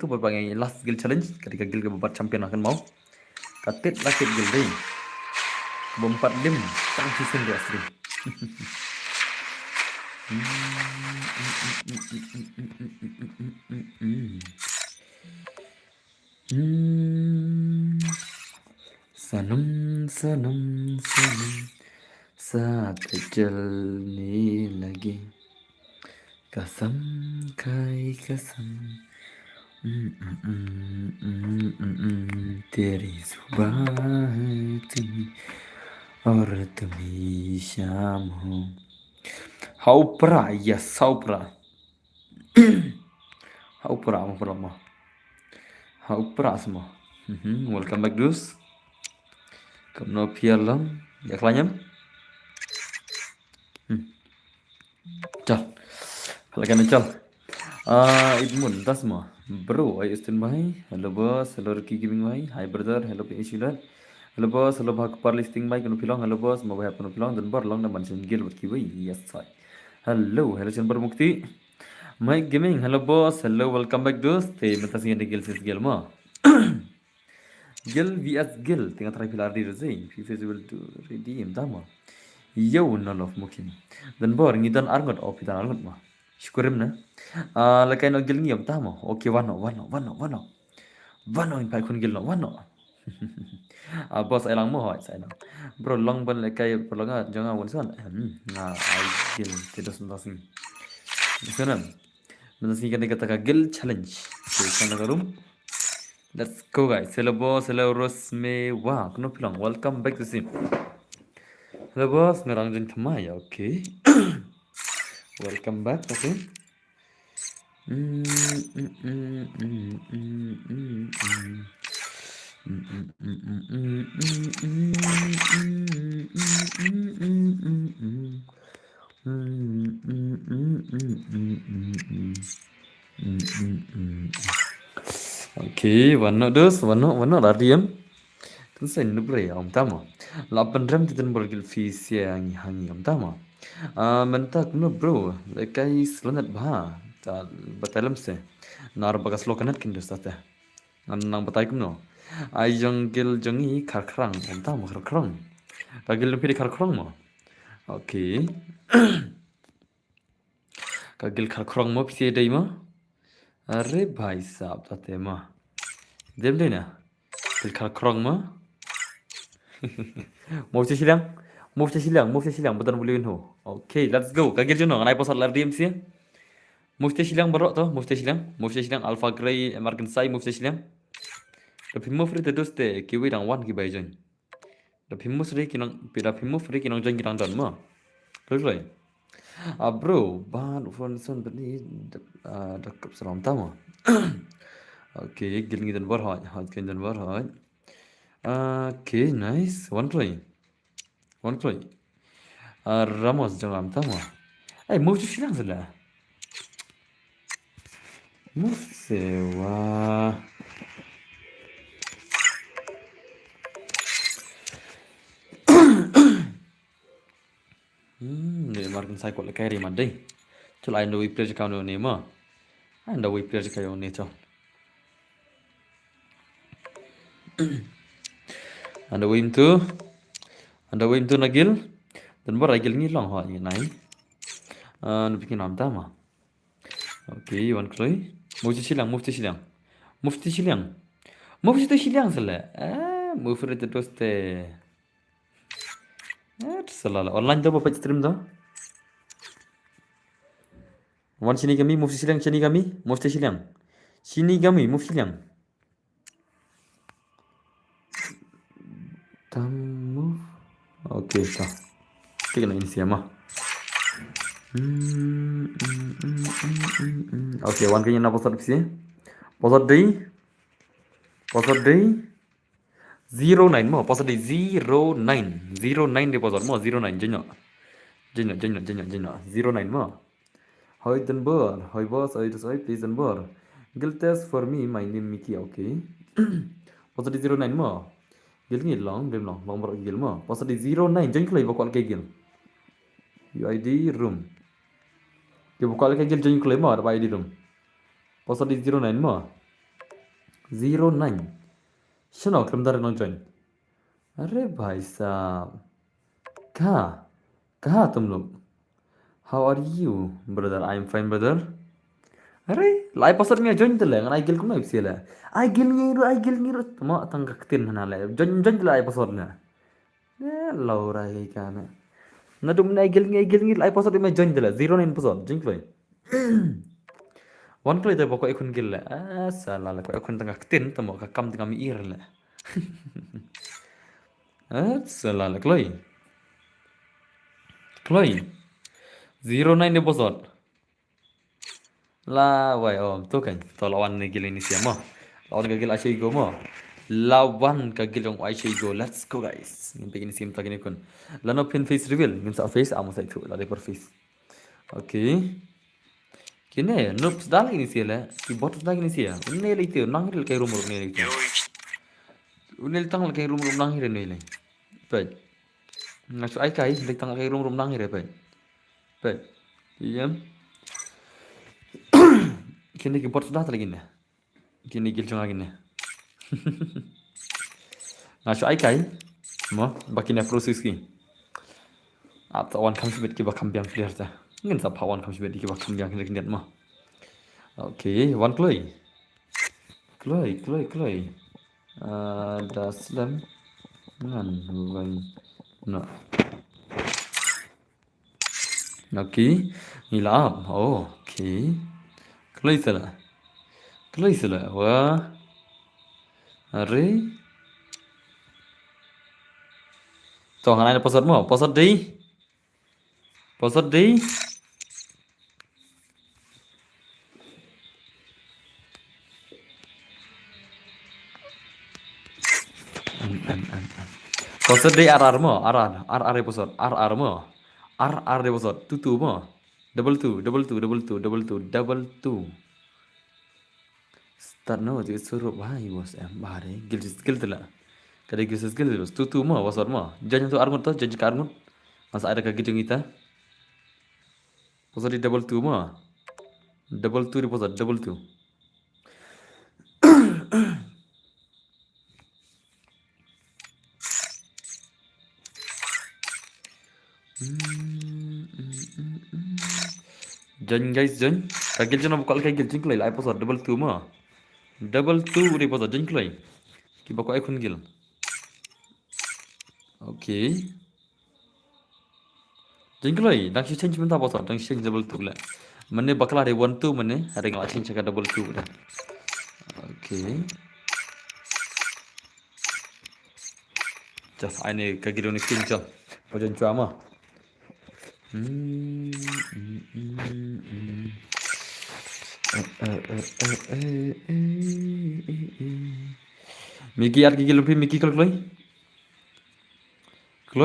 tu berbagai last guild challenge ketika guild keempat champion akan mau katit lakit guild deh keempat lim tang season 2 asli. Sanam sanam sanam saat jalni lagi kasam kai kasam तेरी जुबान तुम और तुम ही शाम हो Haupra, yes, Haupra. Haupra, Haupra, Haupra semua. Welcome back, dus. Kamu pialam, ya kelanyam. Cal, kalau kena cal. Idmun, tas semua. Bro, I stand by. Hello boss, hello Ricky giving by. Hi brother, hello P.H. Hello boss, hello Bhag par listing by. Kanu pilang, hello boss, mau bayar kanu pilang dan bar long dan mansion gil berkibai. Yes, I. Hello, hello Chen Mukti. Mike Gaming, hello boss, hello, welcome back dos. Te mentas yang gil sis gil ma. Gil vs gil, tengah try pilar di rezai. FIFA will to redeem dama. Yo none of mungkin. Dan bor ngidan arngot op dan arngot ma. Syukurim na. Lakai no gil ngiam dama. Okay, wano. Wano in pai kun gil no wano. Bos ai lang mo hoi sai no. Bro long ban lakai perlonga jangan wonson. Ai gil tidak sentasing. Sana. Menasih kan kata gil challenge. Sana room. Let's go guys. Hello boss, hello Rosme. Wah, kena bilang welcome back to sim. Hello boss, ngerang jen thamai ya. Okay. Welcome back, okay. Okay, warna radiam. Kan saya nubre om tama. 8 ram titan borgil fees yang hangi om tama. Mentak no bro, lekai selanat bah. Ta batalam se. Nar bagas lokanat kin dostate. Nang batai kumno. Ai jonggil jongi karkrang om tama karkrang. Kagil lumpiri karkrang mo. Okay. Kagil karkrang mo pisi dai mo. अरे भाई साहब ताते माँ देव लेना फिर खरखरंग माँ Mufti silang betul boleh no. Okay, let's go. Kagir jono ngai pasal lardim sih. Mufti silang berok toh, mufti silang Alpha Grey American Sai mufti silang. Tapi mufti itu doste kiwi rang wan kibai join. Tapi mufti kinang join kinang don mo. Betul. Bro, bahan phone son beli dekat seram tamu. Okay, giling dan berhad dan berhad. Okay, nice. One try. Ramos jangan tamu. Move tu silang salah. Move sewa. Ni markan saya kau lekai riman deh. Cuma anda wei player kau ni mah. Anda wei player kau ni cah. Anda wei itu nagil. Dan baru nagil ni long hoi nai. Nak bikin nama tama. Okay, one try. Mufti silang salah. Mufti itu doste. Salah. Online tu apa stream tu? Wan sini kami mufti silang. Sini kami mufti silang. Tamu. Okay, tak. Kita nak ini siapa? Okay, wan kanya nak pasal sih. Pasal day 09 mo. Pasal day 09 dia pasal mo 09 jenak 09 mo. Hi Denver, hi boss, I just please Denver. Guild test for me, my name Mickey, okay. Pasal day 09 mo. Guild ni long berat guild mo. Pasal day 09 join kelai bakal ke guild. UID room. Dia bakal ke guild join kelai mo ada ID room. Pasal day 09 mo. 09. सुनो कमदार नौ join. अरे भाई साहब, कहाँ कहाँ तुम लोग? How are you, brother? I'm fine, brother. अरे लाई pasar mia join tele ngan aigil kuma ipsila. Aigil ngiru tama tangka ketin hanale. Join tele ai pasar na. Ya laura ai kana. Na dum na aigil ngir ai pasar mia join tele 09 pasar join kloi. Wan kloi te pokok ikun gil la. Ah salah la ko ikun tangka ketin tamo ka kam tangka mi ir la. Ah salah la kloi. Kloi 09 pasar. La wai om tu kan to lawan ni gil ini siapa? Lawan ka gil Asia Igo mo. Lawan ka gil yang Asia Igo. Let's go guys. Ngin begini sim tak ini kun. Lano pin face reveal. Ngin sa face amo sa itu. Lade per face. Okay. Kini noob sedang ini sih lah. Keyboard sedang ini sih ya. Ini itu nangir kayak rumur ini itu. Ini tang kayak rumur nangir ini le. Baik. Ngasu ai kai tang kayak rumur nangir ya baik. Baik. Iya. Kini keyboard sudah lagi nih. Kini gil cuma gini. Ngasu ai kai. Mo bakin ya proses ki. Atau wan kam sibet ki bakam biang clear ta. Ngin sa pawan kam sibet ki bakam biang clear mo. Okay, wan kloi. Kloi. Daslam ngan wan. No. Okay. Ilap. Oh, okay. Kloi sala. Wah. Are. Tuh ngan ada password mo. Password di. Password di RR mo. RR password. RR mo. RR password. Tutu mo. Double two. Start no itu suruh bahai bos bahare gil tela. Kada gil terus tutu mo password mo. Jangan tu arngun tu jangan ka arngun. Masa ada ka gidung kita. Password di double two mo. Double two di password double two. Join guys join. Kagil join buka kagil join kelai password double two mo. Double two di password join kelai. Ki buka ikon gil. Okay. Join kelai. Dak si change minta password dak change double two la. Mane bakla ada 1 2 mane ada ngala change ka double two la. Okay. Just eine kagil ni change jo. Pajan chua mo. Miki ar gigil pi Miki kloi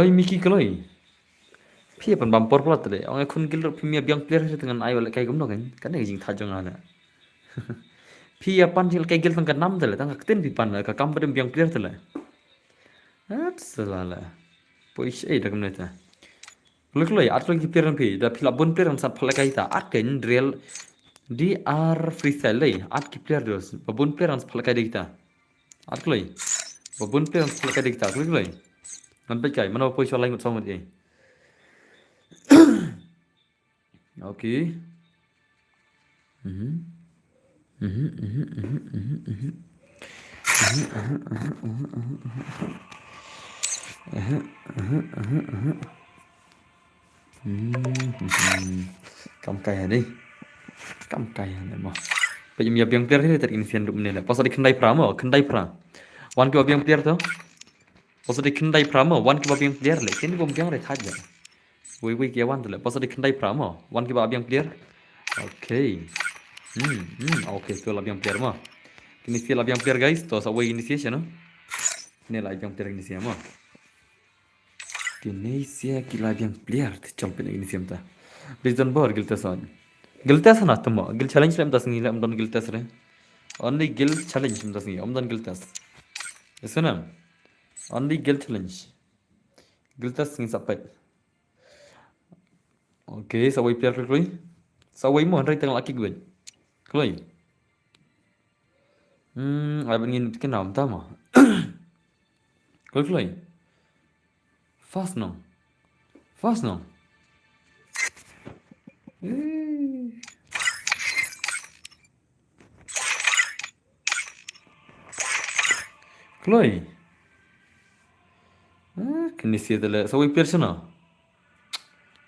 Miki kloi. Pi pan bumper plot deh. Orang kun gil pi mi biang player dengan ayo kayak gumno kan jing thajong ana. Pi pan jil kayak gil tang nam deh tang ketin pi pan ka kam padem biang player deh. Selala. Pois dak meneta. Kloi at lagi player pi da pila bon player sat phala kai ta at ken real di ar freestyle lei at ki player dos babun player ans phala kai dikta. At kloi. Babun player ans phala kai dikta kloi. Man pe kai mana pois wala ngut somot ei. Okay. Cầm cày đi. Cầm cày này mà. Bây giờ biang player ni ter inisian dum ni lah. Pasal di kendai prama, kendai pra. Wan ki biang player tu. Pasal di kendai prama, wan ki biang player le. Kini bom biang re thaja. Wei kia wan tu le. Pasal di kendai prama, wan ki biang player. Okay. Okay, tu lah biang player mah. Kini si lah biang player guys. Tu sa wei initiation no. Ni lah biang player inisian mah. Kini si lah biang player. Champion inisian ta. Reason bar gilta san. Giltas na tuma. Gil challenge lem tas ngi lem don giltas re. Only gil challenge lem tas ngi. Om don giltas. Isuna. Only gil challenge. Giltas ngi sapai. Okay, sawai piar kloi. Sawai mo rai tang laki gue. Kloi. Ai ingin bikin nam tama. Kul kloi. Fast no. Fast no. Kloi. Kini sih tele. So we persona.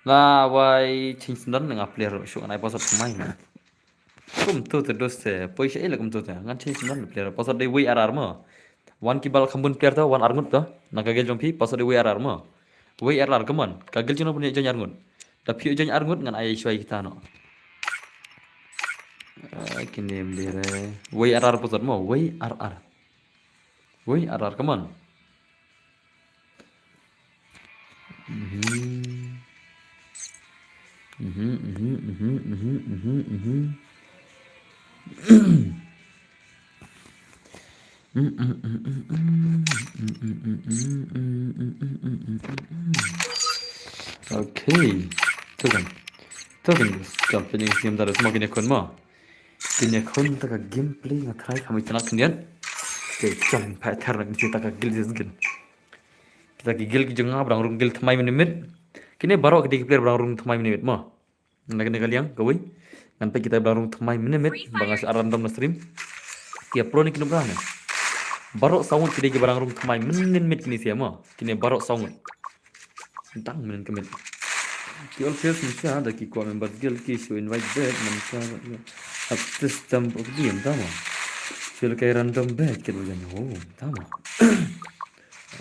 La wai change dan dengan player show anai pasat main. Kum tu terus poisa ila kum tu ngan change dan player pasat de we arar mo. Wan kibal kambun player ta wan arngut ta. Nakagel jompi pasat de we arar mo. We arar kaman. Kagel cina punya jan arngut. Tapi jan arngut ngan ai shwai kita no. Kini mbire. We arar pasat mo. We arar. We arar kaman. Okay. Tugan. Jump ini game dari semua kini kon mo. Kini kon taka gameplay ngatrai kami channel kendian. Okay, jump pattern ni kita ka gil sesgen. Kita gigil ki jonga brang rung gil thamai menit. Kini baru kita player brang rung thamai menit mo. Nak kena kalian gawe. Nanti kita brang rung thamai menit bangas random na stream. Tiap pro ni kena brang. Baru sound kita brang rung thamai menit kini sia mo. Kini baru sound. Tang menit kemet. Ki all players ni sia ada ki ko member gil ki show invite back manca up system of game tama. Feel kayak random back gitu jangan. Oh, tama.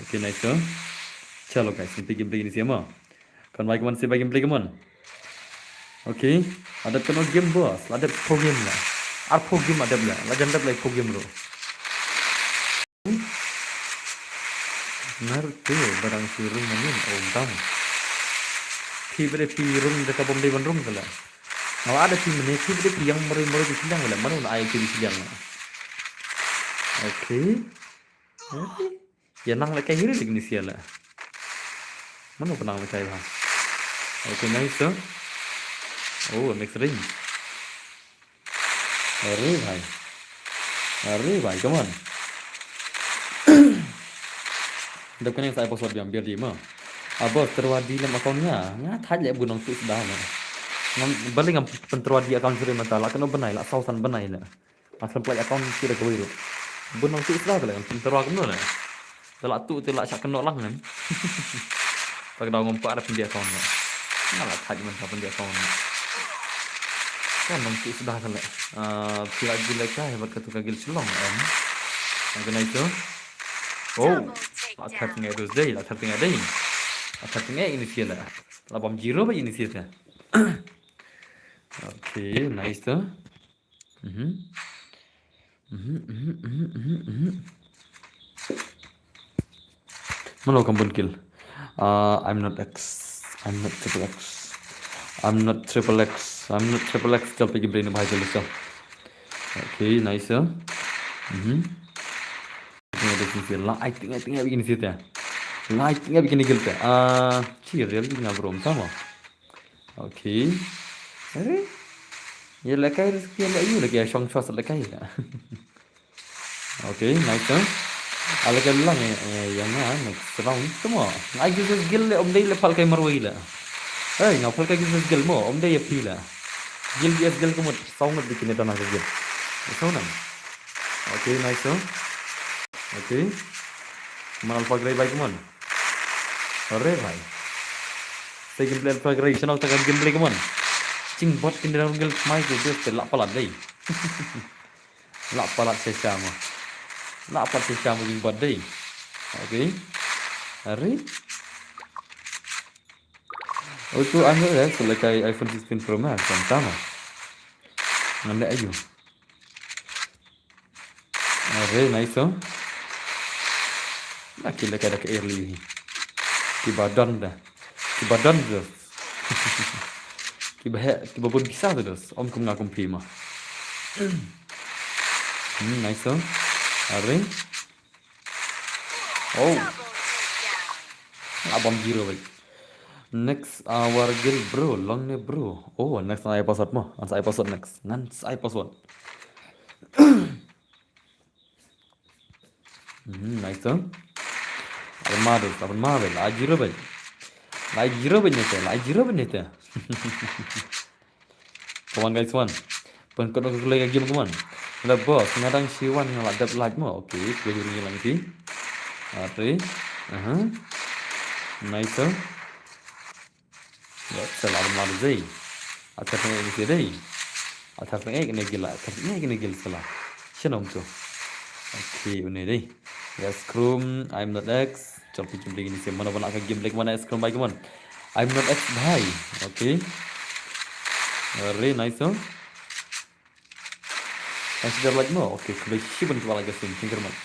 Okay, nice so. Chalo guys, ini gameplay ini siapa? Kan baik man siapa gameplay kaman? Okay, ada kena game bos, ada pro game lah. Pro game ada belah, legend ada pro game bro. Ngerti barang surung manin, oh dam. Pi room dekat bom dewan room kala. Kalau ada pi mana, pi yang meri di silang kala, mana nak ayat di silang. Okay. Ya nang lekai hiri lagi ni siala. Mana pernah lekai lah. Okay, nice so. Oh, next ring. Arre bhai, come on. Dah kena saya password biar dia mah. Abah terwadi dalam akunnya. Ngat haja bunong tu sudah lah. Balik ngam penterwadi akun suri mata lah. Kena benai lah, sausan benai lah. Asal play akun suri kawiro. Bunong tu sudah lah. Penterwadi kena lah. Telak tu telak syak kena lang kan. Tak dah ngompak ada pendia akun lah. Malah haja mentah pendia akun. Kan nanti sudah selek. Pihak gila kah berkatu kagil sulong kan. Yang kena itu. Oh, akhir tengah itu day, akhir tengah day. Akhir tengah ini siapa? 80 apa ini siapa? Okay, nice tu. Mana kamu kill? I'm not triple X. I'm not triple X. Jump pergi brain bahaya jelas. Okay, nice ya. Ini ada sisi light tengah begini sih ya. Light tengah begini kill ya. Real ni ngabrom sama. Okay. Aduh. Ya lekai rezeki yang layu lagi ya, shong shot lekai ya. Okay, nice ya. Alaga lang yang next round semua. Ai gives skill om dei le pal kai marwai la. Ngapal kai gives skill mo om dei pila. Gil dia skill ko mo sound bikin dana ka gil. Sound. Okay, nice so. Okay. Mal pagrai baik mon. Arre bhai. Saya gameplay pagrai channel ta gameplay ko mon. Cing bot kin dalam gil mai ko dia telak palat dei. Lak palat sesama. Nak apa sih kamu yang buat deh? Okay, hari. Oh tu anu ya, selekai iPhone 16 Pro Max sama. Nanda ayu. Hari nice so. Nak kira ada ke early. Di badan dah. Tiba pun bisa tu dos. Om kum ngakum prima. Nice so. Hari. Oh. Abang zero baik. Next our girl bro, long ne bro. Oh, next saya password mah. Saya password next. Nan saya password. Nice tuh. Abang Marvel, Ajiro baik. Ajiro banyak ya. Come on guys, one. Pengkot aku lagi game come on. Lah bos, ngadang si Wan yang ladap like mo. Oke, gue jadi ngilang sih. Oke. Nice tuh. Ya, selamat malam sih. Akhirnya ini sih deh. Akhirnya ini gila salah. Siapa tuh? Oke, ini deh. Ya, Scrum, I'm not X. Coba kita begini sih. Mana nak game like mana Scrum baik man. I'm not X bhai. Oke. Very nice tuh. Consider like mo. Oke, kembali sih pun coba lagi sih. Thank you much.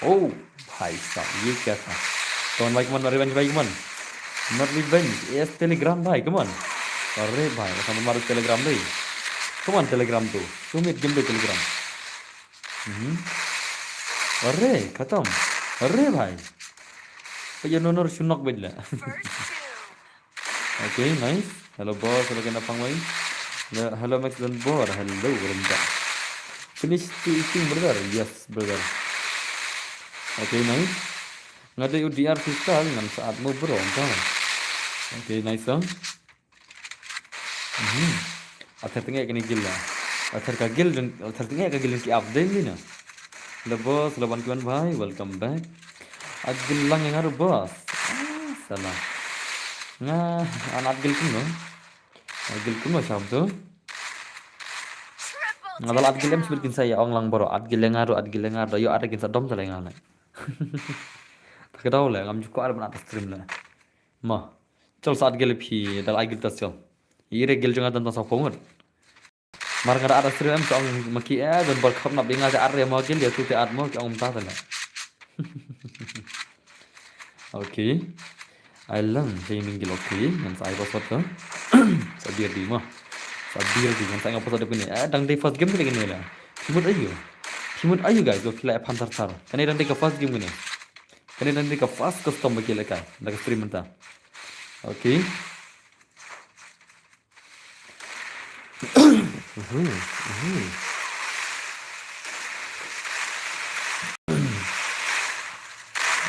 Oh, bhai sah. Ye kya tha? Don't like man, revenge baik man. Not revenge. Yes, Telegram bhai. Come on. अरे भाई sama मारो Telegram deh. Come on Telegram tuh. Sumit game deh Telegram. अरे खत्म. अरे भाई. ये नोनोर शुनक बदला. Okay, nice. Hello boss, hello kena pang mai. Hello Max dan Bor. Hello Renda. Finish to eating brother. Yes brother. Okay, nice. Ngada UDR pistol dengan saat mau bro. Okay, nice dong. Akhir tengah kena gila. Akhir kagil dan akhir tengah kagil ki update ni na. Hello boss, hello bantuan bhai, welcome back. Agil lang yang haru boss. Salah. Nah, anak agil kuno. Agil kuno siapa tu? Ngadal agil em sebilkin saya ong lang boro. Agil yang haru. Yo ada kinsa dom salah yang alai. Tak tahu lah, ngam juga ada atas stream lah. Mah, col saat gil pi dal agil tas col. Ire gil jangan tentang sokongan. Mar ngada ada stream so ang maki dan bal khap na binga ja arre mo gil ya tu te ad mo ki ong ta tala. Okay. Alam saya minggil okay. Yang saya pasal tu. Sabir di mah. Sabir di yang saya pasal depan ni. Dang day first game ni lah. Himut ayu guys. Okay lah pantar tar. Kan dang day ke first game ni. Kan dang day ke first custom bagi lah kan. Dah stream entah. Okay.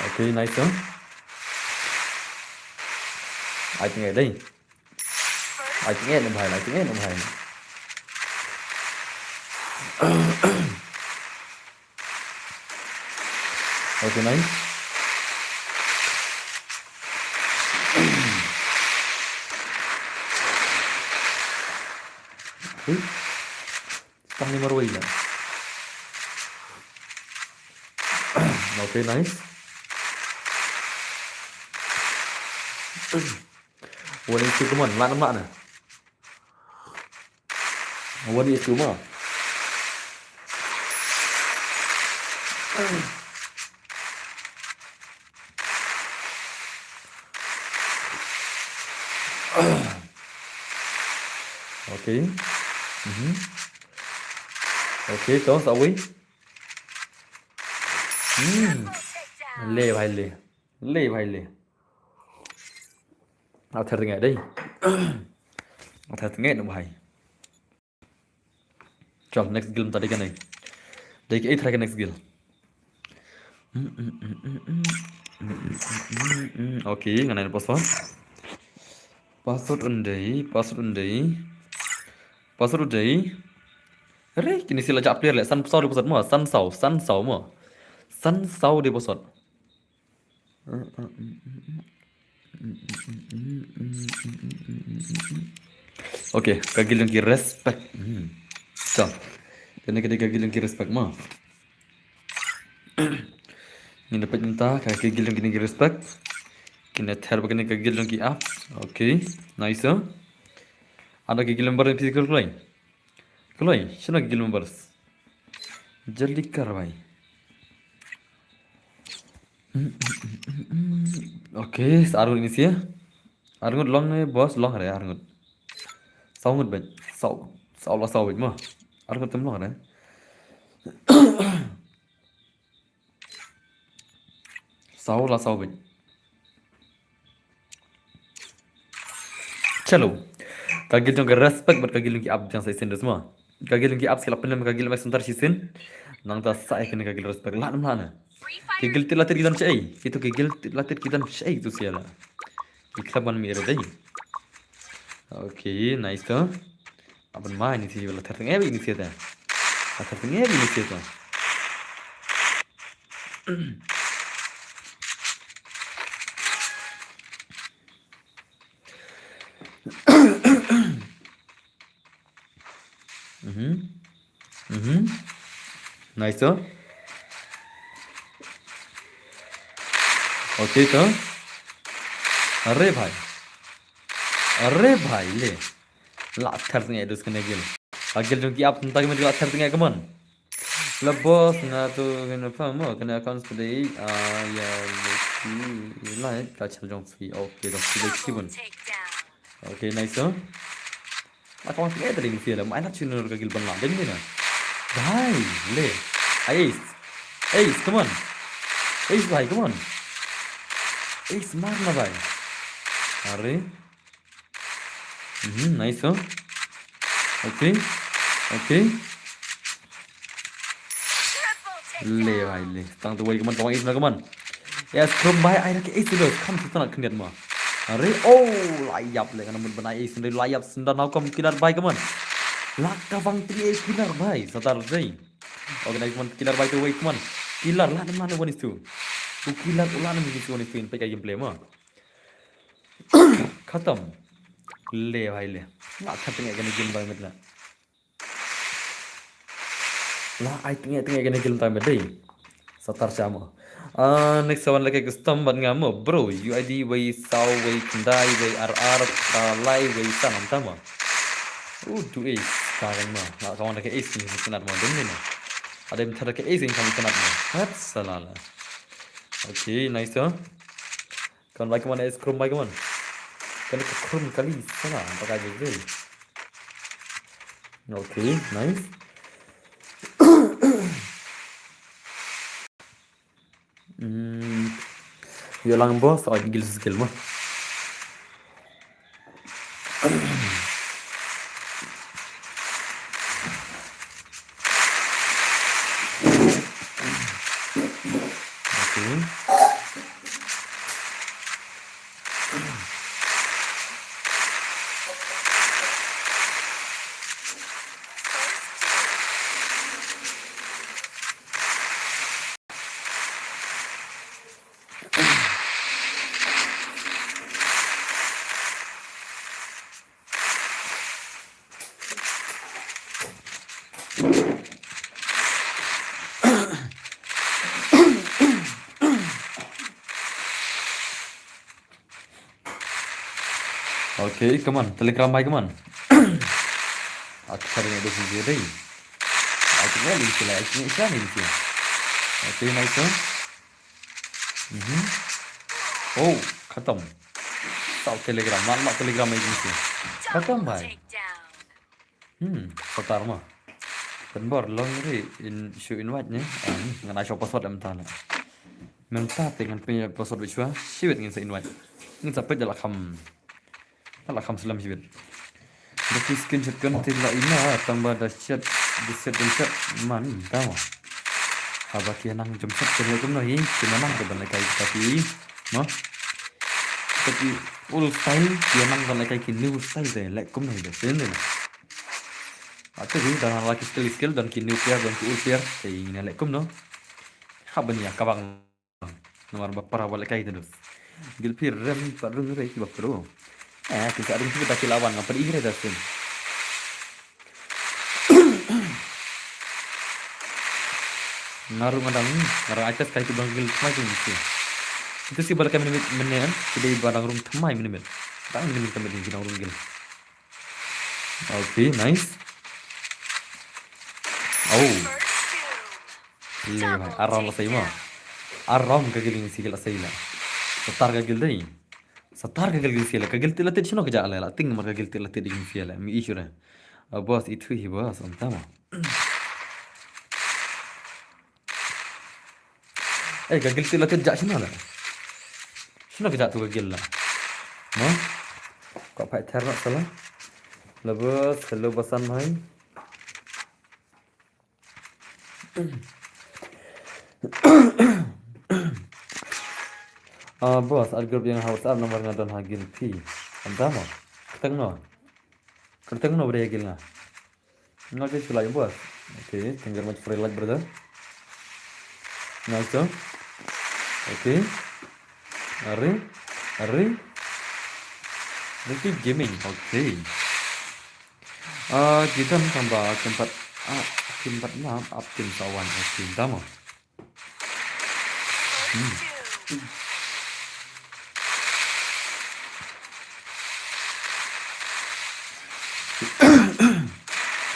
Okay, nice huh? Ai tiếng nghe đây. Ai tiếng nghe nó bài này, tiếng nghe nó bài này. Okay, nice. Tăng lên marway là. Okay, nice. One is two, come on, lát nè. One is two mà. Okay. Okay, tốt sao quý? Lê भाई ले. Thật nghe đây. Thật nghe nó भाई. Chọn next skill tadi kan này. Đây cái ít next skill. Okay, nganain password. Password undai. Re, kini sila cap player le. Sun sau di password mo. Sun sau di password. Okay, kagil yang ki respect. Chal. Kena kagil yang ki respect mo. Ini dapat minta kagil yang ki respect. Kena ther bagani kagil yang ki up. Okay, nice. Ada kagil number yang physical lain. Kelai, siapa kagil number? Jaldi kar bhai. Okay, Argun ini sih ya. Argun long nih bos, long ada Argun. Sau một bệnh, sau là sau bệnh mà. Argun tấm long ada. Sau là sau bệnh. Chalo. Kagil dong respect buat kagil ki ab yang saya send semua. Kagil ki ab sekali penem kagil mai sebentar sisin. Nang ta saya kena kagil respect lah. Gigil tilatir kita cai. Itu gigil tilatir kita cai itu siala. Iklaban mira dai. Okay, nice tuh. Aban main ini sih wala terteng ini sih ta. Terteng ini sih ta. Mhm. Mhm. Nice tuh. Okay tuh. अरे भाई ले लाथर तंगे dus kena gil agil jong ki ap tentang me lathar tengah kemon lebos na tu kena faham kena accounts today ya ki la ka chal jong fi okay dong fi ki bun okay nice so account ke tadi fi la mai na chunur ka gil ban la den na bhai le ace ace come on ace bhai come on ace marna bhai अरे nice huh? Okay okay ले भाई ले तंग तो वही कमन कमाई इसमें कमन yes from by ai cái ace được không thì tao là kinh mà अरे oh layap le kana mun bana ace sendiri layap senda now come killer by kemon laka bang tri ace killer by satar zai okay nice kemon killer by to wait kemon killer lah mana one is two killer ulah nama gitu one is two पे का game play में खत्म ले भाई ले ना खत्म है कने गेम बाय मतलब ला आई tengah kene game time dei satar sama next one lagi custom ban ngamo bro UID way saw way kendai way RR kalai way sanam tama tu ace sekarang mah nak kawan lagi ace ni senat mau demi ni ada yang thada ke ace yang kami senat mau hat salala okay nice huh kan baik mana ace krum baik mana kan ke krum kali sana pakai gitu okay nice Yo lang boss ay gil skill mo. Okay. Okay, come on, telegram baik come on. Akhirnya ada video deh. Akhirnya di sini, akhirnya siapa di sini? Okay, nice one. Oh, khatam. Tahu telegram, mana telegram ini sih? Khatam bhai. Setar mah. Benbar long ni in show invite nya. Ngan show password am tala. Minta dengan punya password bichwa, siwet ngin sa invite. Ngin sa page la kham salam siwet. Daki screenshot kan tilla ina tambah dahsyat diset diset man tahu. Aba kianang jumsat telekom no hi, kinanang ke ban kai tapi, no? Tapi old style kianang ban kai ki new style deh, like kom no hi sen deh. Atau di dalam lagi skill dan ki new player dan ki old player, ini like kom no. Haban ya kabang nomor berapa wala kai terus. Gilpir rem parung rei ki bakro. Kita ada kita tak lawan apa ini dah sen. Naruh atas kaki banggil macam itu. Itu sih balik kami menekan, jadi barang room temai menemel. Barang menemel kami di barang room gil. Okay, nice. Oh, le, aram lah saya mah. Aram kegiling sih kalau saya lah. Setar kegil deh. Setar kegil sih lah. Kegil tilat itu cina kerja lah. Ting mereka kegil tilat itu sih lah. Mi isu lah. Bos itu hi bos, entah mah. Gagil tilat itu jak cina lah. Cina kerja tu gagil lah. Noh, kau pakai ternak salah. Lebos, hello bosan bhai. Bos, ada grup yang WhatsApp nomor ngadon hagil pi. Anda mau? Keteng no bre hagil nga. Ngal sulai bos. Oke, tinggal macam free like brother. Ngal so. Oke. Ari. Ari. Ricky gaming. Oke. Kita tambah tempat tempat map up tim sawan. Oke, anda mau?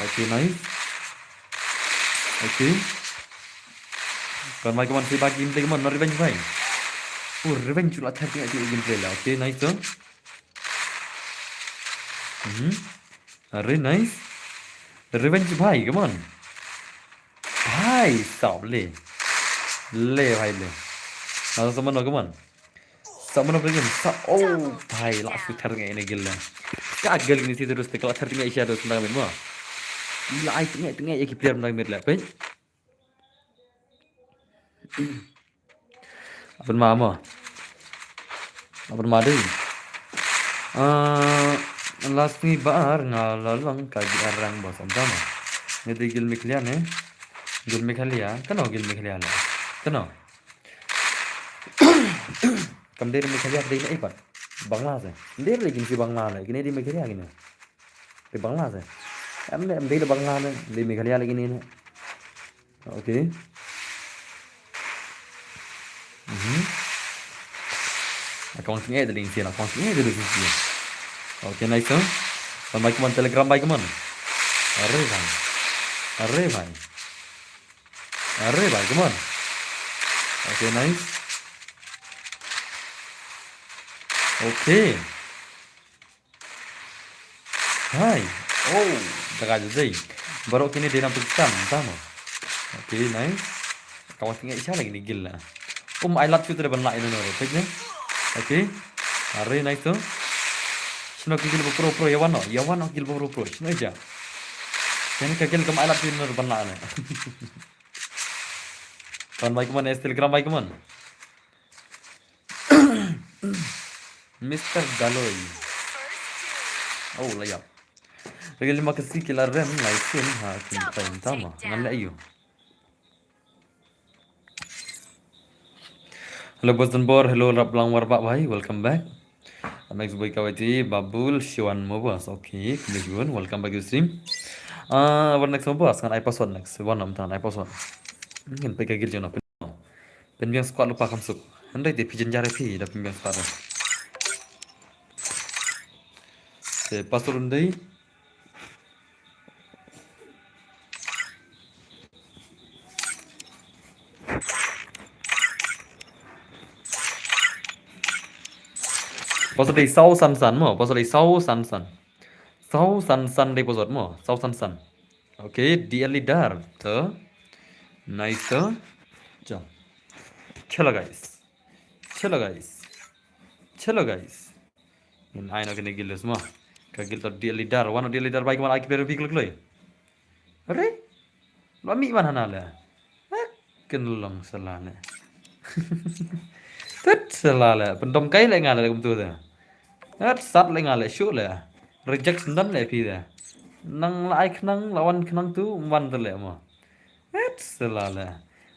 Oke, nice. Oke. Còn mày si bagi tim teman revenge bhai. Revenge chula thar ke gameplay la. Oke, nice to. अरे nice revenge भाई come on भाई साहब ले ले भाई ले atau teman lo kemana sama lo begini oh भाई langsung terngek ini gila gagal ini sih terus kalau terngek isya terus tentang mirma gila ai tengek ya player tentang mir lah pen apa mama apa madu last ni bar ngalalang kaji arang bos sama ini gil miklian gil miklia kano gil miklia lah kano cầm đây mình thấy đây này bạn bắn la rồi đây là cái gì bắn la này cái này đi mình thấy cái này thì bắn la rồi em đây là bắn la này đây mình thấy cái này này ok còn nghe từ điện thoại là còn nghe từ điện thoại ok này sớm còn mấy cái telegram bay cái mình arre भाई come on ok nice okay hai oh jaga jadi baru kini dia nampak hitam sama okay nice kawan tinggal isya lagi nih gila I love you terus benlak ini nih baik nih okay arre nice tuh sino kikil pro yawan no kikil pro sino aja ini kikil I love you terus benlak nih kawan baik mana Telegram baik mana Mr. Galoy. Oh, layap. Lagi 5 kasi kila rem laisin ha kinta tama. Ngan ayo. Hello Boston Bor, hello Raplang Warbak bhai, welcome back. Next boy kawati Babul Shiwan Mobas. Okay, kemudian welcome back to stream. What next Mobas kan iPad next. One nam tan iPad. Ngin pe kagil jono pen biang squad lupa kamsuk. Andai te pijen jare pi da biang squad. Pas turun deh. Pasal dari sau san mo, pasal dari sau san deh pasal mo, sau san. Oke, dia leader, tuh, nice tuh, jom, chalo guys, ini aina kene gila semua. Kagil tuh dia leader, one dia leader baik mana aki pikir loy. Are, lo mi mana nala? Kenlong selane. Tet selale, pendom kai le ngale kum tu dah. Sat le ngale show le. Reject sendan le pi dah. Nang like nang lawan kenang tu wan tu le mo. Selale.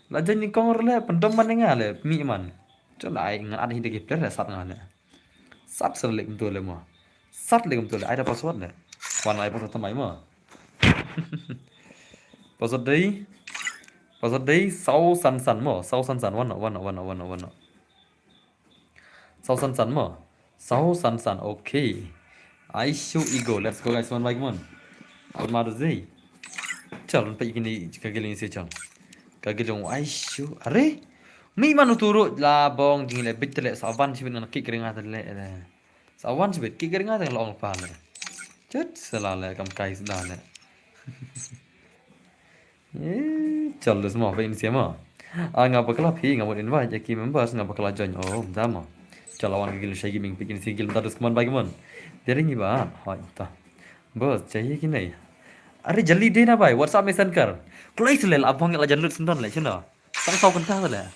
La jani kong le pendom man ngale mi man. Coba ai ngan ada hidup player sat ngale. Sat sel le kum tu le mo. Sat le kum tu le ada password le. Wan ai password tamai mo. Password dei sau san mo, sau san wan. Sau san mo. Sau san okay. I show ego. Let's go guys, one by one. Apa maru zai? Chal, pe kini kagil ini chal. Kagil jong I show. Are? Mi manu turut la bong jingile bitle sawan sibin nak kikeringa tale. Sawan sibit kikeringa tale long pale. Chat selale kam kai sedale. Chal semua pe ini siapa? Ngapa kelap hi ngapa invite jadi members ngapa kelap join. Oh, dama. Lawan gil shagi ming pikin sigil terus keman bagaimana dari ni ba hai ta bos चाहिए कि नहीं अरे जल्दी दे ना भाई व्हाट्सएप में सेंड कर क्लाइस ले abang la janlut sendan le chena sang sau kan ka le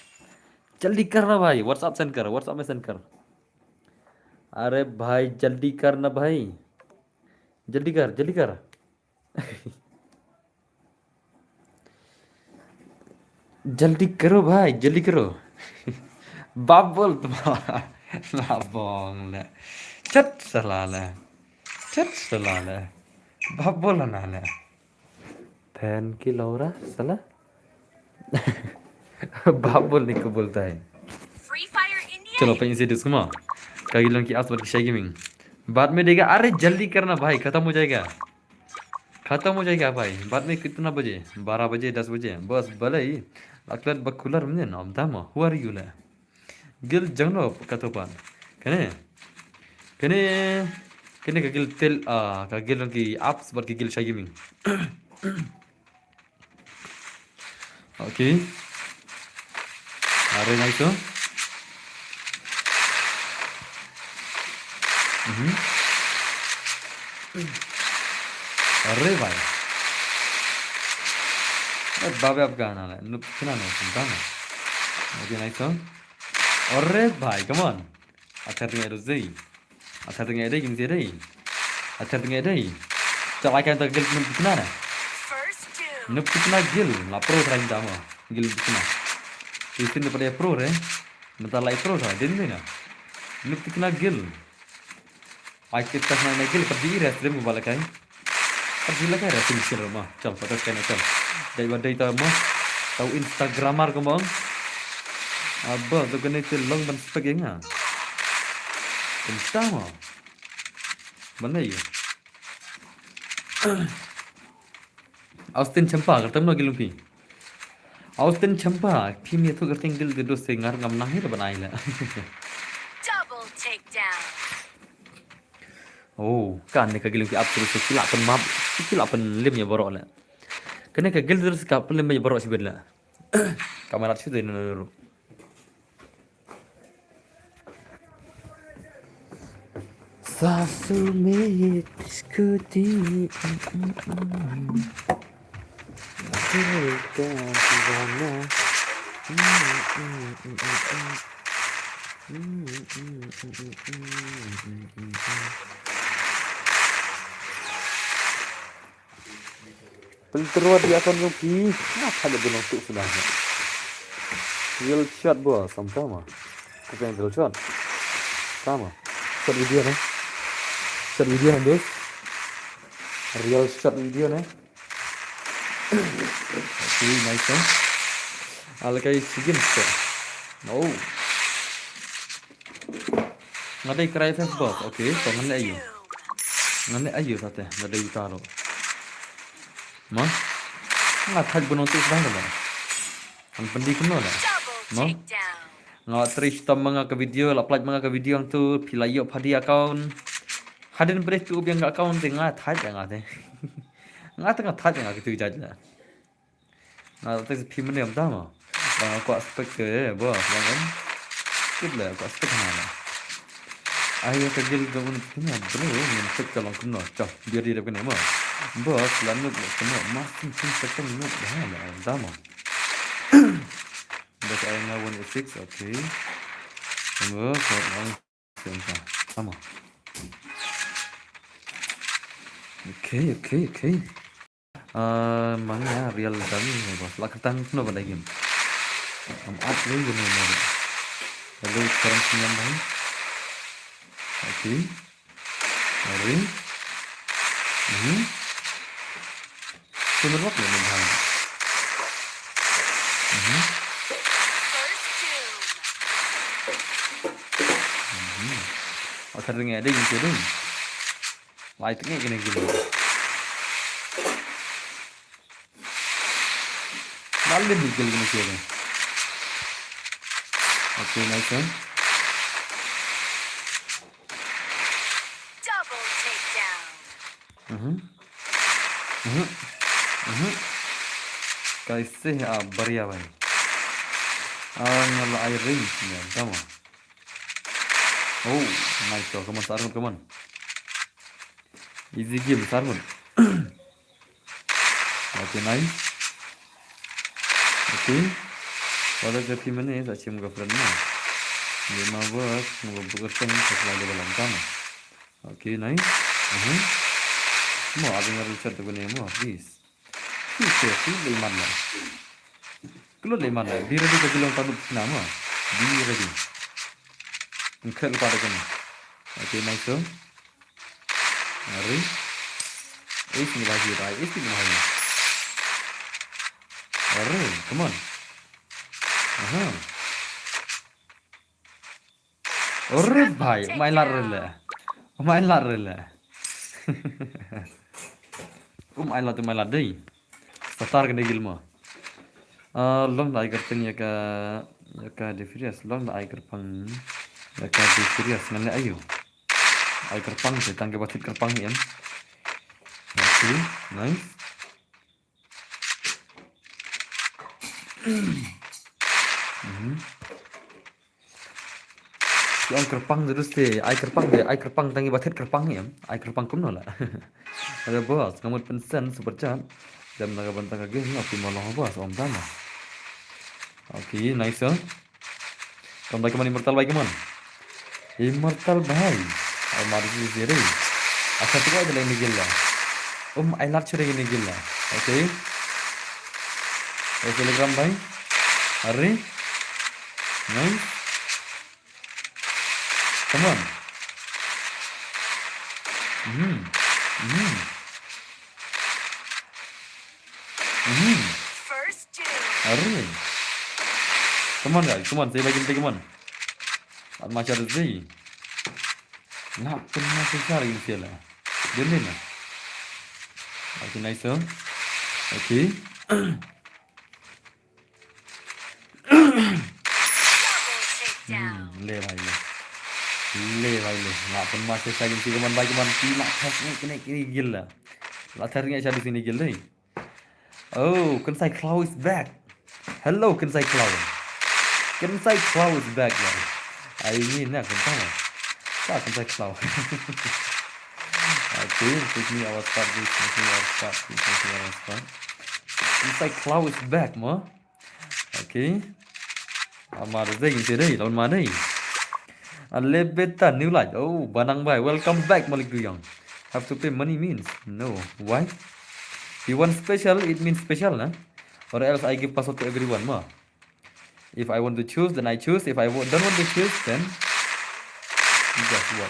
जल्दी करना भाई, व्हाट्सएप सेंड कर, व्हाट्सएप में सेंड कर। अरे भाई जल्दी करना भाई, जल्दी कर जल्दी कर। जल्दी करो भाई, जल्दी करो। बाप बोल तुम्हारा। ना बोंग ले, चट सला ले, चट सला ले, बाप बोला ना ले। फैन की लौरा साला। बाप बोलने को बोलता है। चलो अपन इसे डिस्को कागिलों की आस की गेमिंग बाद में देगा। अरे जल्दी करना भाई, खत्म हो जाएगा, खत्म हो जाएगा भाई। बाद में कितना बजे, 12 बजे 10 बजे बस भले ही अकलत बकुलर में नाम था मा हुआ रही है गिल जंगलो कतोपान कने कने kene kagil tel kagil lagi apps buat kagil shy gaming. Okay, are na itu. Are भाई, बाबे आप गाना है नुप किना ना सुनता ना। Okay ना itu. Are भाई, come on. Akhir tengah itu sih. Akhir tengah itu gimana sih? Akhir tengah itu. Coba kan tak gil नुप किना ना. नुप किना gil, lapor terakhir sama. Gil किना. Isin daripada pro re. Bentar lagi pro dah, din na. नुप किना gil. Akhir tengah na gil pergi iras dia mubala kai. Pergi lagi iras sini rumah. Chal, patas kai na chal. Daripada itu mah tahu Instagramar kemang. Abah tu kena celong dan sebagainya. Entah mah. Mana ya? Austin Champa ketemu lagi lumpi. Austin Champa tim itu kerting gil di dos sengar ngam nahir banai lah. Double takedown. Oh, kan ni kagil lumpi absolut sekila pen map, sekila pen limnya borok lah. Kena kagil terus kapel limnya borok sih bela. Kamera tu tu dulu. सासू में scooty Penteruat di akun Yuki. Kenapa ada benang tu sebenarnya? Real shot bos, sama. Apa yang real shot? Sama. Shot video nih. Shot video nih guys. Real shot video nih. Okay, nice nih. Alakai sigin se. Oh. Ngadai kerai fast bos. Okay, so ngadai ayu. Ngadai ayu sate. Ngadai utaro. Mah? Nggak thaj benang tu sebenarnya. Ang pendi kuno lah. Double Mah? takedown. Nga trish tam mga ka video upload mga ka video ang tu pilayo phadi account hadin break tu biang account te nga thai nga te nga ta nga thai nga ki tu ja ja nga ta phim ne am ta ma ba ko aspect ke bo ba kan kit la ko aspect na na ai ka gil ga un kina bro ni tek ka long kuno cha biar di kan ma bo lan nu ko ma ma sin sin tek nu ba la da ma Bas ay nga 106, okay. Tunggu, sebentar. Sama. Okay. Mana real dami ni bos. Lakatan kuno pada game. Up ni guna mana. Lalu sekarang senyum dah. Okay. Mari. Sudah berapa ni dah? Akhir tengah ada yang turun. Light tengah kena gila. Malah bigil kena kira. Okay, nice one. Double takedown. कैसे आप बढ़िया भाई ngala air range nya sama. Oh, nice to. Come on. Easy game, Sarmun. Okay, nice. Okay. Pada 30 menit achieve girlfriend mah. 15% setelah level pertama. Okay, nice. Mau abang harus chat dengan dia mau, please. Please, di mana? Kalau di mana? Di ready ke bilang tahu nama. Di ready. Engkau lupa ada kan? Okay, nice so. Mari. Ini lagi, right? Ini lagi. Mari, come on. अरे भाई माइला रले माइला तो माइला दे सतार के निगिल म long da aigar tin ya ka defirias long da aigar pang ya ka defirias ngale ayo aigar pang se tangke batit kar pang yam okay nice Yang kerpang terus deh, ai kerpang tangi batet kerpang ya, ai kerpang kum nola. Ada bos, kamu pensen super chat, dan naga bantang lagi ngopi malah bos om tama. Oke, nice ya. Kamu lagi mana immortal baik man? Immortal baik. Almari sih sih. Asal tu aja lagi gila. I love curi ini gila. Oke. Telegram baik. Hari. Nice. Come on. First two. Arre. Come on guys, come on. Saya bagi come on. At macam ada sih. Nak pernah sekali ini sila. Boleh na. Okay, nice so. Okay. Double takedown. Le भाई le. Nak pernah sekali ini come on bagi come on. Nak test ni gila. Lah ternyata ada di sini gila. Oh, Kensai Cloud is back. Hello, Kensai Cloud. Kensai Cloud is back now. I mean, nak Kensai. Tak Kensai Cloud. Okay, push me our start. Kensai Cloud is back, ma. Okay. Amar zai sini, lawan mana ni? Alebeta new light. Oh, Banang Bai. Welcome back, Malik Duyang. Have to pay money means? No. Why? You want special, it means special, nah? Or else I give password to everyone, ma. If I want to choose, then I choose. If I don't want to choose, then just what?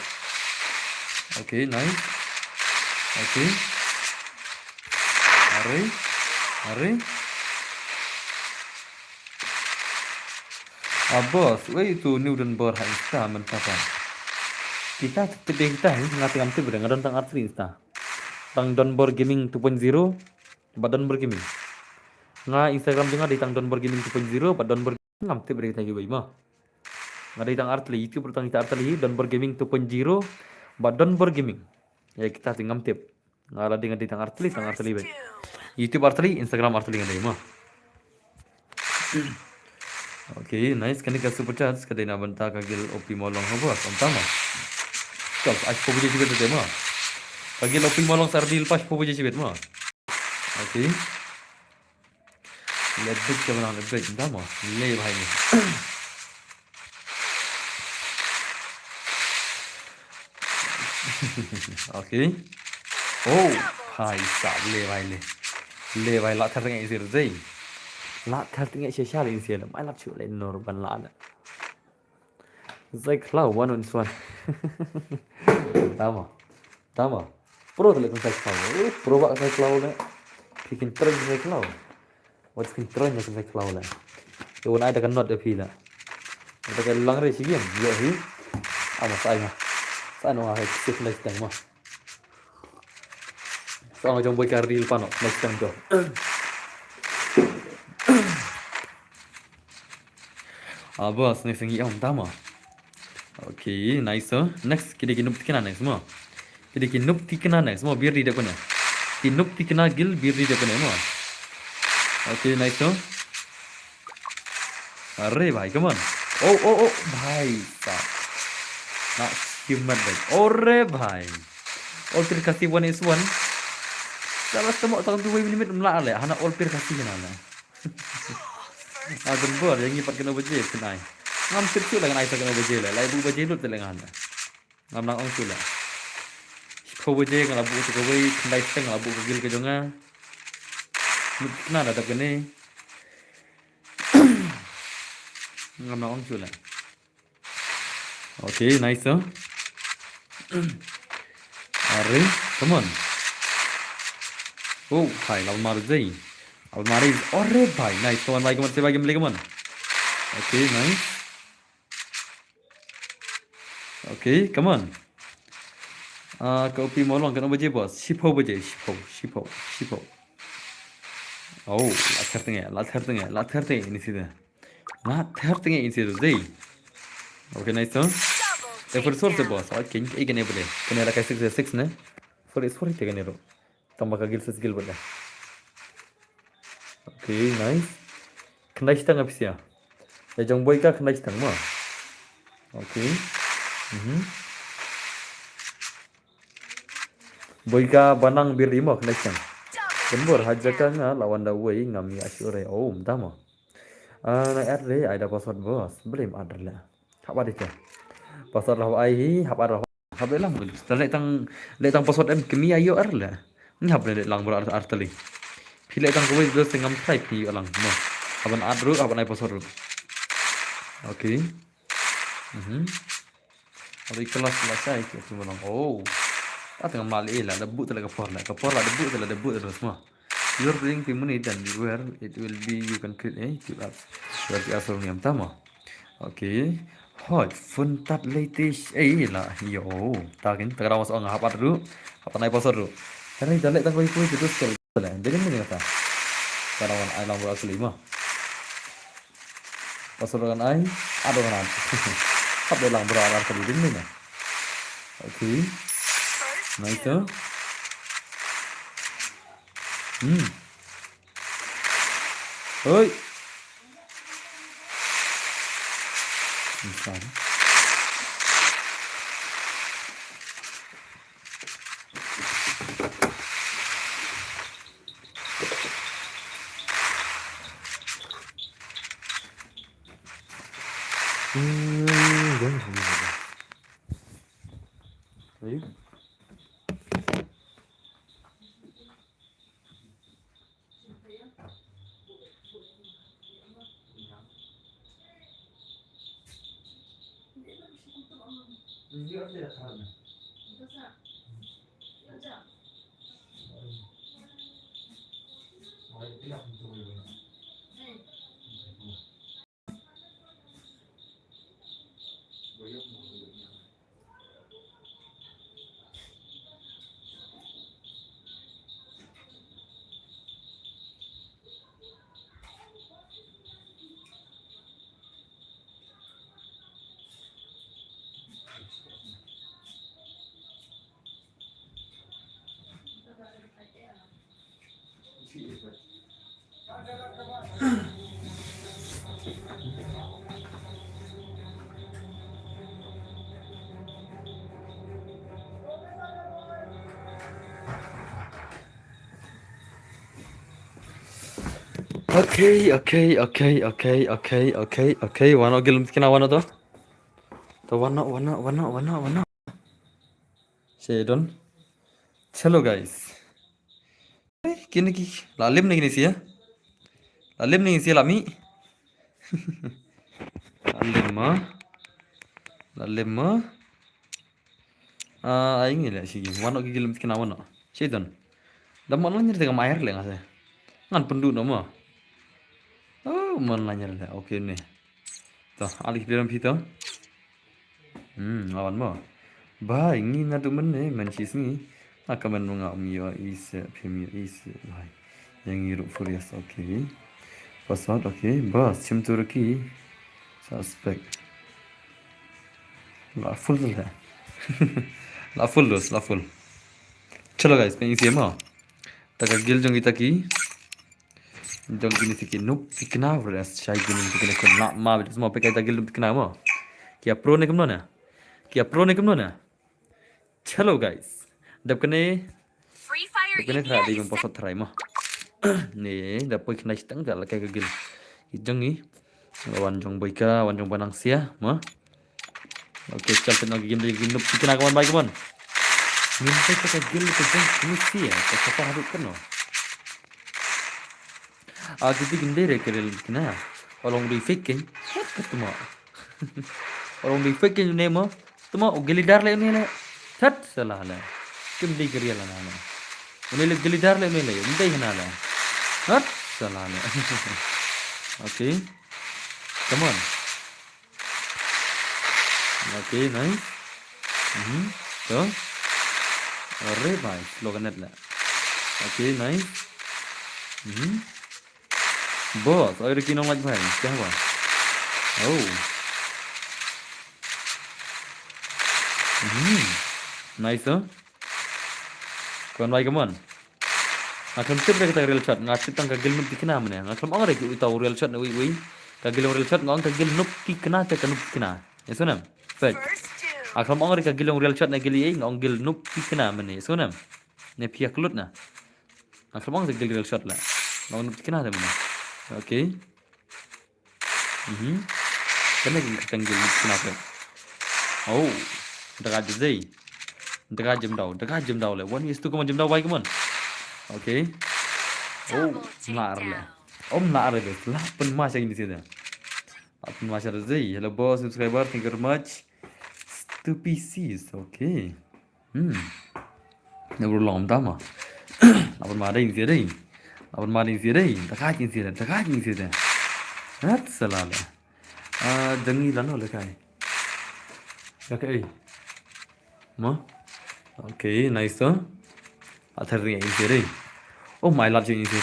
Okay, nice. Okay. Hari. Bos, way to Newdenburg Insta mentapa. Kita ngati berdengar tentang arti Insta. Tang Donbor Gaming 2.0, Pak Donbor Gaming. Nga Instagram juga di tang Donbor Gaming 2.0, Pak Donbor ngamte berita juga ima. Nga di tang artli YouTube tang kita artli Donbor Gaming 2.0, Pak Donbor Gaming. Ya kita tinggal tip. Nga ada dengan di tang artli baik. YouTube artli, Instagram artli nga ima. Okay, nice. Kani ka super chat kadai na banta kagil opi molong hobos ontama. Chal, aj pobuji sibet de ma. Kagil opi molong sardil pas pobuji sibet ma. Okay. Let's big ke mana big ontama. Le bhai ni. Okay. Oh, hai sab le bhai la thar ngai sir zai. La thar ngai shesha le sir. Mai lap chu le nor ban la na. Zai cloud one on one. Tama. Pro tu le kan sai cloud. Pro ba sai cloud le. Bikin tren sai cloud. What's kin tren sai cloud le. Tu na ada kan not de phi la. Ada kan lang re sigem. Yo hi. Ama sai ma. Sai no ha sip next time ma. Sama jom boy karil pano next time tu. Bos next yang iam tama. Okay, nice. Next kita kinup tikena next semua. Kita kinup tikena next semua biar tidak kena. Kinup tikena gil biar tidak kena semua. Okay, nice. Arre bhai, come on. Oh, bhai sah. Nak human bhai. Orre bhai. All pir kasih 1 Salah tembok tahun 2 minit mula le. Hana all pir kasih kena le. Adun bor yang ngipat kena baje kenai. Ngam tirsu lah kenai kena baje lah. Lai bu baje lut telengan lah. Ngam nang ong sula. Kau baje ngala bu tu kau kendai teng ngala bu kegil ke jonga. Lut kena dah tak kene. Ngam nang ong sula. Okay, nice huh? Are, come on. Oh, hai, almari zai. Almari, ore bhai, nice. Come on, bhai, come on, bhai, come on. Okay, nice. Okay, come on. Kau pi molong kena baje bos. Shipo baje, shipo. Oh, lathar tengah ini sih dah. Lathar tengah ini sih tu zai. Okay, nice huh? Double For source takedown. boss, okay, ikan boleh. Kena ada kasih 6 ne. Sorry tekan nero. Tambah kagil skill boleh. Okay, nice. Kena istang habis ya. Jong boy ka kena istang mah. Okay. Boy ka banang bir lima kena istang. Kembur hajakan lawan dawai ngami asyure. Oh, entah mah. Na adre ada password bos. Belum ada lah. Apa dia? Password lah ai hap arah. Hap lang gul. Letang password em kemi ayo arla. Ni hap le lang bor artali. Pile tang kowe dos ngam type ni alang. No. Aban adru aban ai password. Okay. Ada kelas selesai ke tu malang. Oh. Tengah mali lah debu talaga kapor lah debu semua. You are playing money dan where it will be you can create to apps. Berarti asal ni am tama. Okay. Hot fun tat latest. Lah yo. Takin tagara masuk ang hapat dulu. Hapat naik pasar dulu. Karena dalek tak koi terus sekali. Jadi ni kata. Karawan ai lang asli mah. Pasar dengan ai ada kan. Hap lang beralar kali ni na. Okay. Nice huh? Oi. Insan. Ayo. Okay. Wano gilum kena wano to? To wano. Shedon. Hello guys. Kini ki lalim nih sih ya? Lalim nih sih lami. Lalim mah. Aing ni lah sih. Wano gilum kena wano. Shedon. Dah malu nyeri tengah air le ngase. Ngan penduduk nama. Oh, man nanya lah. Okay nih. Tuh, alih dalam kita. Lawan mo. Ba, ini nado mana mancis ni. Akaman nungau mio is premier is. Yang iruk furious. Okay. Password okay. Bas, cium Turki. Suspect. La full lah. La full. Chalo guys, pengen isi mo. Tagagil jong kita ki. Jong gini sikit nup tikna beras syai gini tikna kon nak ma semua pakai tagil tikna mo. Kia pro ne kemana? Chalo guys. Dap kene Free Fire kene try di EPS. pasal try mo. Ni dap poi kena stang gal kayak gil. Ijeng ni. Wan jong boika, wan jong banang sia, ma. Oke, chal pen lagi game nup kena kawan baik kawan. Minta kita game ke jeng misi ya, ke siapa hadut kan no. Kita ginde kerel kena. Orang di fake kan, ketemu. Orang di fake kan ni mo, temo gelidar le ni le. That salah le. Kim di kerja la na. Ni le gelidar le ni le, ndai kena le. That salah le. Okay, come on. Okay, nice. So, अरे भाई slogan net lah. Okay, nice. Boss, ayo kinong lagi भाई, क्या हुआ? Oh. Nice, huh? Kawan baik kawan. Akan tip kita real shot, ngatip tang kagil nup dikena mana? Ngaklam orang rek tahu real shot wi kagil real shot ngong kagil nup dikena ke nup dikena. Yes nam. Baik. Akan orang rek kagil real shot na gili ngong gil nup dikena mana? Yes nam. Ne pihak lut na. Akan orang kagil real shot lah. Ngong nup dikena mana? Okay. Kena kagil nup dikena pe. Oh. Dekat jazai. Dekat jam dau le. One is tu kaman jam dau baik kaman. Okay. Oh, lar le. Lar le. Lah pun masih ini sih dah. Apun masih ada zai. Hello boss subscriber, thank you very much. 2 pieces. Okay. Nak berulang dah mah. Apun mana ini sih dah. Apun mana ini sih dah. Dekat ini sih dah. Hat salah le. Jangi lano le kai. Okay. Ma. Okay, nice tu. Athar ni ini sih. Oh my lord ini sih.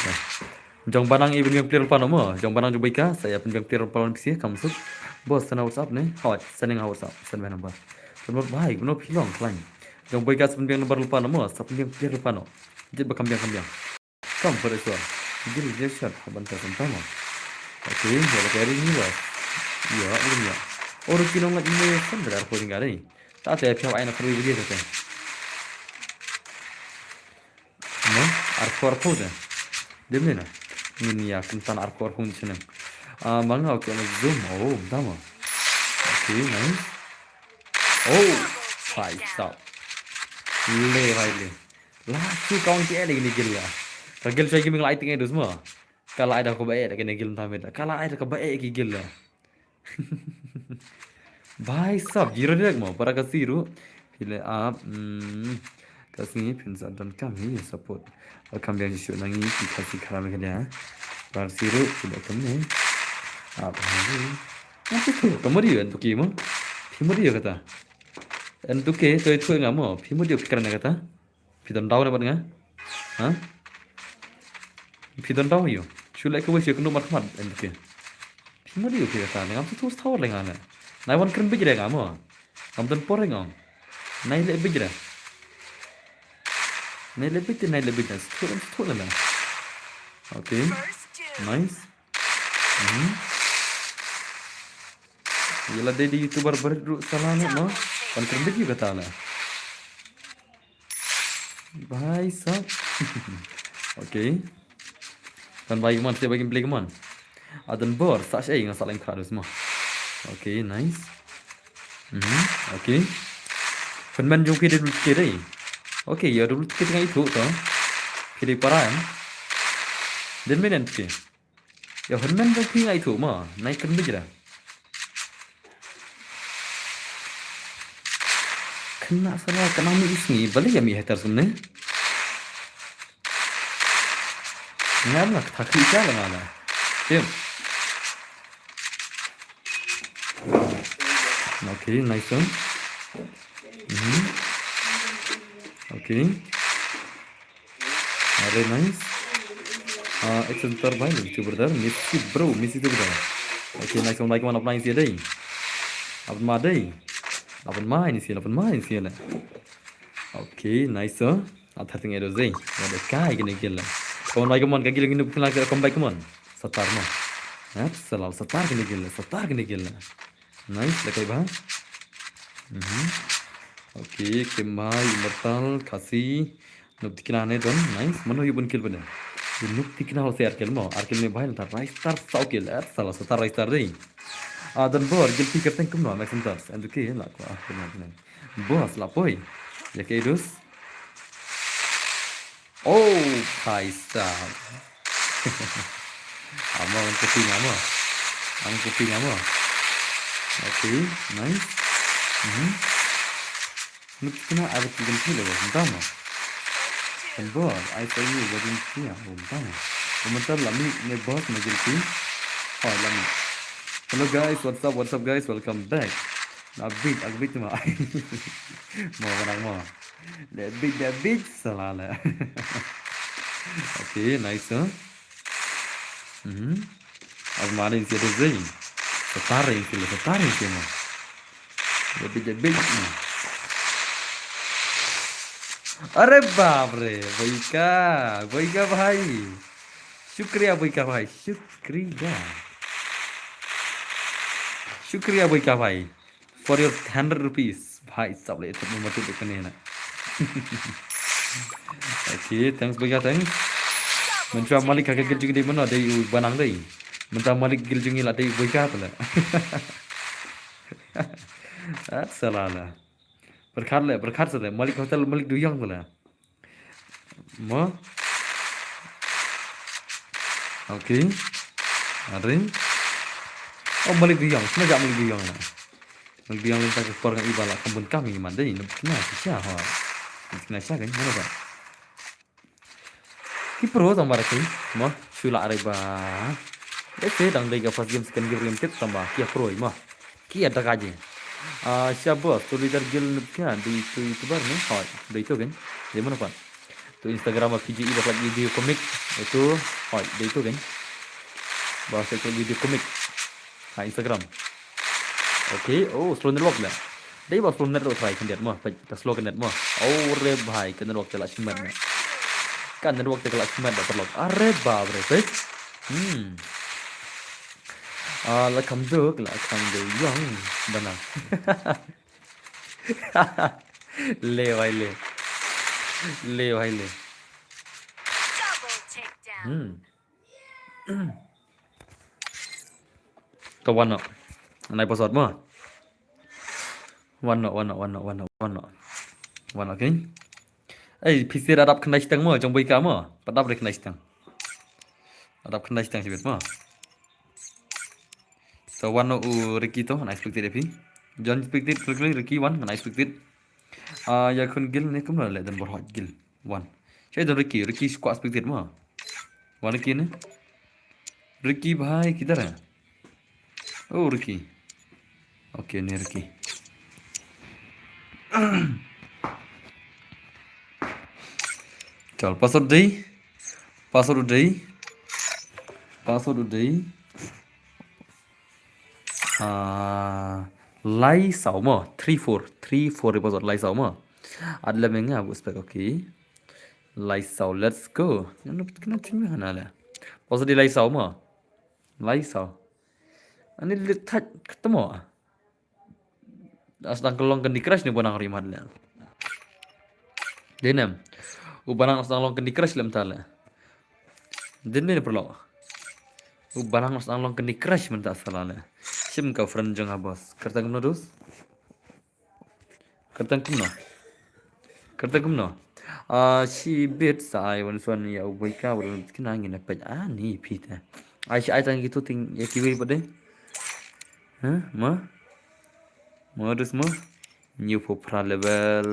Jong banang even yang player pano mo. Jong banang juga ika. Saya pun yang player pano sih. Kamu suk. Bos sana WhatsApp ni. Hot. Sending WhatsApp. Sending number. Number baik. Benar pilong klein. Jong boy ika sepun yang number lupa mo. Sepun yang player pano. Jadi berkambiang. Come for this one. Jadi dia shot. Bantu sampai mo. Okay. Jadi carry ni lah. Ya, ini ya. Orang pilong lagi ni. Sendiri aku tinggal ni. Tak ada yang aina perlu begitu kan. Arko dah. Dem ni na. Ini ya kentan arko pun sini. Mangga aku nak zoom. Oh, tama. Okay, nice. Oh, five stop. Le. Lah tu kau ni ada ni gil ya. Kagil saya gimana lighting itu semua. Kalau ada aku baik, ada gil tampil. Kalau ada aku baik gil lah. भाई साहब zero direct mau para kasiru pile आप kasih pinsa dan kami support kami yang isu nangi kasih karam kerja para siru sudah kami apa ini nanti tu kamu dia untuk kimo kimo dia kata untuk ke itu enggak mau kimo dia pikiran kata pidan tahu dapat enggak hah pidan tahu yo sulai ke wes yo kenu mat untuk ke kimo dia kata ngam tu tahu lengan Nai wan keren bijre kamu. Kamu tuh poreng ngom. Nai le bijre. Nai le bijre. Tuh lah. Okay. Nice. Yelah dia di YouTuber berdua salah nak mau. Wan keren bijre kata lah. Bye sab. Okay. Kan bagi man saya bagi play man. Adan bor sah saya ingat salah yang kerana semua. Okay, nice. Okay. Penman jom kita dulu kita ni. Okay, ya dulu kita tengah itu tu. Kita paran. Dan mana tu? Ya penman jom kita itu mah naikkan beja. Kena salah kena ni isni. Balik ya mi hater sebenarnya. Nggak tak kisah lah mana. Tim. Okay, nice one. Okay. Very nice. Excellent terbaik tu brother. Messi tu brother. Okay, nice one. Like one of nine sih day. Apa main sih lah. Okay, nice one. Athar tinggal itu zai. Ada kai gini gila. Kawan baik kawan kagil gini pun lagi kawan baik kawan. Satar mah. Salah satar gini gila. Nice, lekai bah. Okay, kemai immortal kasih nup dikina ane don. Nice, mana you pun kill pada. Nuk tikna hoose arkel में भाई था rice star साउकेल यार साला सता rice star नहीं dan bor gil pikir tengkum no maxim tas and ke la ko benar bos la poi ya ke dus oh bhai sahab amo ang kuping amo okay nice nuk tikna ada tiga kilo entama and bor I tell you what in kia entama umatar lami ne bos magil ki oh lami hello guys, what's up guys, welcome back. Agbit mo. Mo parang mo. The big salala. Okay, nice huh? As marin siya design. Satarin siya mo. The big. अरे बाप रे वही का भाई शुक्रिया भाई for your 100 rupees भाई सब ले तो मत देखने ना okay thanks boy thanks mencoba malik kagak gil jungi di mana dari banang deh mencoba malik gil jungi lah dari boy kata lah salah berkat salah malik hotel malik duyang tu lah mo okay ada oh malik duyang sengaja malik duyang lah malik duyang minta ke keluarga ibalah kebun kami mana ini kenapa siapa kan mana pak ki pro tambah lagi mo sula areba ese dang dai ga first game second game tip tambah ki pro mo ki ada kaje siapa solidar gil kan di youtuber nih hoi dari itu kan di mana pak tu Instagram PGI buat video komik itu hoi dari itu kan bahasa itu video komik Instagram okay oh slow network lah dari bahasa slow network try kan dia mah kita slow kan dia mah oh re bhai kan network telah siman kan network telah siman dah terlok are bab re baik là cầm được yang benar le vai le Double takedown. to one này password mà one okay ấy PC đã đập khnai stang mà trong bây cá mà bắt đập được khnai stang sih mà so one Ricky to nice expected fi John expected clearly Ricky one nice expected ya kun gil ne cũng là dan bor gil one chơi dan Ricky squad expected mà one kia ne Ricky भाई किधर है oh Ricky okay ne Ricky चल password đấy lai sáu mà 34 di password lai sáu mà ada menga aku spek okay lai sáu let's go kenapa cuma hana lah password di lai sáu mà lai sáu ani lihat ketemu asdang kelong kan di crash nih bonang rimad lah denam ubanang asdang long kan di crash lam tala denne perlo ubanang asdang long kan di crash mentah salah sim ka friend jeng abos kertang dus kertang kumno si bit sai wan suan ya ubay ka wala kinangin na pa ni pita ai tang gitu ting ya kiwi pade ma dus mo new popra level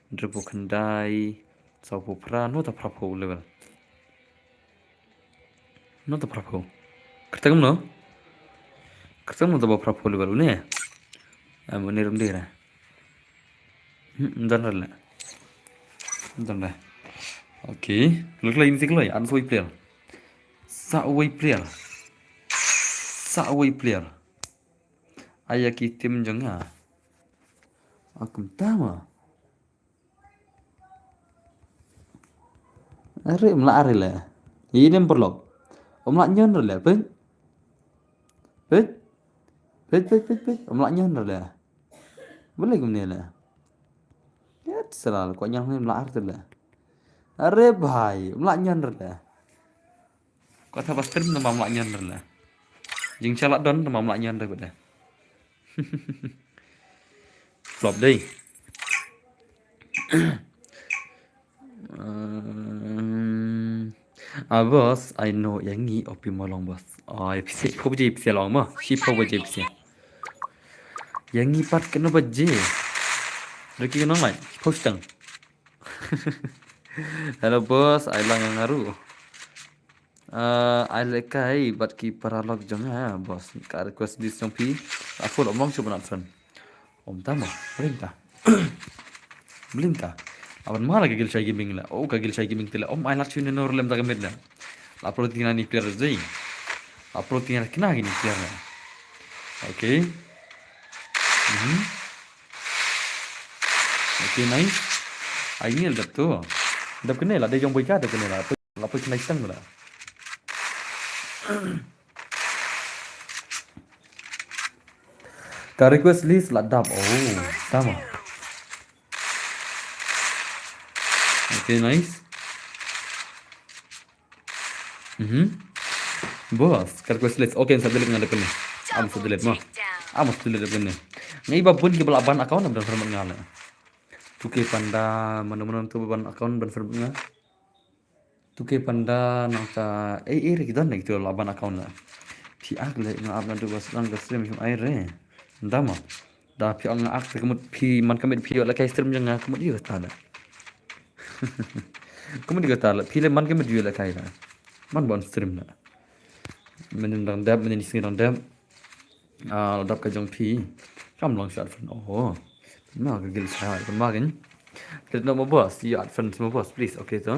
dripo kandai sau popra no ta prapo level no ta prapo kertang kumno kertang to prapo level ne amone rumdira Dana okay look like ini lah an soi player Subway player ayaki tim jengah aku tama are mla are la ini perlok mla nyon la pet mla nyon la boleh gimana la ya selalu kau yang mla are la अरे भाई मलाक nyan rela Kota pastrim nama maknya lah. Jing calak don nama maknya dah pada. Flop deh. Bos, I know yang ni opi molong bos. Pisi kau biji pisi long mah. Si kau biji pisi. Yang ni part kena biji. Lagi kena mai. Postang. Hello bos, I lang yang ngaru. I like kai but ki paralog jong ha bos. Ka request this jong pi. Aku omong cuba nak friend. Om tama, bring ta. Bling ta. Awan malah gigil shay gaming la. Oh gigil shay gaming tila. Om I like tune no lem ta gamit la. La protein ni player zai. La protein kena gini player la. Okay. Okay nice. Ai ni dap tu. Dap kena lah dia jong boy ka dap kena lah. La poi kena istang lah. Ka request list lah dap. Oh, tama. Okay, nice. Bos, ka request list. Okay, sa delete ngala kena. Am sa delete mo. Am sa delete kena. Ngai ba bun ki balaban account am dan firman ngala. Tuke panda mana-mana tu ban account ban firman ngala. Tuke panda nang ta re kidan nek tu laban account la. Pi ak le ngap nan tu bos lang ka stream shum ai re. Ndama. Da pi ang ak kemut pi man kamet pi la kai stream jang kemut dia ta la. Kemut dia ta la pi le man kamet dia la kai la. Man bon stream la. Men dang dab men ni sing dang dab. Dab ka jong pi. Kam long shot friend. Oh. Ma ka gil sa kan ma kan. Kita nak bos, ya friend semua bos please. Okay tu.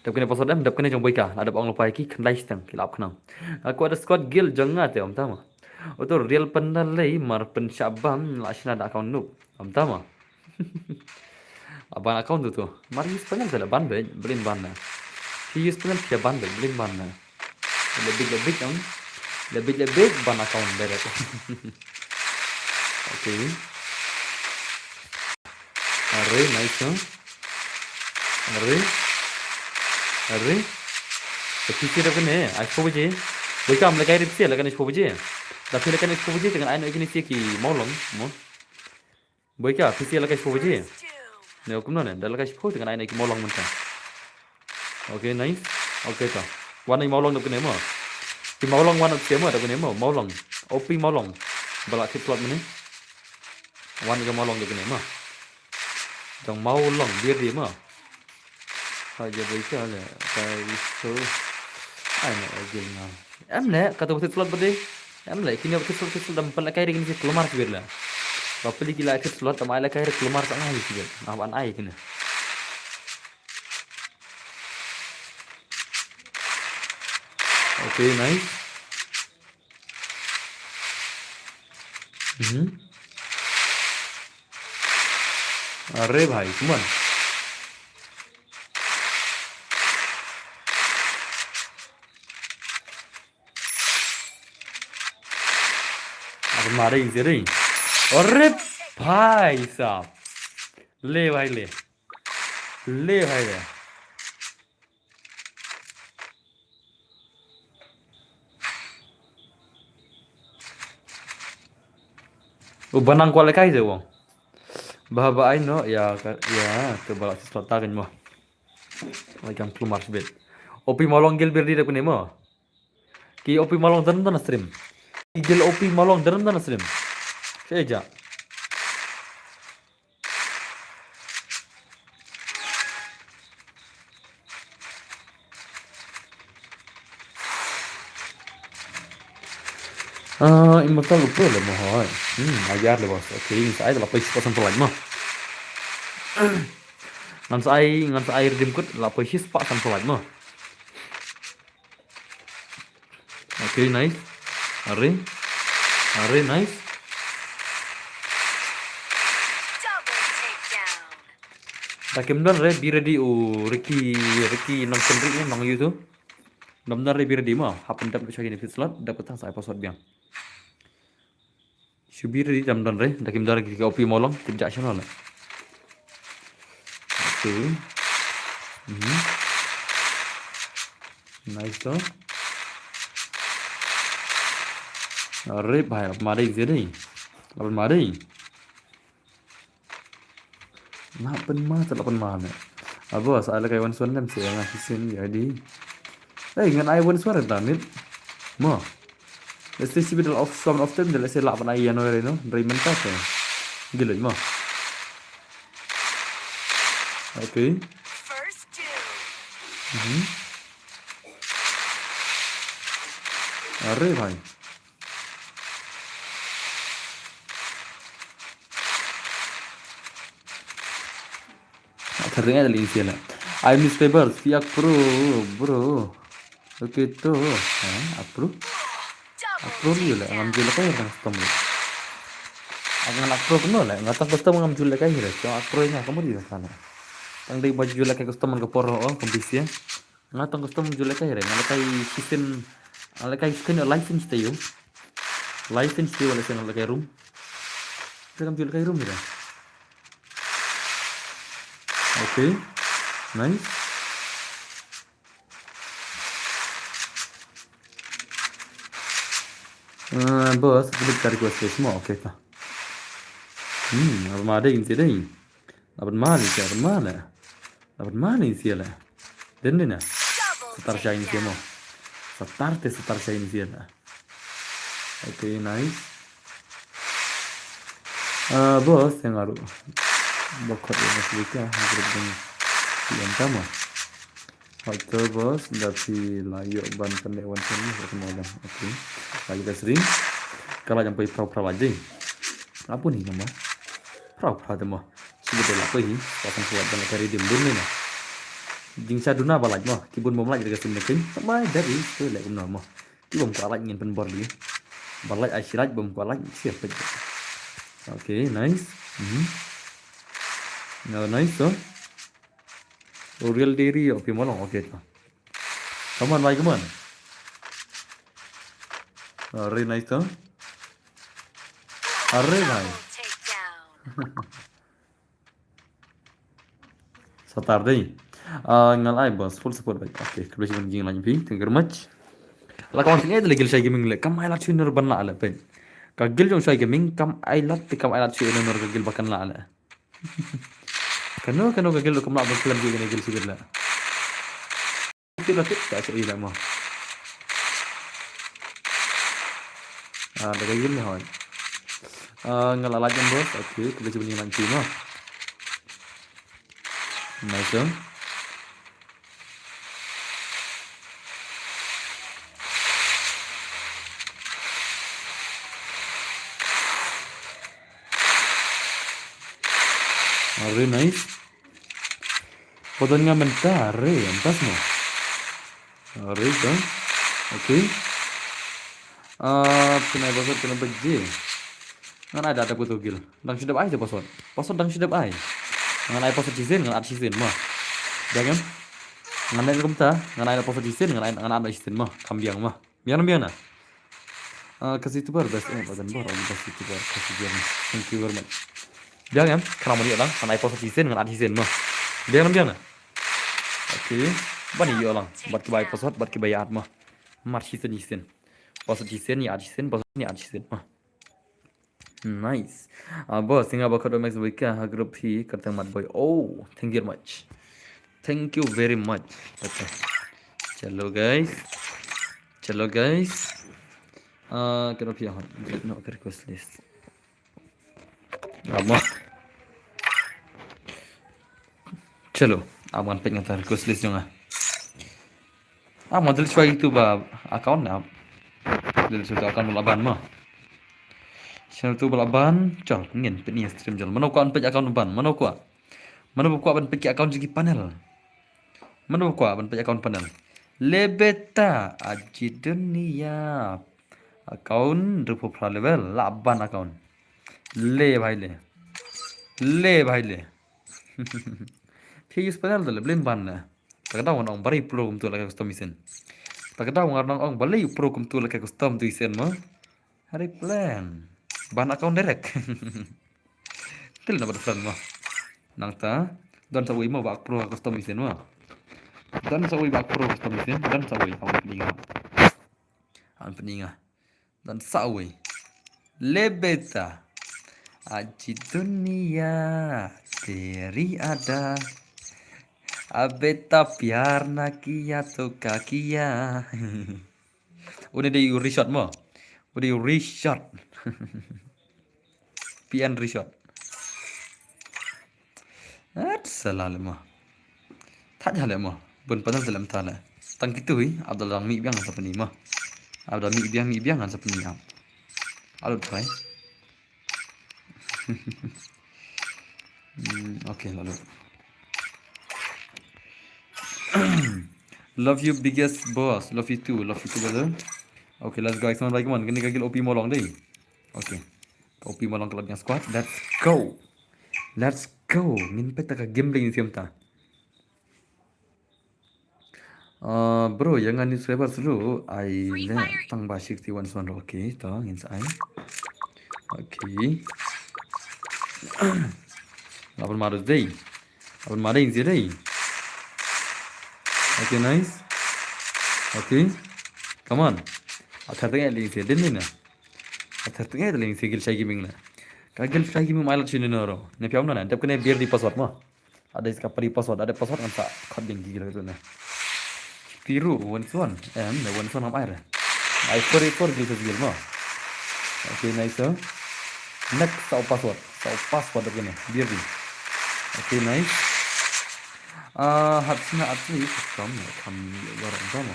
Dap kena pasal dap kena jong boy ka. Ada bang lupa ki kan live stang kilap kenang. Aku ada squad guild jangan te om tama. Oto real pendalai mar pen syabam la shina da account noob. Om tama. Abang account tu. Mar use penal tala ban be blin ban na. He use penal kia ban be blin ban na. Lebih on. Lebih ban account beret. Okay. Arre nice huh? Arre. Tapi dah kena. Aku biji. Bukan lagi rip sia lagi aku biji. Tapi lagi aku biji dengan anak ini sia ki maulong. Mo. Bukan pisi lagi aku biji. Ni aku mana? Dah lagi aku dengan anak ki maulong mentah. Okay nice. Okay ta. Wan ni maulong dah kena mo. Ki maulong wan sia mo dah kena mo. Maulong. Opi maulong. Balak ki plot mana? Wan ni maulong dah kena mo. Trong maulong biar dia mo. Aja baca lah. Kai so. Ai nak ageng ah. Em le kata betul slot berde. Em le kini betul slot dalam pelak kai dengan si keluar sibir lah. Bapa li gila ke slot sama ala kai keluar sangat ni sibir. Awan ai kena. Okay nice. अरे भाई सुमन अब मारे इसे रे अरे भाई साहब ले भाई ले भाई ले वो बनang kuala kai je wong bahaba ai no ya ke balak slot tagan mo lagam keluar sebet opi molong gel berdi dak mo ki opi molong dan stream gel opi molong dan stream seja immortal lupa le mo hoy ajar le bos okay saya dah lapis pasang pelan mo ngan sai redeem code lapis pak sang pelan mo okay nice are nice takim dan re bi ready Ricky nang kendri ni nang YouTube benar re bi ready mo happen dapat cari ni slot dapat tang saya password biang Shubir di jam dan re, dah kim dar ki kopi molong, tidak channel lah. Okay. Nice tu. Rip hai apa mari sini. Apa mari? Lapan mah lapan mana? Bos, ada kayak wan suan sih yang ngabisin jadi. Ngan ai wan suara damit. Mo. Let's see middle of some of them let's say lapan ai ano no. Dari mentak ya. Gila mo. Oke. Rip hai. Terdengar dari sini lah. I newspaper, siap bro. Oke tuh, approve juga lah, ngambil kayak kan custom lah. Akan approve no lah, nggak tahu custom ngambil kayak gitu. Cuma approve nya kamu di sana. Tang di baju jual kayak custom ke poro kompisi ya. Nggak tahu custom jual kayak gitu, nggak kayak sistem, nggak kayak sistem license tuh, license tuh nggak kayak room. Kita ngambil kayak room gitu. Oke, nice. Bos, kita cari quest semua, oke tak. Apa ada yang sini? Dapat mana? Dapat mana sih lah? Dan deh nah, start shine sih mau. Start shine sih lah. Oke, nice. Bos yang ngaruh. Bokot yang masih kita hampir yang pertama. Waktu bos dari layu ban pendewan sini kemudian. Oke, lagi kita sering. Kalau sampai pro aja. Apa nih nama? Pro demo. Sudah apa ini? Pasang kuat dan kari di bun nih. Jing saduna balaj mah, kibun bom lagi dekat sini kan. Sama dari itu lek nama. Kibun kuat lagi ngin penbor dia. Balaj asyirat bom kuat lagi siapa aja. Oke, nice. Nice tuh. Real diri oke molong oke tuh. Come on. Very nice tuh. Very nice. Start deh. Ngalai bos full support baik. Oke, kebetulan jing lagi thank you very much. La kawan sini ada lagi saya gaming le. Kam ailat sih ban la ala pen. Kagil jong saya gaming kam ailat sih nor kagil bahkan la ala. Kano kagil kam la ban film juga kagil sih la. Itu lah kita cari lah mah. Ada kagil nih hoi. Ngalalajan bos. Oke, kebetulan jing lagi mah. Nice. Very nice. Fotonya bentar, entas no. Very kan. Oke. Pernah password kena beje. Ngan ada butuh gil. Dang sudah ai password. Password dang sudah ai. Ngan ai password season ngan ad season mah. Jangan. Ngan ai komta, ngan ai password season ngan ada season mah. Kambiang mah. Biar nah. Kasih itu bar best badan bar kasih itu bar kasih dia. Thank you very much. Jangan, karena mau dia lang, karena password season ngan ad season mah. Biar nah. Oke. Bani yo lang. Buat kebayar password, buat kebayar mah. Mar season. Password season ni ad season, password ni ad season mah. Nice. Bos, tinggal bakal max week grup hi katang mat boy. Oh, thank you very much. Thank you very much. Okay. Chalo guys. Grup hi hon. No request list. Amma. Chalo, aman pengen tar request list dong ah. Model cuai itu ba account na. Model sudah account laban mah. Channel tu balaban, col, ngin peni stream jol. Mana kuan pej account ban, mana kuan ban pej account segi panel. Mana kuan ban pej account panel. Lebeta aji dunia. Account rupo pra level laban account. Le भाई ले. Puis panel dole blem ban na. Tagadaw ong bari program tu lagi custom isen. Tagadaw ngarang ong bali program tu lagi custom tu isen mo. Hari plan. Ban account direct. Til na berfriend mah. Nang ta don sa wi mo bak pro custom isen mah. Don sa wi bak pro custom isen, don sa wi ang peninga. dan sawe. Le beta. Aji dunia teri ada. Abeta pyar na kiya to kakiya. Udah di resort mo. Udah di resort. PN resort. Selalu mo. Tak jalan mo. Bun padahal dalam tala. Tang gitu abdal dang mi biang sa pani mo. Abdal mi biang sa pani am. Alut kai. Oke lalu. Love you biggest boss. Love you too brother. Okay, let's go. X1 baik man. Kini kagil OP molong deh. Okay. OP molong klubnya squad. Let's go. Let's go. Min peta ka gambling siam ta. Bro, jangan di subscribe dulu. I le tang ba 61 son. Okay, to ngin sa ai. Okay. Lapan marus deh. Lapan maring sih deh. Okay, nice. Okay. Come on. Athar tengah link sih, din na. Athar tengah link sih gil shay gaming na. Kagil shay gaming malat sini noro. Ne piam na. Jab kene biar di password mo. Ada इसका परी password, ada password kan sa khad ding gila gitu na. Tiru one am air. I for gil gil mo. Okay, nice. Next sa password kene biar di. Okay, nice. Harusnya actually come orang sama.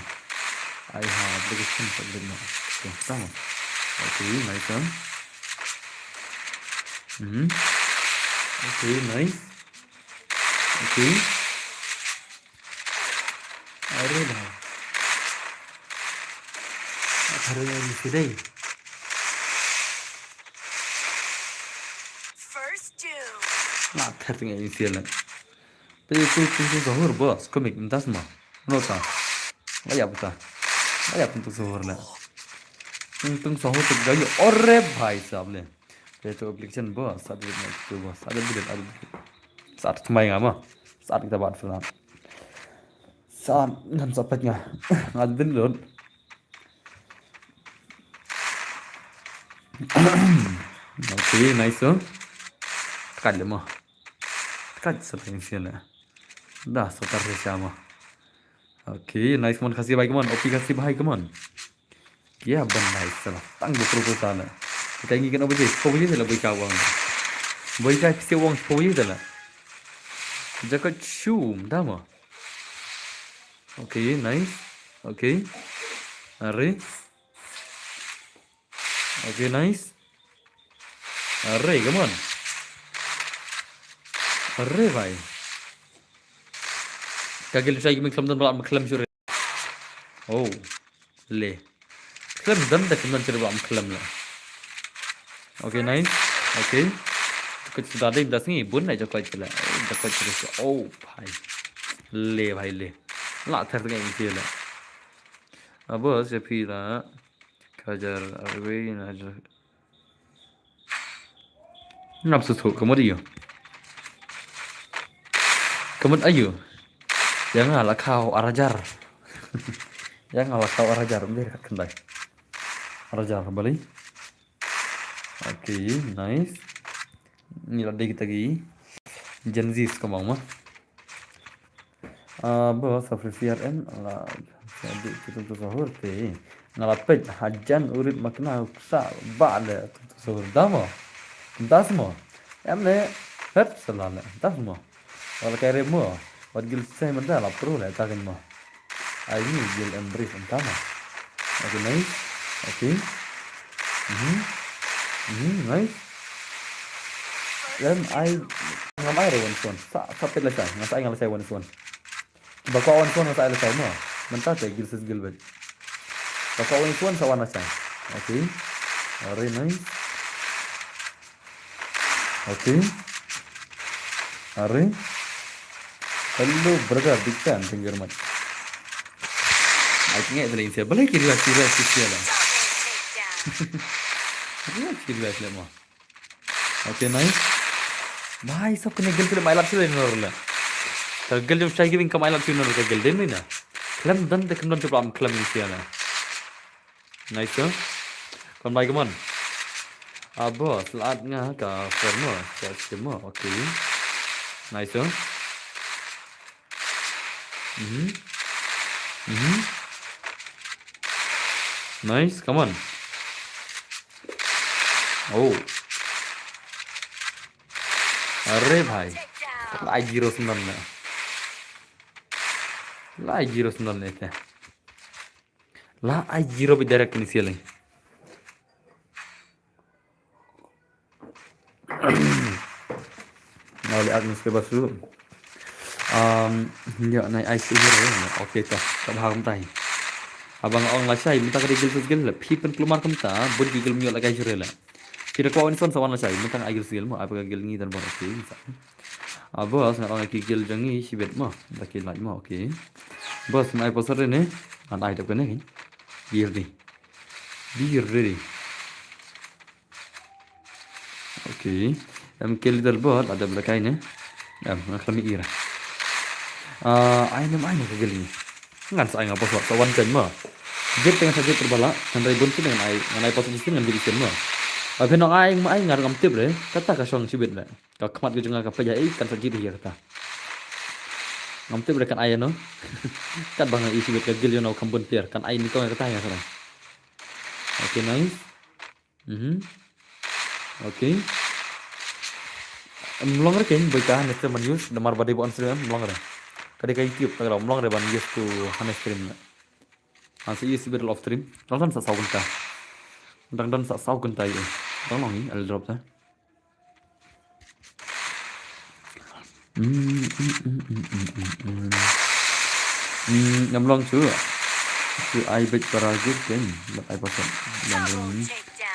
I have application for the okay, sama. Okay, nice. Okay, nice. Okay. अरे भाई अरे यार इसे First two. ना थरती है इसे ना पे तू ज़हूर बस कमिक इंतज़ मा नोटा वही आप तू ज़हूर ना तुम ज़हूर तक गई और भाई साहब ने पे तो एप्लीकेशन बस साथ साथ तुम्हारे गामा साथ kita buat film saat nan sapatnya ngadin lon okay nice tekan lemah tekan selain sini dah sotar sama okay nice mon kasih baik mon opi kasih baik mon kia bandai salah tang bukru sana kita ingin apa je salah baik awang baik kasih awang spoji salah jaga cium dah mah. Okay, nice. Okay. Are. Okay, nice. Are, come on. Are, bhai. Kagil try gimmick kelam dan balak kelam syure. Oh, le. Kelam dan dah kelam syure balak kelam lah. Okay, nice. Okay. कुछ सुधार दे दस नहीं बुन नहीं जो कोई चला ओ भाई ले ला थर तक नहीं चला अब से फिर खजर अरबे नजर ngap su thu kamot ayo jangan ala kau arajar jangan ala kau arajar biar kendai arajar kembali okay nice ini lagi kita lagi Gen Z kemau mah bahwa Free CRM lah jadi itu sahur teh ngalapet hajan urit makna uksa bala itu sahur damo das mo emne het selala das mo wal kare mo wad gil sai manda la pro la ta kan mo ai ni gil embrace entama okay nice okay nice dan ai ngamai rewan son sampai lesai ngasai ngalasai wan son bakwa wan son ngasai lesai mo mentah teh gil ses gil bet bakwa wan son sawan nasai okay very nice okay are hello brother big fan thank you very much I think itu lain siapa lagi kira lah kira lah mo okay nice भाई सब कने गल के माइला से नोरला त गल जो स्ट्राइक गिविंग का माइला से नोर का गल देन ना क्लम दन de kemdon coba am klam ini na nice Còn mày come on. Boss, lahat nga ka forma. Sa mo. Okay. Nice, huh? Mhm. Mhm. Nice. Come on. Oh. अरे भाई लाई 0 na लाई 0 nete लाई 0 bi direct ni sialing oleh Agnes ke basu ya nai IC hero oke ta kabhagam tai abang ong la sai minta kadi gil gil la pipen kelumar kamta bud gil myo la kai jurela kira ko inson sawan la sai minta agil sil mo apa gil ngi dan borak sih bos na ong ki gil jangi sibet mo la ki lai mo oke bos mai posare ne an ai tak ne bir ready oke kill dal bot ada belakang ne kami ira ai nam ai ke gil ni ngan sa nga posok sawan kan mo jet tengah saja terbala andai buntu dengan ai posisi dengan diri semua Ape no ai ngar ngam tip re kata ka song sibet le ka khamat ge junga ka pa jai kan sa jiri ya kata ngam tip re kan ai no kat bang ai sibet ka gil yo no kambun pier kan ai ni ko kata ya kata oke nice oke mlong re ken boy ka ne man use damar bade bon sre mlong re kade ka youtube ka mlong re ban use to hanes stream le ansi use sibet off stream dan sa saw kunta dan sa saw kunta ye Tolong ni al drop ta Nyamlong chưa ai bet para git ken bat ai pasan yang ini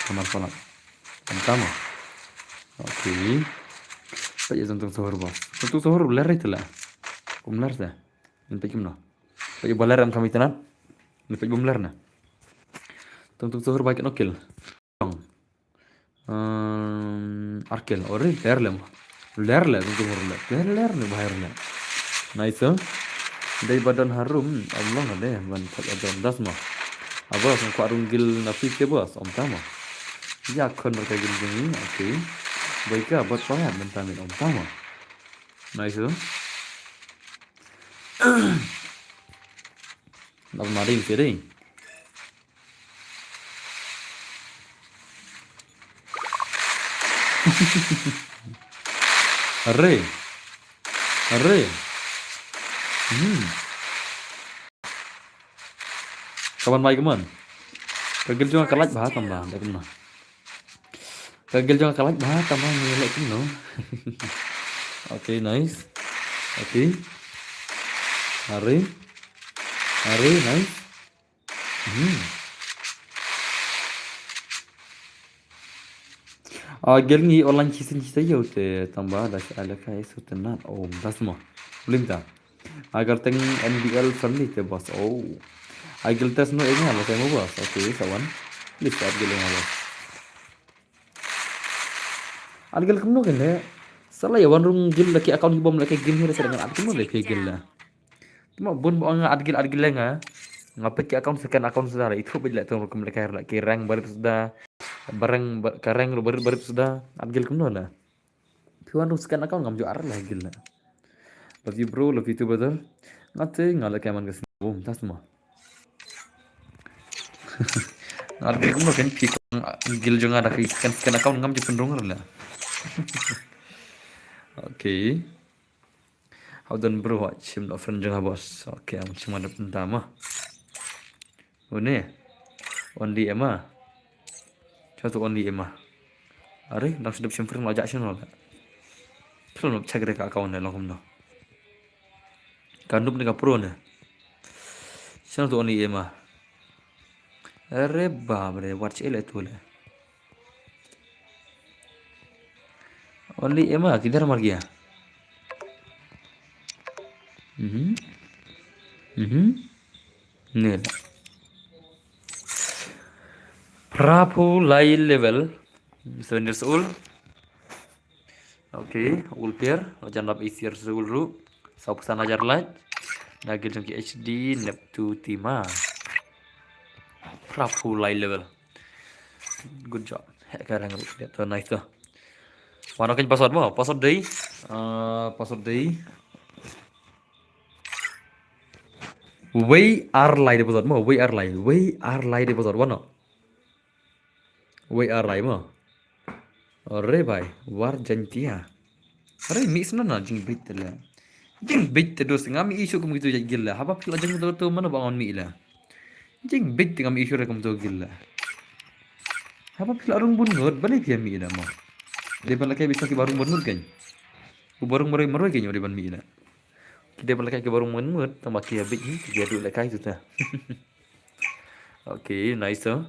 kamar pala tama oke pa ya tentang sohor bos tentang sohor ler itu lah ler ta ini kimno pa ya balar am kami tenan ini pa ler na tentang sohor baik nokil arkel ore lerle tentang sohor ler bahaya nice dari badan harum Allah ada ban tak ada das mah abas ko arunggil nafi ke bos om tama ya kon mereka gil gini oke baiklah buat banget mentamin om tama nice nak maring sini Arre kawan mai kaman kagil juga kalaj bah tambah dak mah kagil juga kalaj bah tambah ngelek no oke nice oke Are nice gelngi online chisin chisa yote tambah ada kai sutenat om das mah belum tak agar teng NBL friendly te bos agil tes no ini halo saya mau bos oke kawan list agil yang bos agil kamu kan ya salah ya warung gil lagi account bom lagi game hira dengan agil mau lagi gil lah cuma bun bohong agil nga ngapa ki account sekian account sudah itu bila tuh mereka lagi rank baru sudah bareng kareng baru sudah agil kamu lah tuan lu sekian account ngamju ar lah gil lah love you bro love you too brother nothing ngala kaman kes boom tas semua agil kamu kan pi gil juga ada sekian account ngamju pendongar lah oke Howden bro watch him friend juga bos oke cuma ada pertama ini only Emma satu only Emma are langsung dapat friend wajak sih nol kalau nak cek mereka account langsung no kandup dengan pro nih siapa tuh only Emma are babre watch ele tuh le only Emma किधर मर गया नील Prabu Lai level 7 years old okay ulpier jangan lap isi years old ru sau pesan ajar light nagil jangki HD nep tu tima Prabu Lai level Good job. Sekarang lihat tuh nice tuh. Mana kan password mo? Password day. Password day. We are live di password mo. We are live. We are live di password mo. We are live mo. Ore bhai, war jantia. Are mix na na jing bit la. Jing bit dos ngami isu kum gitu gila. Haba pila jing to mana bangon mi la. Jing bit ngami isu rekum to gila. Haba pila arung bun ngot balik ya mi la mo. Dia balik bisa ki barung bun ngot kan. Ku barung meroy meroy kan di ban mi la. Kita balik ke barung bun ngot tambah ki bit ni dia dulu kai tu ta. Okay, nice huh?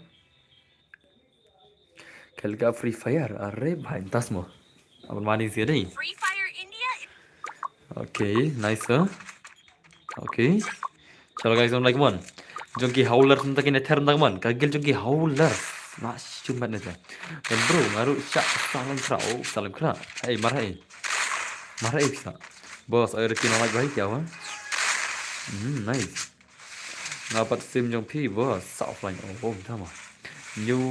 खेल का free fire अरे भाई दस मो अपन मानी से नहीं Free Fire India. Okay nice okay चलो गाइस हम लाइक वन जो कि हाउलर संता कि नेथर नग मन कगिल जो कि हाउलर ना cuma neta dan bro ngaruh salam kra hey marah bisa bos ayo rekin like baik ya wan nice ngapat sim jong pi bos sa offline oh sama new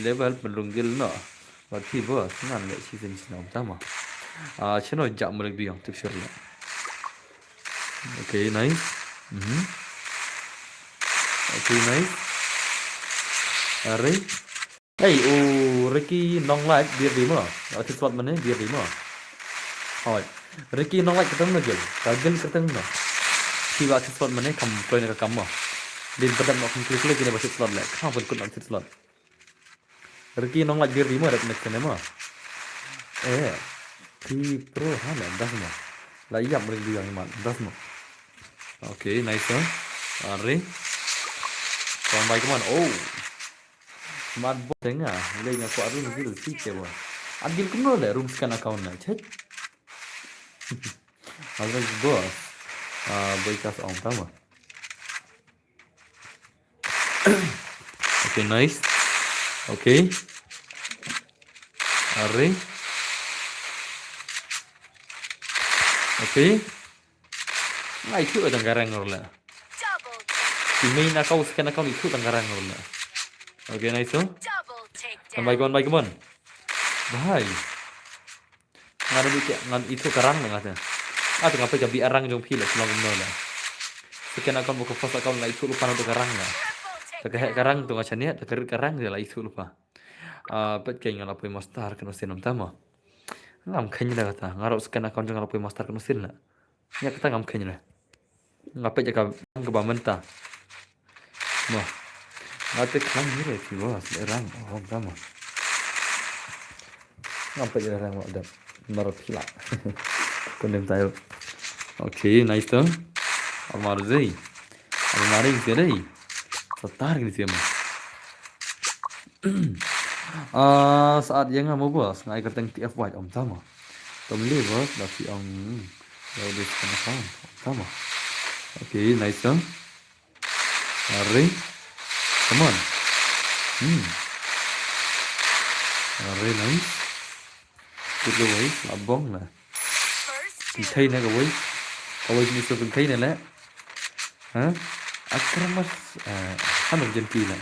level penunggil no và pi bos ngan le season sino sama channel jam mulai biang tip sure ya okay nice okay nice are hey Ricky nong like biar di mana ở slot mana biar di mana hỏi Ricky nong like ketemu lagi kagel ketemu na khi vào slot mana cầm play này cầm mà din pada nak klik lagi ni basit slot lah kau pun kau nak slot Ricky nong like biar di mana nak kena mah P Pro hala dah mah layak boleh bilang iman dah mah okay nice are còn bài của mình mà bot tiếng à lên nhà quả room cái gì chứ mà anh đi cũng nói là room scan account này chết alors boss bây giờ on tao mà okay nice okay are okay ngay trước ở Tangerang rồi là Double thì main account scan account itu Tangerang rồi là okay nice double Kan takedown. baik kemon. Bahai. Ngada di ngan itu karang ngata. Ngapa jadi arang jong pila selong lah. Sekian akun buku first account lah itu lupa untuk karang lah. Triple Terkait takedown. karang tu macam ni, terkait karang dia lah itu lupa. Bet kayak ngala pui master kena sin tama. Ngam kenya dah kata. Ngarok sekian akun jong ngala pui master kena sin lah. Ya kata ngam kenya lah. Ngapa jaga ke bamenta. Mah. Ngate kan ni le ti bos rang tama. Ngapa jaga rang ada. Marot pila. Kondem tayo. Okay, nice tu. Amar zai. Almari ke dai. Setar gitu ya mah. Saat yang mau bos, ngai kerteng TF white om sama. Tomli bos, tapi om ya udah sama sama. Okay, nice tu. Hari. Come on. Hari nice. Good way, abong lah. First two. Thấy này cái quấy như sao thấy này lẽ hả akramas kan urgent kila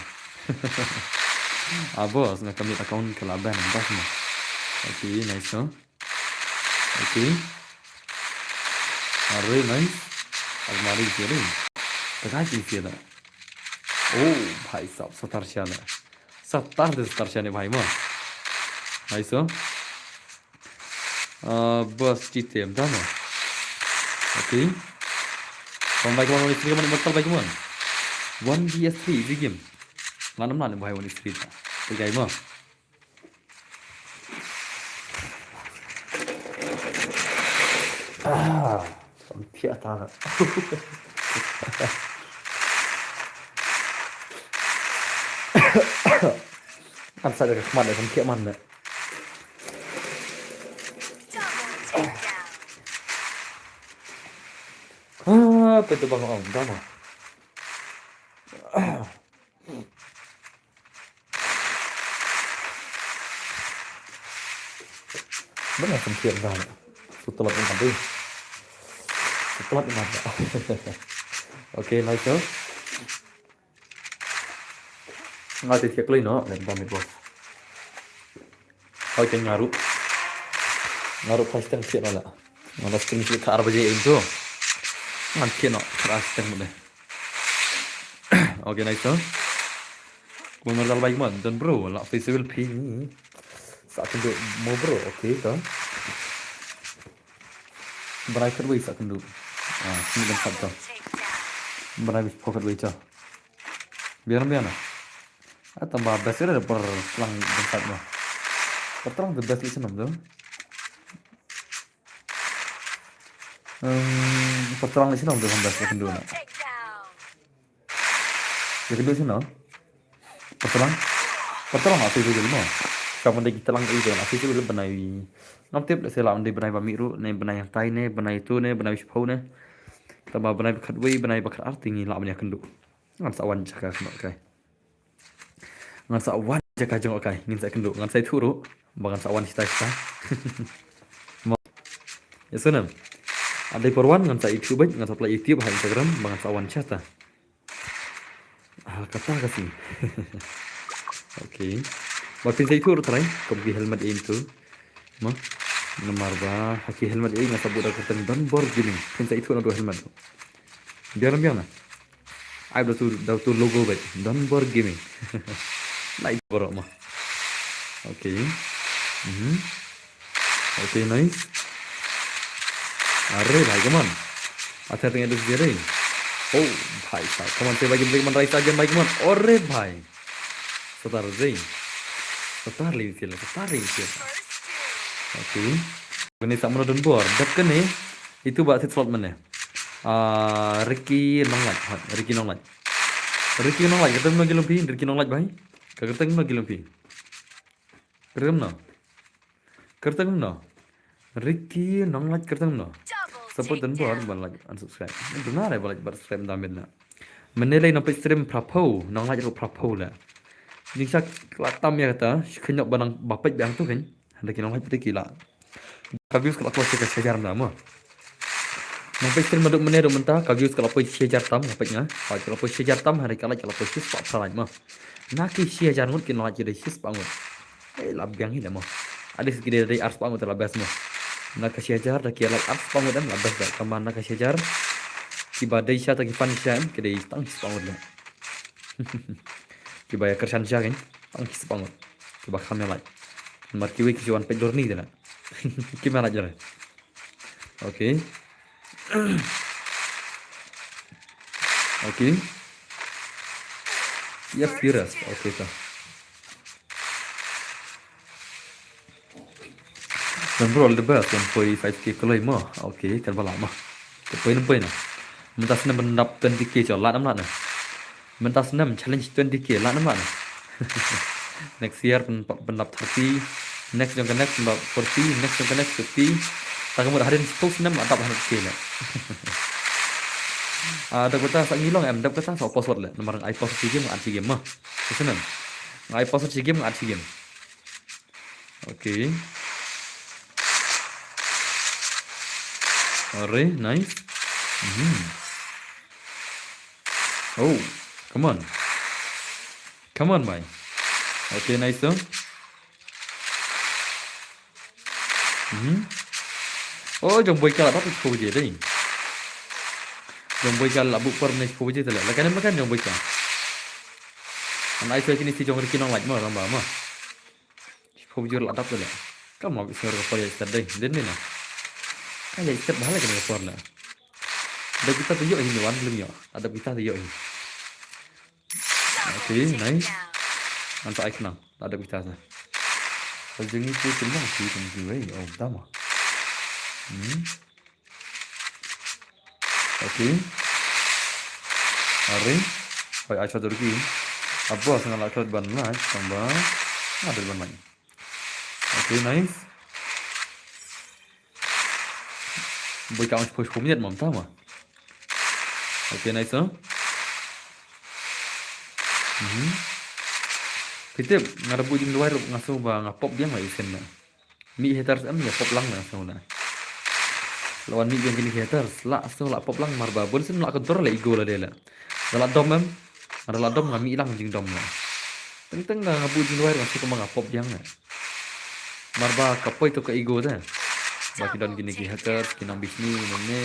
bos nak kami account kelaban entah semua okay nice okay very nice almari sini terkait sini dah भाई साहब 17 ने भाई मां nice bos sistem dah mah okay baik one istri mana bakal baik mana 1vs3 di game mana bahai one istri ta okay mah sampai atas kan saya dah kemana sampai mana Double takedown. apa itu bang om dah mah benar sampai dah setelah ini okay nice nggak tiap kali no dan kami bos Thôi cái ngaruh pasti yang thiệt là nó screen shot khá là dễ itu ngan thiệt nó khá là một này oke nice tuh gue ngerti baik man dan bro lah visual P ini saat itu mau bro oke tuh berakhir wih saat itu sini dan satu Double takedown. berakhir pocket wih tuh biar tambah best ada per selang dan satu pertama the best itu tuh pertama di sini udah 18 Triple kedua takedown. yang kedua sini pertama apa itu dulu mah kamu lagi telang itu apa itu dulu benai ngam tiếp lại sẽ làm đi benai bami ru này benai yang tai này benai itu này benai shpau này tambah benai bekat wei benai bekat arti ni làm yang kedua ngam sawan jaga kena kai ngam sawan jaga jeng kai ngin saya kedua ngam saya turu bangan sawan cita-cita ya senam ada perwan ngam saya YouTube ngam saya YouTube hai Instagram bangan sawan cata kata kasih oke waktu saya turu terai kopi helmet itu mah nomor ba haki helmet ini nggak sabut aku tentang bor gini kan saya itu ada helmet biar na ai dah tu logo bet dan bor gini like borok mah oke oke nice are bhai come on अच्छा tinggal itu sendiri oh bhai sahab come on saya bagi beli man raisa aja bhai come on ore bhai setar zai setar lincil First two. oke ini sama don bor dap kan nih itu buat slot mana Ricky Nonglaj Ricky Nonglaj ketemu lagi lebih Ricky Nonglaj bhai ketemu lagi lebih ketemu no Ricky Nonglaj ketemu no Double support dan bor takedown. balik unsubscribe benar ya balik subscribe damit lah menilai nampak stream prapo Nonglaj itu prapo lah jika sak latam ya kata kenyok barang bapak yang tu kan Ricky Nonglaj putih gila kavius kalau aku cek sejarah nama nampak stream maduk menero mentah kavius kalau aku sejarah tam bapaknya kalau aku sejarah tam hari kalau aku sis pak salah mah naki sejarah ngut kena jadi sis bangun labiang ini mah ada sekali dari ars bangun terlabas mah nak sejarah dah kira ars bangun dan labas dah kemana nak sejarah kibadai syah tagi fan syah kedai tangis bangun lah kibaya kersan syah kan tangis bangun kiba khamnya lagi markiwi kijuan pedor ni dah gimana aja oke oke ya virus oke tuh dan bro the best yang poi 5k kelai mah oke kan bala mah poi na mentas na bendap 20k cho la nam la na mentas na challenge 20k la nam la na next year bendap 30 next yang ke next bendap 40 next yang ke next 50 tak kemudian hari ini post 6 atap 100k lah ada kata sak ngilong em dap kata sok password lah nomor ai post si game ngat si game mah kesenan ai post si game ngat si game oke alright nice oh come on bhai okay nice tuh oh jom boy kala apa tu je deh jom boy kala bu per nih je tu lah kan makan jom boy kala anai saya kini si jom Ricky Nonglaj mah ramba mah je lah tu lah kamu bisa report ya tadi dan ni lah kan ya cepat bahala kan report lah ada kita tu yuk ini wan belum yuk ada kita tu yuk ini Double okay nice takedown. mantap ikna ada kita tu kalau ni tu cuma sih kan oh dah mah oke hari baik aja turki apa sengal akad ban lah tambah ada ban lagi oke nice boy kamu push punya mom tahu mah oke nice tuh kita ngarabu jing luar ngasuh bang ngapop dia nggak isen na mi haters am ya pop lang ngasuh na lawan mi yang gini haters lah so lah pop lang marba boleh sen lah kontrol lah ego lah dia lah dalam dom am ada lah dom ngami ilang jing dom lah teng teng ngabu jing luar ngasuh kemang ngapop dia nggak Marba kapoy to ka ego ta. Baki don gini ki hackers, kinang bisni nene.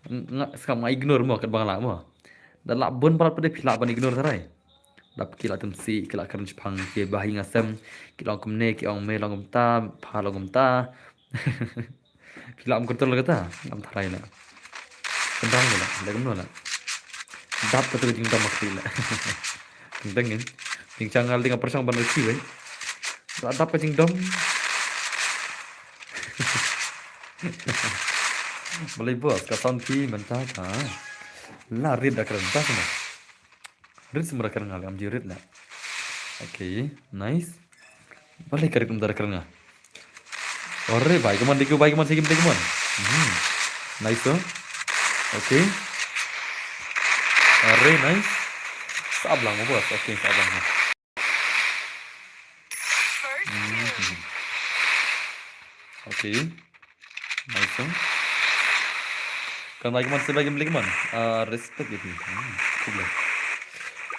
Nga skam nga ignore mo kat bang la mo. Dan la bon pal pada phila ban ignore tarai. Dap kila tum si kila karan chpang ke bahi ngasam kila kum ne ki ong me long ta pha long ta. Kila am kurtul kata am tharai la. Kendang la, legam no la. Dap ka tu jing dam makri la. Kendang ngin. Jing changal dengan persang ban reci wei. Dap ka jing dam. Boleh bos ka sound ki menta ka. La rid da karan ta sama. Rid semra karan ngal am jirit la. Okay, nice. Boleh karik um dar karan nga. Ore bhai kaman dikyo bhai kaman sigim dikman. Nice oh. Okay. Ore nice. Sablang mo bos. Okay, sablang mo. First two. Okay. Nice oh. Kan bhai kaman sebagai beli kaman. Respect gitu. Cool.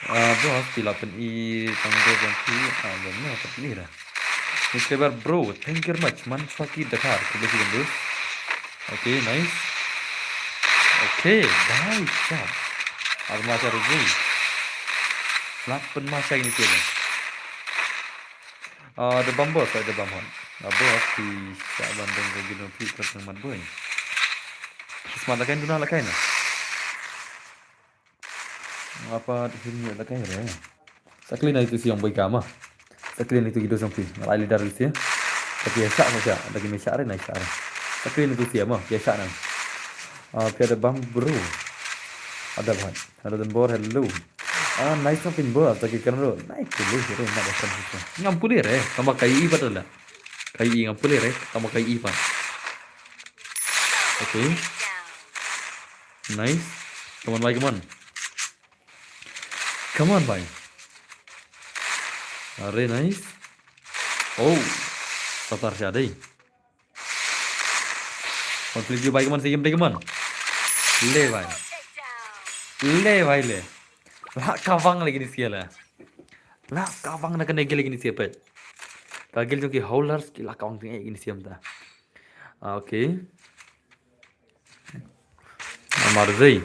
Bos pilapan I tanggo ganti benar apa pilih dah. Newspaper bro, thank you very much. Man Faki Dakar. Coba sih gendus. Okay, nice. Okay, nice shot. Armasa Ruzi. Lapan masa ini tu. The bambos, ada bambon. Bos di Syak Bandung ke Gunung Pi ke Seman Boy. Semangat lakai tu nak lakai na. Apa di sini lakai re? Sakli na itu siang boy kama. Sakli itu gitu sampai. Ngalai lidar itu ya. Tapi ya sak macam. Lagi mesyak re naik sak. Sakli itu siang mah. Biasa nang. Ada bang bro. Ada bang. Ada dan bor hello. Nice sampai bor. Tapi kan bro. Naik dulu re. Nak datang itu. Ngampuli re. Tambah kai betul lah. Kai ngampuli re. Tambah kai pan. Okay. Nice. Come on, bye, come on. Come on, bye. Are nice. Oh. Satar siya day. Konflik juga bye, come on. Sige, come on. Le, bye. Le, bye, le. Lah, kawang lagi ni siya lah. Lah, kawang na kanegil lagi ni siya, pet. Kagil yung ki howlers, ki lah kawang tingay lagi ni siya, mta. Okay. Marzai.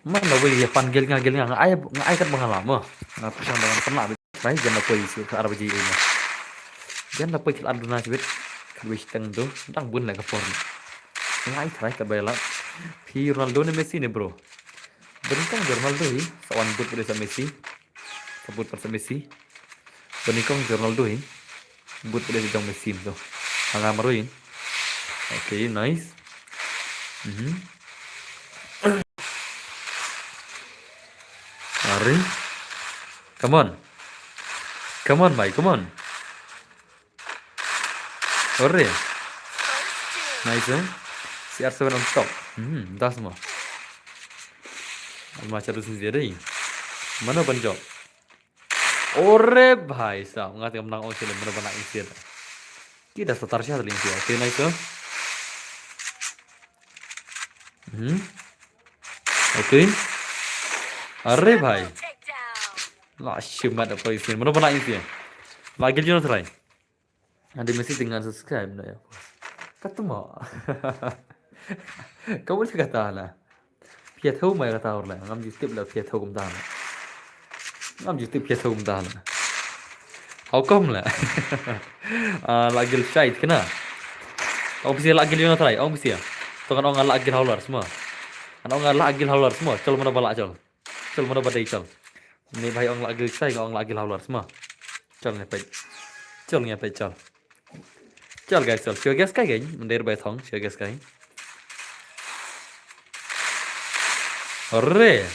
Mana boleh ya panggil ngagil ngang ay kat mengalama. Pasang dengan pernah baik jangan apa isu ke arah biji ini. Jangan apa ikut aduna cibit. Kabis teng tu, tang bun lah ke form. Ngai try ke bela. Pi Ronaldo ni Messi ni bro. Benikong Ronaldo ni, sawan but pada sa Messi. Sebut pada Messi. Benikong Ronaldo ni, but pada sa Messi tu. Hanga maruin. Okay, nice. Ari. Come on. Come on, bye. Come on. Ore. Nice, eh? CR7 on top. Dah semua. Macam tu sendiri. Mana penjok? Ore, bhai. Sah. Ngat yang menang Australia. Mana banyak insir. Kita setar siapa lagi insir. Okay, nice, eh? Okay. Are bhai. Lah syumat apa isi. Mana pernah isi. Lagi je nak try. Ada mesti tinggal subscribe nak ya. Kata mau. Kau boleh kata lah. Pia tahu mai kata orang lah. Ngam YouTube lah pia tahu kumda lah. Ngam YouTube pia tahu kumda lah. How come lah? Lagi syait kena. Kau mesti lagi je nak try. Kau mesti ya. Tukan orang lagi howler semua. Orang lagi howler semua. Col mana balak col. Col mana badai col. Ni bhai orang lagi saya orang lagi howler semua. Col ngapai. Col ngapai col. Col guys col. Siapa guys kai geng? Mendir bai thong. Siapa guys kai? Arre.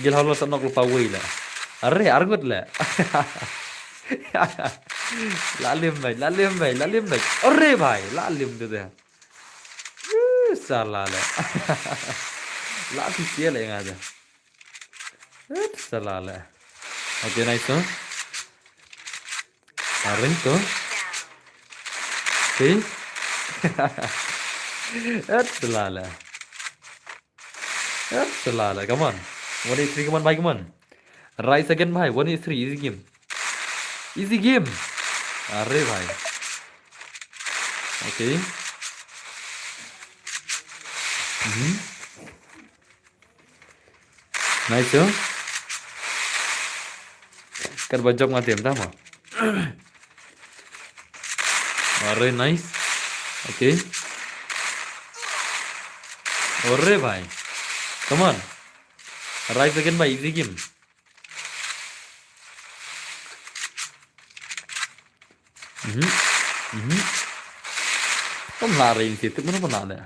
Gil howler sanok lupa wei lah. Arre argut lah. Lalim bhai. Arre bhai. Lalim tu dah. Salah lah. Lah siapa lah yang ada. Salah lah. Okay, nice huh? Arin tu. Okay. Salah lah. Come on. 183, come on, bye, come on. Rise again, bhai. 183, easy game. अरे भाई okay nice हो कर बजक mati em tama अरे nice okay अरे भाई come on rise again by easy game Kok lari di situ mana pernah ada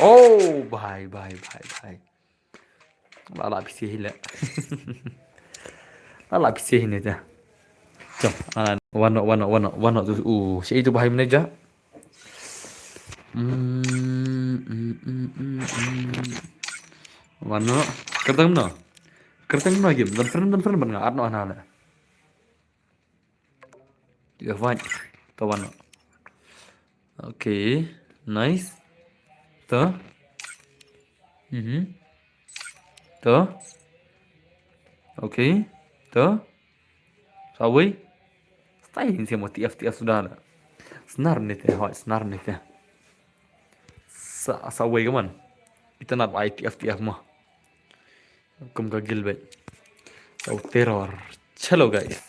oh bye لا بيسيه لا لا بيسيه هنا ده طب انا وانا شيء itu bahaya meneja warna kertang no game dan friend ban ngat no ana ya fine to warna okay nice to to okay to sawi stay ini semua tiap sudah ada senar nih teh senar nih teh sawi kaman kita nak buy tiap mah kum gagil bet so terror chalo guys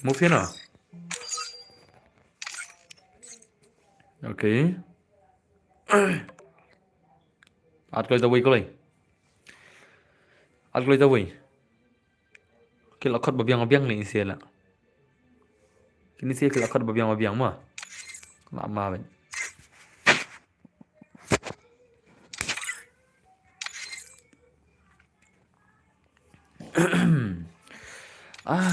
move here na okay Át coi tao quay có lên Át coi tao quay Cái lọ khất bà biang lên xe là Cái này xe cái lọ khất bà biang mà Lạ mà vậy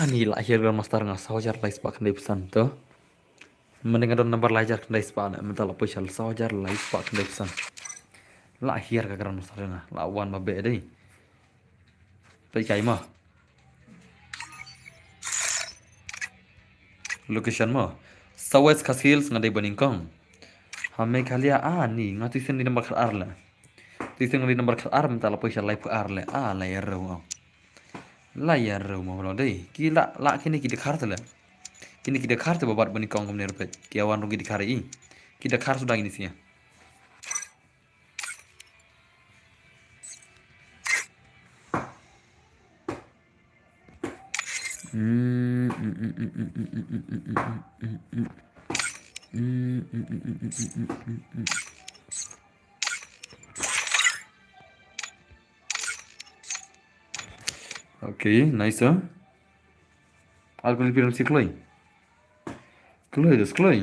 Ni lah akhirnya master ngasau jar lais pak kendai pesan tuh Mendingan don nomor lajar kendai sepak Mental apa isal sau jar lais pak kendai pesan Lah akhir kagaran master nga lawan ma be dei Pai kai ma Location ma Sawes Castles ngadai baningkong Hame khalia ni ngati sen di nomor khar la Tiseng di nomor khar mental apa isal lai ar le layar rumah lo deh gila lah kini kita kartu lah kini kita kartu babat bani kong kemudian repet kiawan rugi di kari ini kita kartu sudah ini sih Okay, nice huh? Aku lebih film si Chloe. Chloe.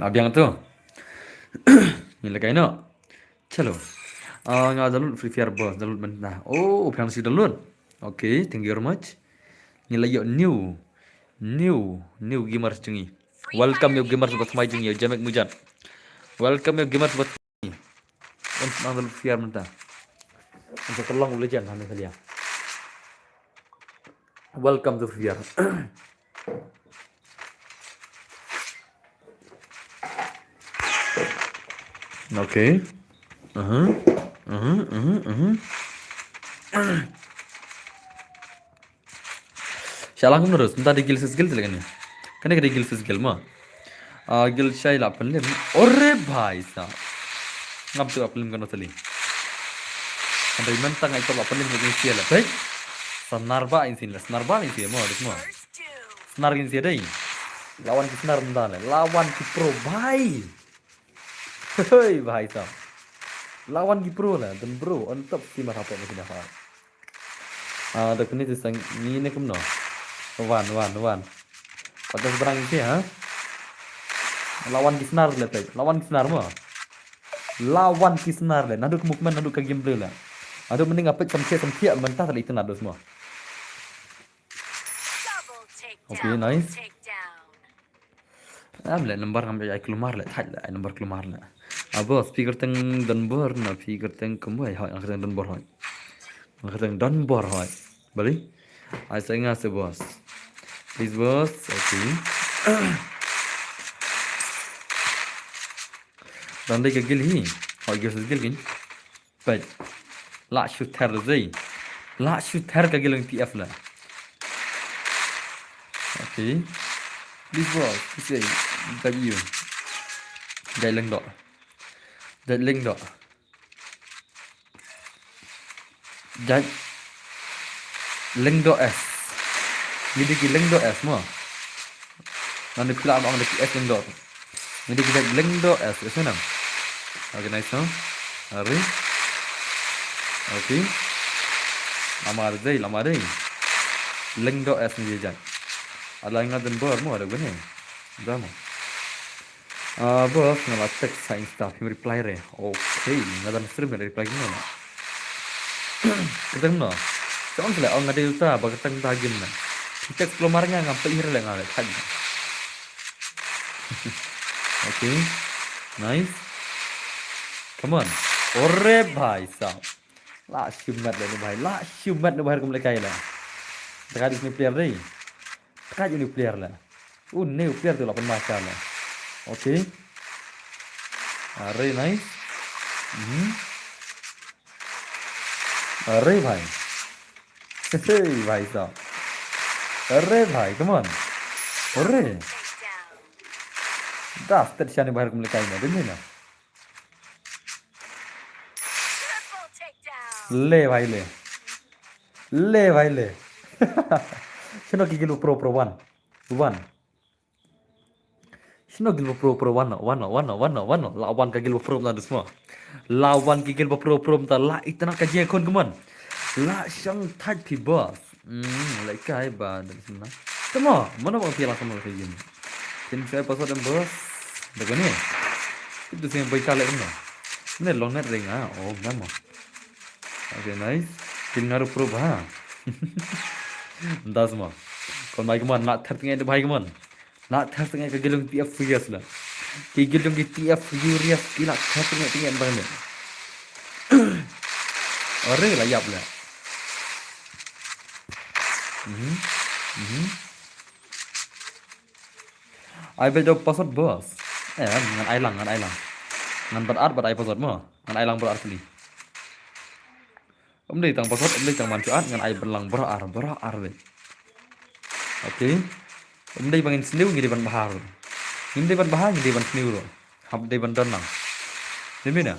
Abang tu. Ni lagi no. Chalo. Nga dalun free fire boss dalun benda. Oh, film si dalun. Okay, thank you very much. Ni lagi new gamers jungi. Welcome you gamers buat mai jungi jamek mujan. Welcome ya gamers buat ini. Untuk nanggal VR mentah. Untuk tolong boleh jangan kami kalian. Welcome to VR. Okay. Shalang kum terus. Mentah di skill tu kan ya. Kan ada skill mah. Gil shay la अपन ले अरे भाई साहब अब तो अपन करना चली अंदर इमन तक आई तो अपन ले मुझे सिया ले भाई snarba insin mau ada semua snar insin deh lawan ki snar bentar le lawan ki pro भाई hei भाई साहब lawan ki pro lah dan bro on top si mar apa mesti dah ada kini tu sang ni kum no wan pada seberang ini ha lawan kisnar le tay lawan kisnar mo lawan kisnar le nadu movement nadu ka gameplay la adu mending apet samsia mentah tadi itu nadu semua okay nice le nomor ngambil ai keluar le thaj le nomor keluar le abo speaker teng dan bor na speaker teng kembai hoi ang dan bor hoi ang dan bor hoi bali ai sai nga se boss please boss okay Đòn đây cái gil hi. Hỏi gil gil gin. But la shoot thar zai. La shoot thar ka gil PF la. Okay. This was this is W. Dạy lưng độ. Dạy linh độ. Dạy linh độ S. Jadi ki leng do S mo. Nanti pula abang ada S leng do. Jadi kita leng do S es mana? Okay, nice no. Hari. Okay. Lama deh. Leng do S ni je. Ada ingat dan ber mo ada gini. Dah mo. Bos ngalah text science stuff him reply re. Okay, ngadan stream reply gini na. Ketemu no. Soalnya sila orang ada uta bakatang tagin na. Kita keluarnya ngambil hir le ngale tag. Okay. Nice. Come on. Ore bhai sahab. La shumat le bhai. La shumat le bahar kum le kai la. Dekat di player deh. Dekat di player la. New player tu lah penmakan la. Okay. Are nice. Are bhai. Hey bhai sahab. Are bhai, come on. Are. Das tersiane bahar kum le kai na. Dengar na. ले भाई ले भाई ले Shino gigilu pro one Shino gigilu pro one lawan gigilu pro na semua lawan gigilu pro ta la itna kajian kon keman la shang thaj pi boss lai kai ba dan sana temo mana bang pila sama kayak gini tin saya pasal dan boss begini itu sih baik kali ini long net ring oh memang. Okay, nice. Tinggal pro bah. Das mah. Kon mai keman nak thar tengah bhai keman. Nak thar tengah ke gelung TF furious lah. Ki gelung ki TF furious ki nak thar tengah bang ni. Ore lah yap lah. Ai bây giờ password boss. Ngan ai lang. Ngan berat ai password mah. Ngan ai lang berat ni. Om đây tang password om đây tang manfaat ngan ai berlang berar deh. Okay. Om đây bangin sniu ngidi ban bahar. Ngidi ban bahar ngidi ban sniu ro. Hab đây ban donang. Demi na.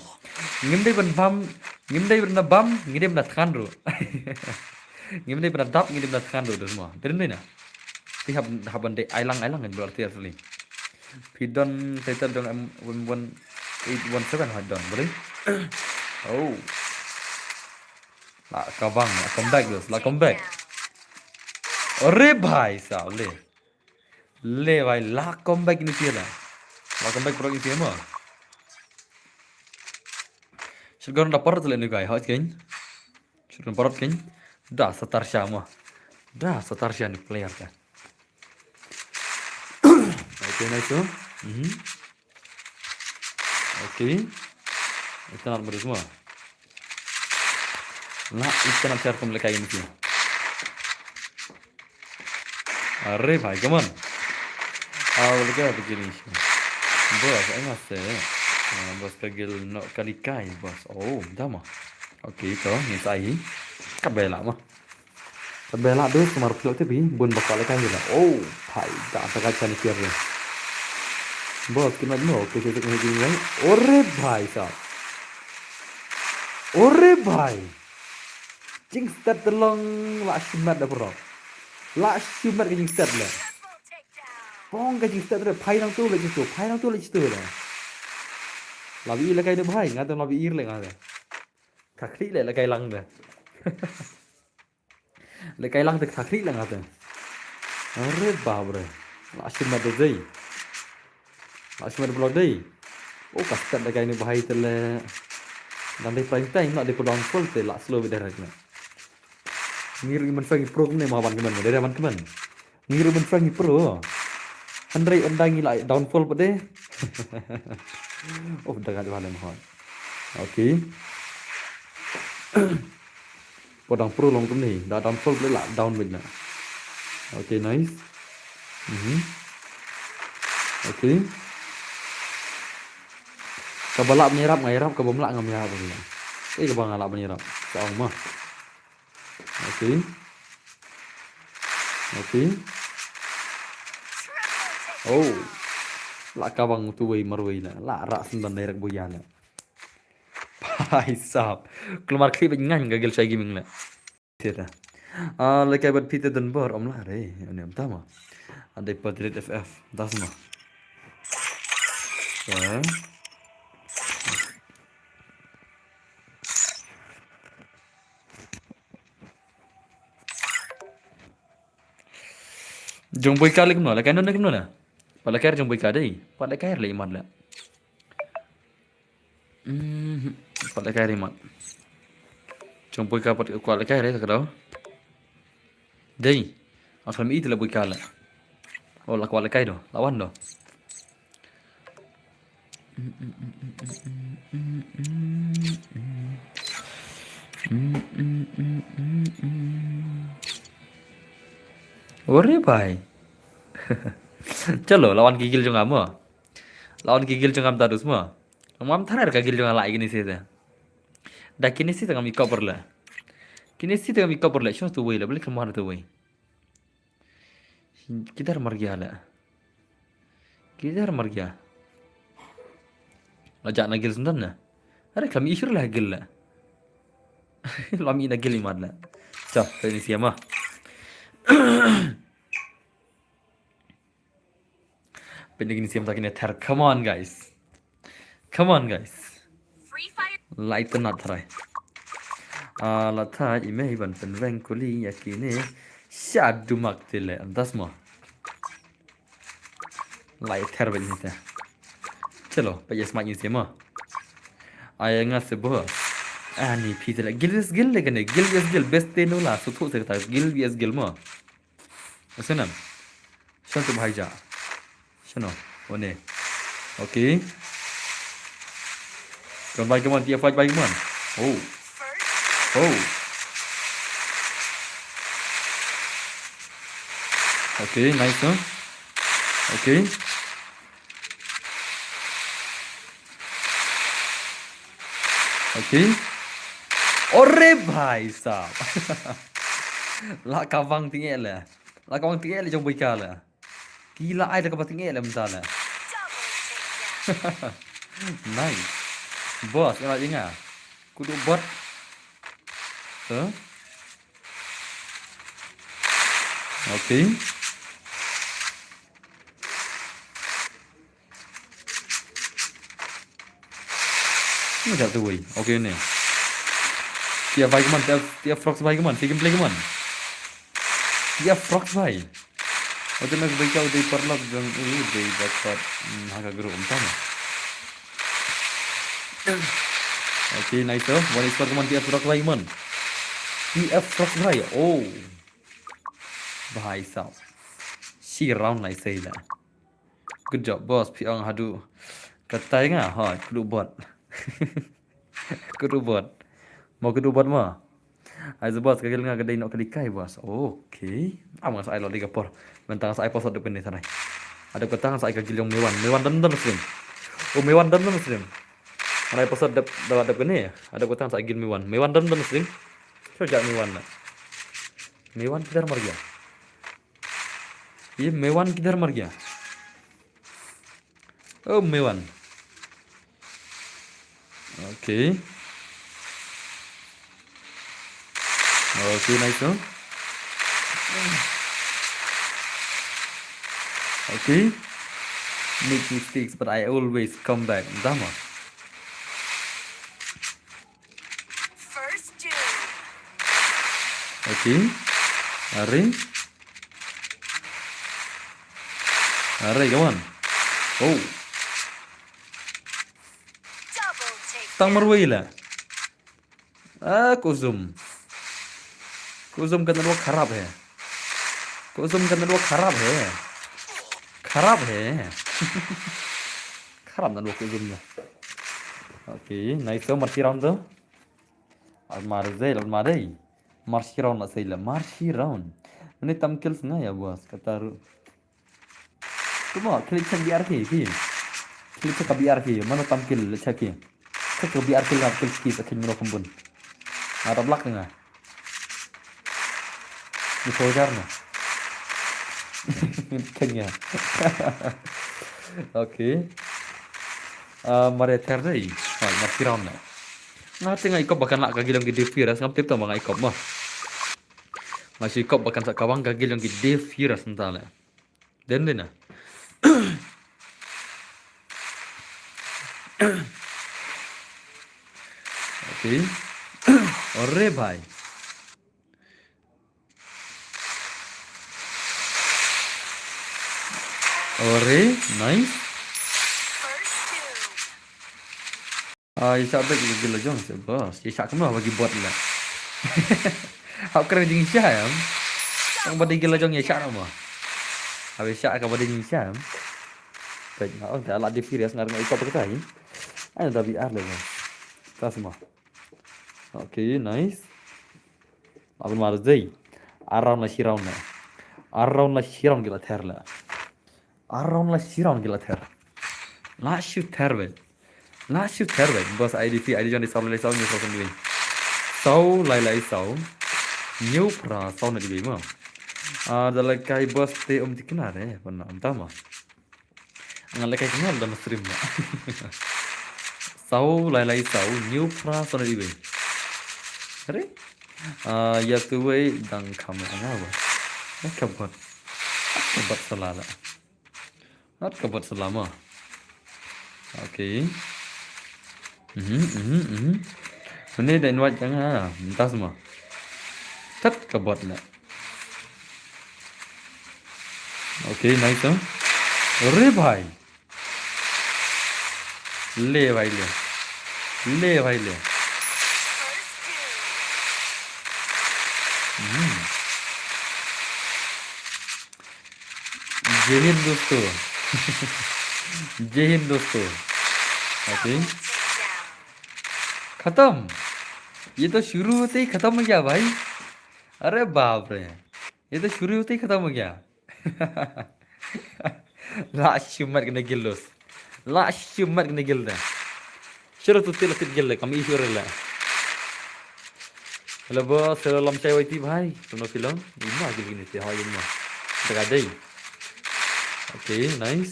Ngidi ban bam ngidi ban than ro. Ngidi ban dap ngidi ban than ro semua. Demi na. Pi haban deh ai lang kan berarti asli. Pidon title dong M1817 hadon, boleh? Oh. Lah kabang, come back. Ore bhai sahab le bhai la come back ini sih lah. La come back pro ini sih mah. Shotgun dah parut le ni guys, hot kan? Shotgun parut kan? Dah setar syama. Dah setar syama ni player kan. Okay, nice tu. Okay. Itu nak beri semua. Nah, ikan share kum lekai ini. Are bhai, come on. Lega begini. Bos, emas bos kagil no kali kai bos. Oh, dah mah. Okay, tu ni saya. Kabela mah. Kabela tu semar pula tu bi bun bakal lekai je lah. Oh, bhai, dah tak akan ni kira. Bos, kena no, kita gini lagi. Ore bhai sah. Ore bhai. Jing start telong la shimat dah bro. La shimat ke jing start lah. Pong ke jing start dah phai nang tu le jitu lah. Labi la kai de bhai ngata labi ir le ngata. Thakri le la kai lang dah. Le kai lang te thakri le ngata. Are babre. La shimat de zai. La shimat bro dei. Oh ka start la kai ni bhai tele. Dan de prime time nak de down full te la slow bidar nak. Ngiru man fangi pro ni mawan keman dari man keman ngiru man fangi pro handrai ondangi la downfall pade oh dah ada malam hot okay podang pro long kum ni dah downfall pade la down bid na okay nice okay Kebalak menyerap ngairap kebomlak ngamyarap pula. Kebang alak menyerap. Saong mah. Okey. Okey. Oh. Lak kabang tuwei marwei la. Lak rak sendan direct boyan la. Bhai sahab. Keluar klip ngan gagal saya gaming la. Tiada. Like buat Peter dan Bor om lah re. Ini am tama. Ada Padrid FF. Das mah. Ya. Jong boy kalik no la kanon nak no la. Pada kair jong boy kadai. Pada kair le imat la. Pada kair imat. Jong boy kapat kuala kair re kadau. Dei. Asal mi itu la boy kala. Oh la kuala kair do. Lawan do. Ore bhai. Chalo lawan gigil jong amo. Lawan gigil jong am tadus mo. Am tharar ka gigil jong ala gini sih dah. Dah kini sih tengah mi cover lah. Kini sih tengah mi cover lah. Cuma tu way lah. Boleh kemana tu way. Kitar mar gaya lah. Kitar mar gaya. Lajak nagil sendan lah. Ada kami isur lah gil lah. Lami nagil imad lah. Cak, ini siapa? Penting siam tak ini ter. Come on guys. Come on guys. Free Fire. Light not try. Lata ime iban penreng kuli yakini syadu maktile. Antas mo. Light ter begini teh. Chalo, payah semak ini siapa? Ayah ngas sebuah. Ani Peter gil le kene gil best no la sutu sekta gil mo. Asenam. Shantu bhaija. Shano, one. Okay. Come on, dia fight by man. Oh. First. Oh. Okay, nice huh? Okay. Okay. Ore bhai sahab. La kawang tinggal lah. La kawang tinggal le jong boy kala. Gila ai la kawang tinggal le mentala. Double takedown. Nice. Bos, nak ingat. Kudu bot. Huh? Okay. Ini dah tu wei. Okay ni. Dia baik man, dia frogs baik man, dia gameplay man. Dia frogs baik. Macam nak baik kau di perlak dan ini di dapat harga guru utama. Okay, nice tu. One is man dia frogs baik man. Dia frogs baik. Oh. Bahai sah. Si round nice saya lah. Good job boss. Piang hadu. Katai ngah, ha, kudu buat. Kudu buat. Mau kudu buat mah. Aizu bos kagil nga gadai nok kadikai bos. Okay. Amang sa ilo liga por. Mentang sa iPod depan ni sanai. Ada ketang sa kagil yang mewan. Mewan dan muslim. Oh mewan dan muslim. Ada iPod depan ni. Ada ketang sa kagil mewan. Mewan dan muslim. Sejak mewan lah. Mewan kidar mar gaya. Ye mewan kidar mar gaya. Oh mewan. Okay. Okay, nice no? Okay. Make mistakes, but I always come back. Dama. First dude. Okay. Are. Are, come on. Oh. Double takedown. Tang marway lah. Kusum. Kusum kan वो खराब है. Kusum kan वो खराब है. खराब है. खराब ना वो kusum ना. Okay, nice tu marchi round tu. Almari. Marchi round nak saya lah. Marchi round. Ini tam kills nggak ya bos? Kata tu mau klik cek di RT sih. Klik cek biar ki, mana tampil cek ki. Cek biar kil ngap kil ki sakin mero kembun. Ada belak tengah. Di fojar no. Kenya. Oke. Mari terdai. Masih ram na. Nga tengah ikop bahkan nak gagil yang gede virus ngap tip tambah ikop mah. Masih ikop bahkan sak kawang gagil yang gede virus entah lah. Dan na. Oke. Ore bhai. Ore, nice. First two. Isyak baik gila jong se bos. Isyak kemana bagi buat lah. Hak keren jing Syam. Ang badi gila jong isyak nama. Habis isyak ka badi jing Syam. Baik, ngau dah lah di firias ngarang ikop ketai. Ada dah biar lah. Tas semua. Oke, nice. Abang marah zai. Around lah shiraun lah. Around lah shiraun gila ther lah. Around lah shiraun gila ther. Lah shoot ther ben. Lah shoot ther ben. Bos IDP ID jangan disau lai sau ni sau sendiri. Sau lai sau. New pra sau nak dibi mah. Dalam kai bos te dikenar pernah entah mah. Ngalai kai kenal dalam stream mah. Sau lai sau new pra sau nak dibi. Are? Ya tu way dang kamu apa? Kabat. Kabat selala. Kabat selama. Oke. Ini dah invite jangan. Entah semua. Tat kabat lah. Oke, nice tu. Re bhai. Le bhai le. Le bhai le. जय हिंद दोस्तों जय हिंद दोस्तों okay Double takedown. खत्म ये तो शुरू होते ही खत्म हो गया भाई अरे बाप रे ये तो शुरू होते ही खत्म हो गया लास्ट उम्र के गिल्लोस लास्ट उम्र के गिल रहा शुरू तो तिल तिल गिल कम ईश्वर ला हेलो बॉस हेलो लमचाई वैती भाई तुम फिल्म इतना गिल गिने थे हाँ ये ना तक आ जाई ओके नाइस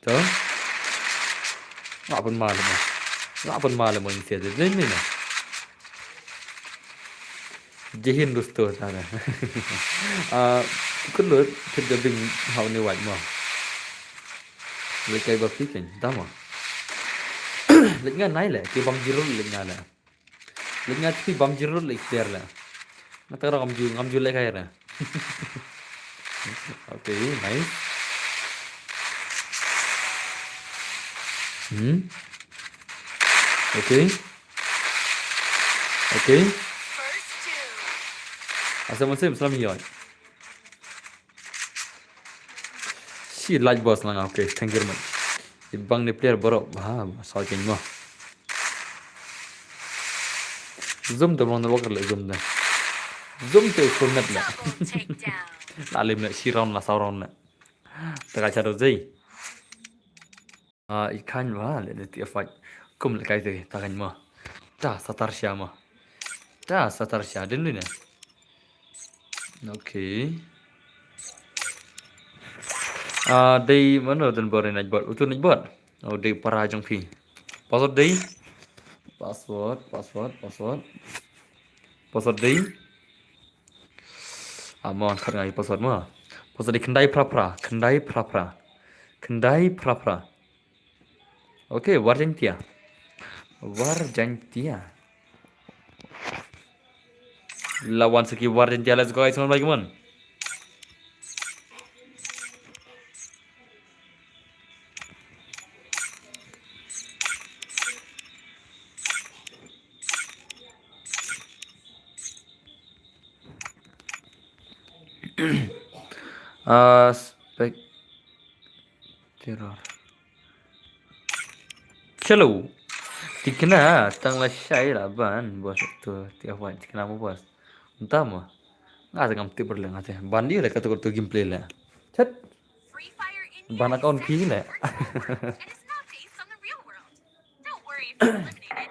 तो ngapun malam ini tiada jadi mana jihin dosto tara kulut kerja bing hau ni waj mah lekai bapi kan tama lengan naik lah ki bam jirul lengan lah lengan ki bam jirul lek ter lah natara ngamju lekai lah oke nice Oke. First two. Assalamualaikum selamat. Si like boss lang okay. Thank you very much. Ibang ni player bro. Sao change mo. Zoom to mon walker le zoom na. Zoom to from net na. Double takedown. Lalim na si round na sa round na. Taka charo zai. Ikan wah le ti fight. Kum le kai te takan mo. Ta satar sya mo. Ta satar sya din ni na. Okay. Day mana dan baru nak buat. Utu nak buat. Oh day para jong pi. Password day. Password day. Amon khat ngai password mo. Password day kendai pra. Okay, Warjantia. Lawan segi Warjantia, let's go guys, teman-teman. Spectator. Chalo. Tikna tangla syai lah ban bos tu tiap hari tikna mo bos. Entah mah. Nggak ada ngam tiber lah nggak ban dia lah kata gameplay lah. Chat. Free Fire Ban account key nè. And it's not based on the real world. Don't worry if you're eliminated.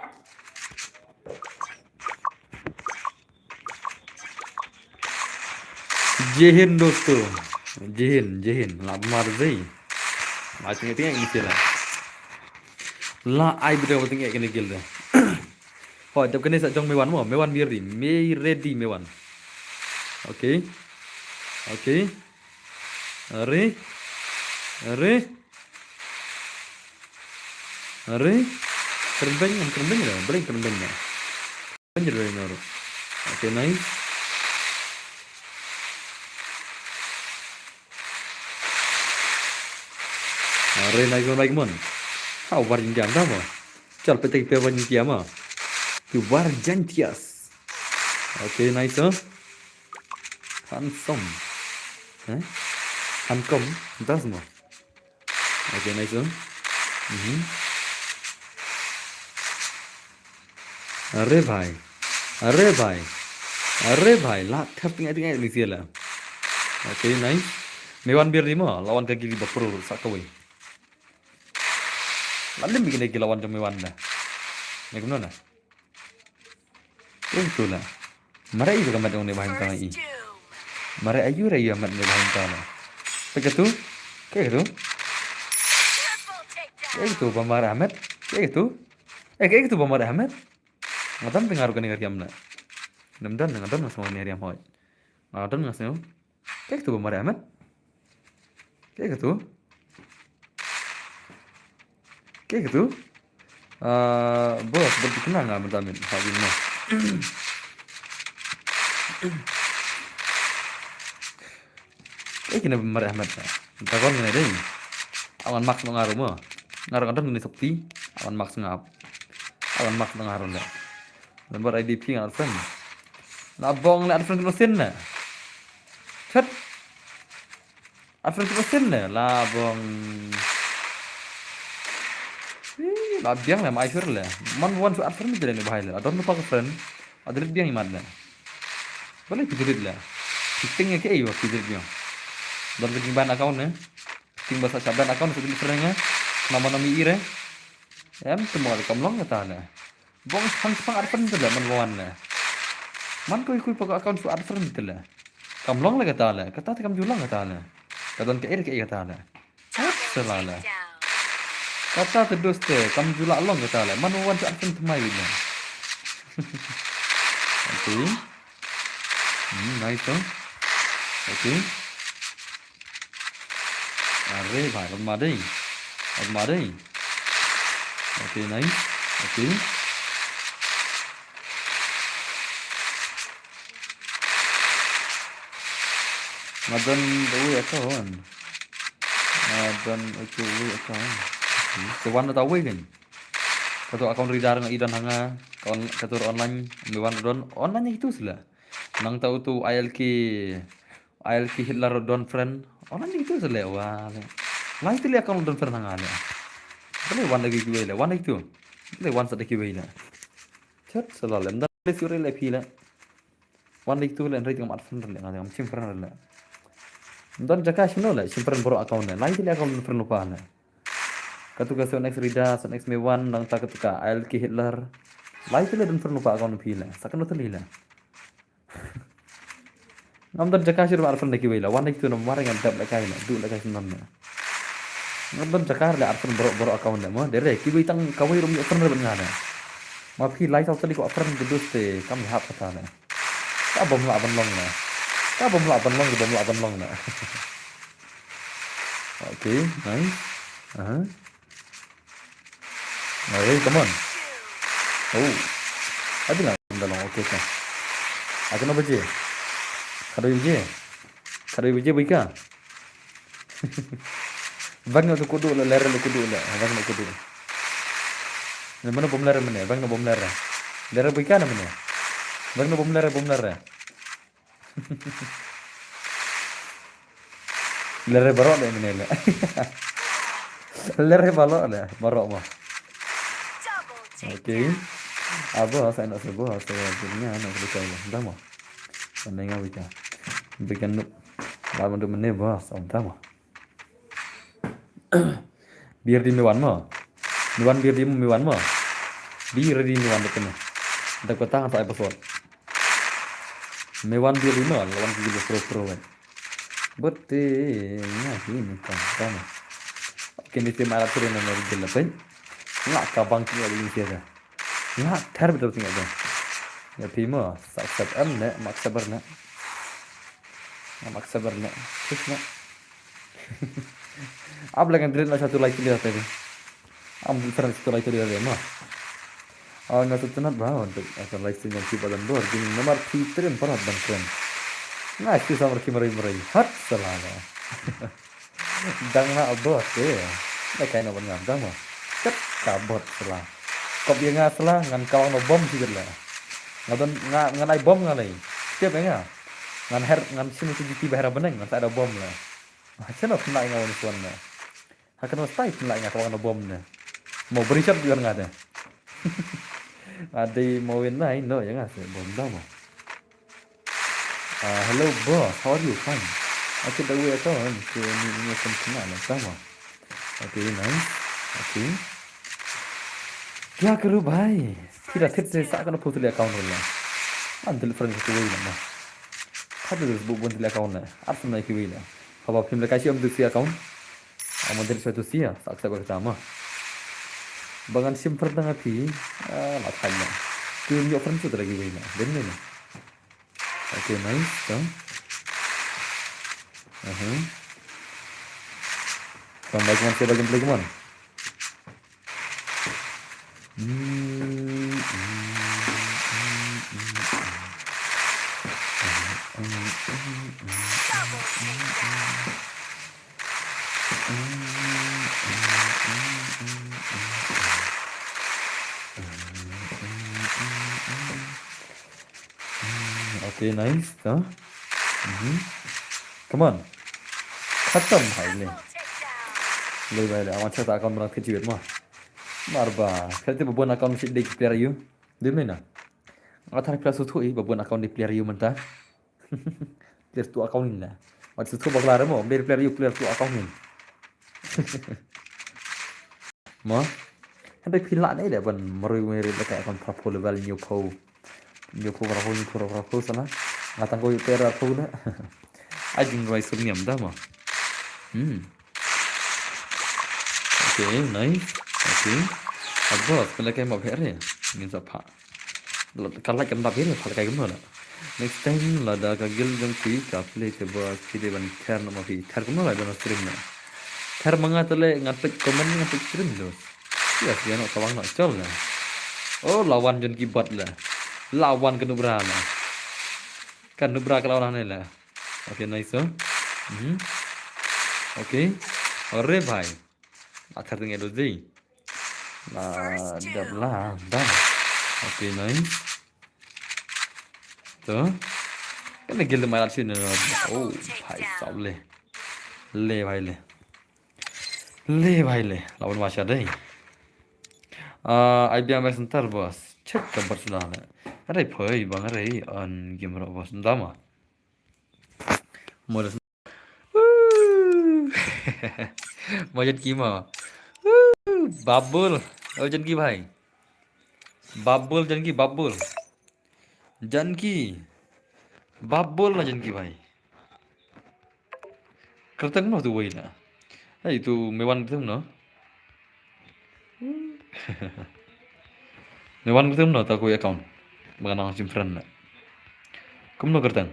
Jehin दोस्तों, jehin, lah marzi. Macam itu yang isi lah. Lah, ai betul betul yang kena gila. Hỏi tập cái này sẽ trong mấy quán mà mấy quán bia gì mấy ready mấy quán. Ok, ok. Are, are, are. Keren ya, beli keren ya. Banyak dari naruh. Oke, nice. Are naik mon. How var jam dah mo. Chal petik pe var jam ah. Tu var jantias. Oke, nice oh. Handsome. Hah? Hankom, entah semua. Oke, nice oh. अरे भाई अरे भाई अरे भाई lah tinggal di sini lah. Oke, nice. Mewan biar lima lawan kaki di bapur sakawai. Lalu bikin lagi lawan jam mewan dah. Ni gimana? Itu lah. Mara itu kan macam ni bahan tanah ini. First doom. Mara ayu raya mat ni bahan tanah. Begitu? Kayak gitu? Triple takedown. Kayak gitu Bamar Ahmed? Kayak gitu? Kayak gitu Bamar Ahmed? Ngatam pengaruh kan dengan kiamna. Namdan ngatam sama ni hariam hoy. Ngatam ngasih. Kayak gitu Bamar Ahmed? Kayak gitu? Kayak gitu? Bos seperti kenal nggak bentamin Habib mah. Kayak gini Bamar Ahmed. Takon ngene deh. Awan max ngaruh mah. Ngaruh kan ngene sekti. Awan max ngap. Awan max ngaruh lah. Lembar IDP nggak friend. Nabong lah friend mesin lah. Chat. Friend mesin lah bong. Lah biang lah mai sur lah. Man wan su friend ni jadi bahaya lah. Adon lupa ke friend. Ada biang iman lah. Boleh pikirin lah. Tinggal ke ayo pikirin biang. Dan ketimban account ni. Tinggal bahasa caban account sudah friend nama ire. Em semua kamlong kata lah. Bong sang advern tu lah man lah. Man kui pakai account su advern tu lah. Kamlong lah kata kam julang kata lah. Kadon ke kata lah. Salah lah. Down. Kata terus tu kam julak long kata lah. Man su advern tu mai lah. Okay. Nice tu. Okay. Are भाई अब मारे. Okay, nice. Okay. Madan tahu ya kawan. Madan itu ya kawan. Kawan tahu kan? Kata akun ridar ng idan hanga kawan katur online mewan don online itu sila. Nang tahu tu ILK Hitler don friend online itu sila wah. Lah itu lihat akun don friend hanga le. Boleh wan lagi kiwai le wan itu. Boleh wan sadaki kiwai le. Chat selalu mda le sure le pila. Wan itu le rate ngam friend le ngam sim friend le. Dan jaka shino la simpan boro account na lai tili account friend lupa na katu ka so next rida so next me one nang ta katu ka ILK Hitler lai tili dan friend lupa account pila sakan tali la ngam dan jaka shiro friend na kiwila one itu no mara ngam tab la kai na du la kai sinon na ngam dan jaka la friend boro account na mo dere kiwi tang kawai rum friend ban ngana ma phi lai tau tali ko friend gedus te kam hap kata na ka bom la ban long na Kau bom lapan long na. Okay, nice. Alright, come on. Oh, ada lah dalam okay kan. Aku nak baca. Kado baca baika. Bang nak kudu lah, lera nak kudu lah. Bang nak kudu. Mana bom lera mana? Bang nak bom lera. Lera baika mana? Bang nak bom lera. Lere barok deh ini lah. Lere balok lah, barok mah. Double Okay. takedown. Apa saya nak sebut saya punya anak percaya. Dah mah. Mendengar bicara. Bikin lawan tu menebas, dah mah. Biar di Miwan mo. Miwan biar di Miwan mo. Biar di Miwan depan. Ada kota apa episode. Miwan biar di mo. Lawan juga pro kan. Betul. Nah ini kan sama. Kini tim alat sering nomor delapan. Nggak kabang tinggal di sini. Nggak terbetul tinggal dah. Ya Pimo, saksat nak, maksa bernak. Maksa bernak. Terus nak. Apa lagi yang satu lagi lihat tadi. Ambil satu lagi dia mah. Nggak tuh tenat bahwa untuk akan lagi yang kita dan luar. Jadi nomor 3 perat dan keren. Nggak sih sama merai hat selama. Dang nak abot ya. Nggak kayak nomor ngam mah. Cep kabot selah. Kau dia nggak selah ngan kawang no bom sih lah. Ngan ai bom ngan ai. Tiap ya. Ngan sini tu di bahara beneng ngan tak ada bom lah. Macam apa nak ingat orang tuan lah. Akan mesti nak ingat kawang no bom lah. Mau berisap juga nggak ada. Ada mau lain no ya nggak sih bom dah mau. Hello boss, how are you? Fine. Aku dah wait on. Ini kenal lah sama. Okay, nice. Okay. क्या करूँ भाई फिर फिर से साकन पुतले अकाउंट होला अंदर फ्रेंड को वही ना खाते दस बुक बंदले अकाउंट ना आप सुनाई की वही ना अब आप फिल्म कैसी हम दूसरी अकाउंट हम अंदर से दूसरी है साक्ष्य बगता हम bagan simper tengah pi lah kaya tu nyok friend tu lagi wei na den ni okay nice so come back man saya play man Double takedown. Okay nice so come on khatam hai le Double takedown. le bai le awan chata account bana ke jiwet ma marba khate babon account si de player you dim ni na athar plus tu i babon account di player you menta player tu account ni la wat tu bagla mo dari player you player tu account ni mo ada pila ni dah ban meri dekat account pro level new pro pro sana ngatang ko player pro na ajing rai sunyam dah mo okay nice okay abos pala kayak mau bere ngin sa pha kalau kem da bere pala kayak gimana next time la da ka gil jam ki ka play ke bos ki de ban kher na ma fi kher ko la ban stream na kher manga tele ngatik comment ngatik stream lo ya sih no kawang no chol la oh lawan jon ki bot la lawan ke nubra la kan nubra ke lawan la okay nice so okay अरे भाई आखिर तक ये दी dah okay nice तो cái này gil mai sini oh भाई साहब ले भाई ले lawan Masya deh IBM sebentar bos cek kabar sudah ada poi bang ada on game bos ndama modal मौजन की माँ बाबुल और जन की भाई बाबुल जन की बाबुल जन की बाबुल ना जन की भाई करतंग ना तू वही ना hey tu mewan betul no mewan betul no tak aku account mengenang simpan na kamu no kertang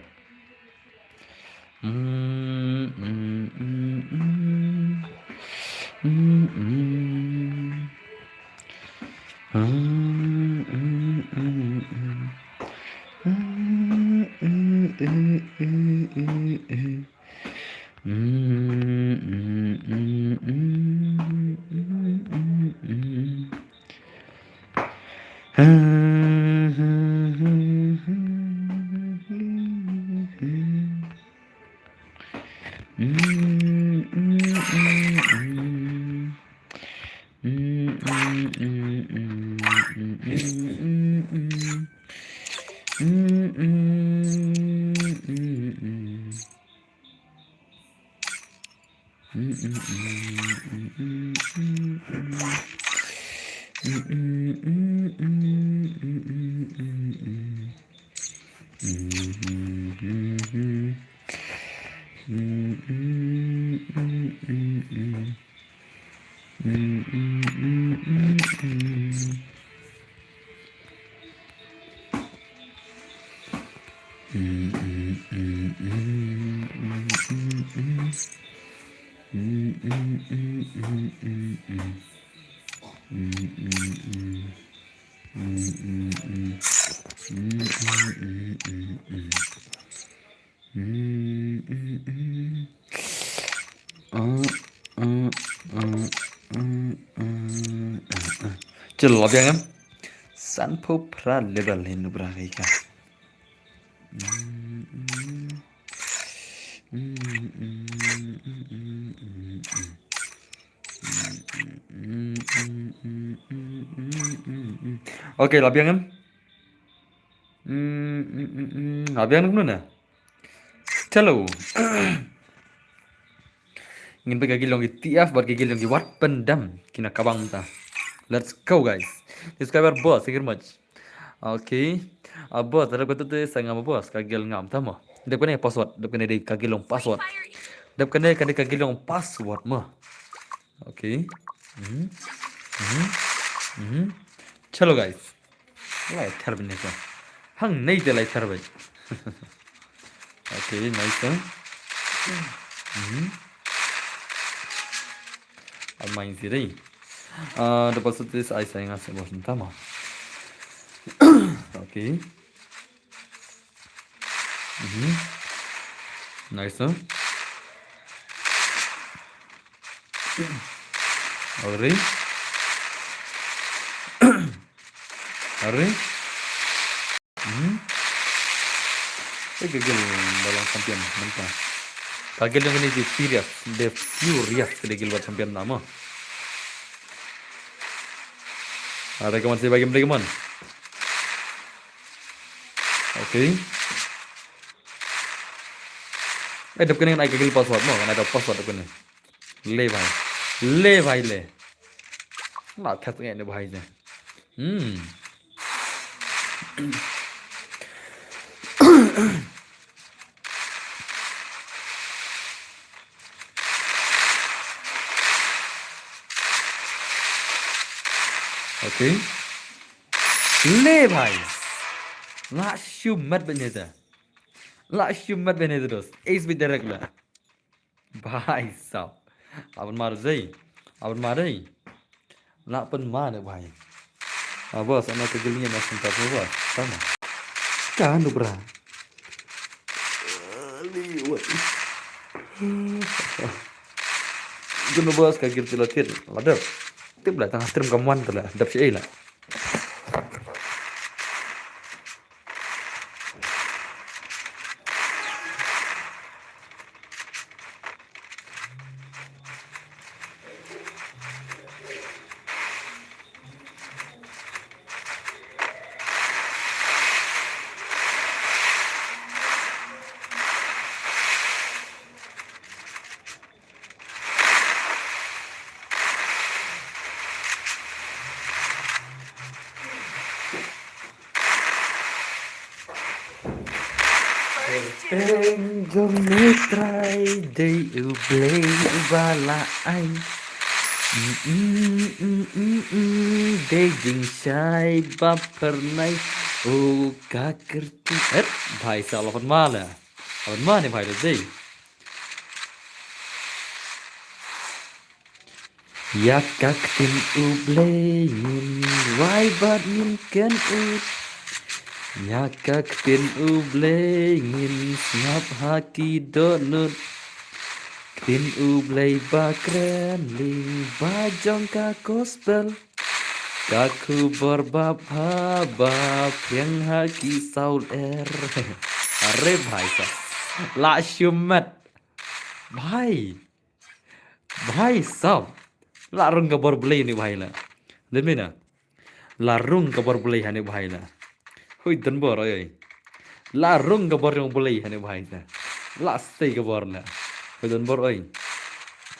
चलो अब yang sanpo pra level hin bra ka Oke, labiangan. Labiangan mana? Chalo. Ingin pergi gilong di tiaf buat gilong di wat pendam kina kabang ta. Let's go guys. Subscriber boss, thank you very much. Oke. Boss, ada betul tu saya ngam boss kagil ngam tama. Dep kene password, dep kene di kagilong password. Fire eat. Dep kene kan di kagilong password mah. Oke. Chalo guys. Lai thar bine ka. Hang nei de lai thar bai. Oke, nice. Main sih deh. Dapat setis saya ngasih bos tama. Oke. Nice. Alright. Alright. Gagal dalam champion mentah. Gagal yang ini di serious, the furious gagal buat champion nama. Ada kawan saya bagi mereka man. Oke. Dap kene naik gagal password mo, kan ada password dap kene. Le bhai le. Lah thak nge ne bhai ne. Oke. Le bhai. Lah shumat bene ta. Lah shumat bene terus. Ace with direct lah. Bhai sahab. Aban mar zai. Aban marai. Lah pen mana bhai. Bos, anak kegilnya masih tak bos. Sama. Kan bra. Liwat. Guna bos kagil tilatir. Ladap. Tip lah tengah stream kamuan tu lah. Dap si lah. Gemetrai de ublei balai de jing shai bapernai o kakerti bhai salah अपन माँ ने भाई दे या kaktin ublein wai badminton ut ya kaktin ublein snap haki donut tin ublei bakren ling bajong ka gospel kaku berbab bab yang haki saul are bhai sa la shumat bhai sab larung kabar beli ni bhai la demi na larung kabar beli hane bhai la hui dan bor oi larung kabar yang beli hane bhai la la stay kabar la hui dan bor oi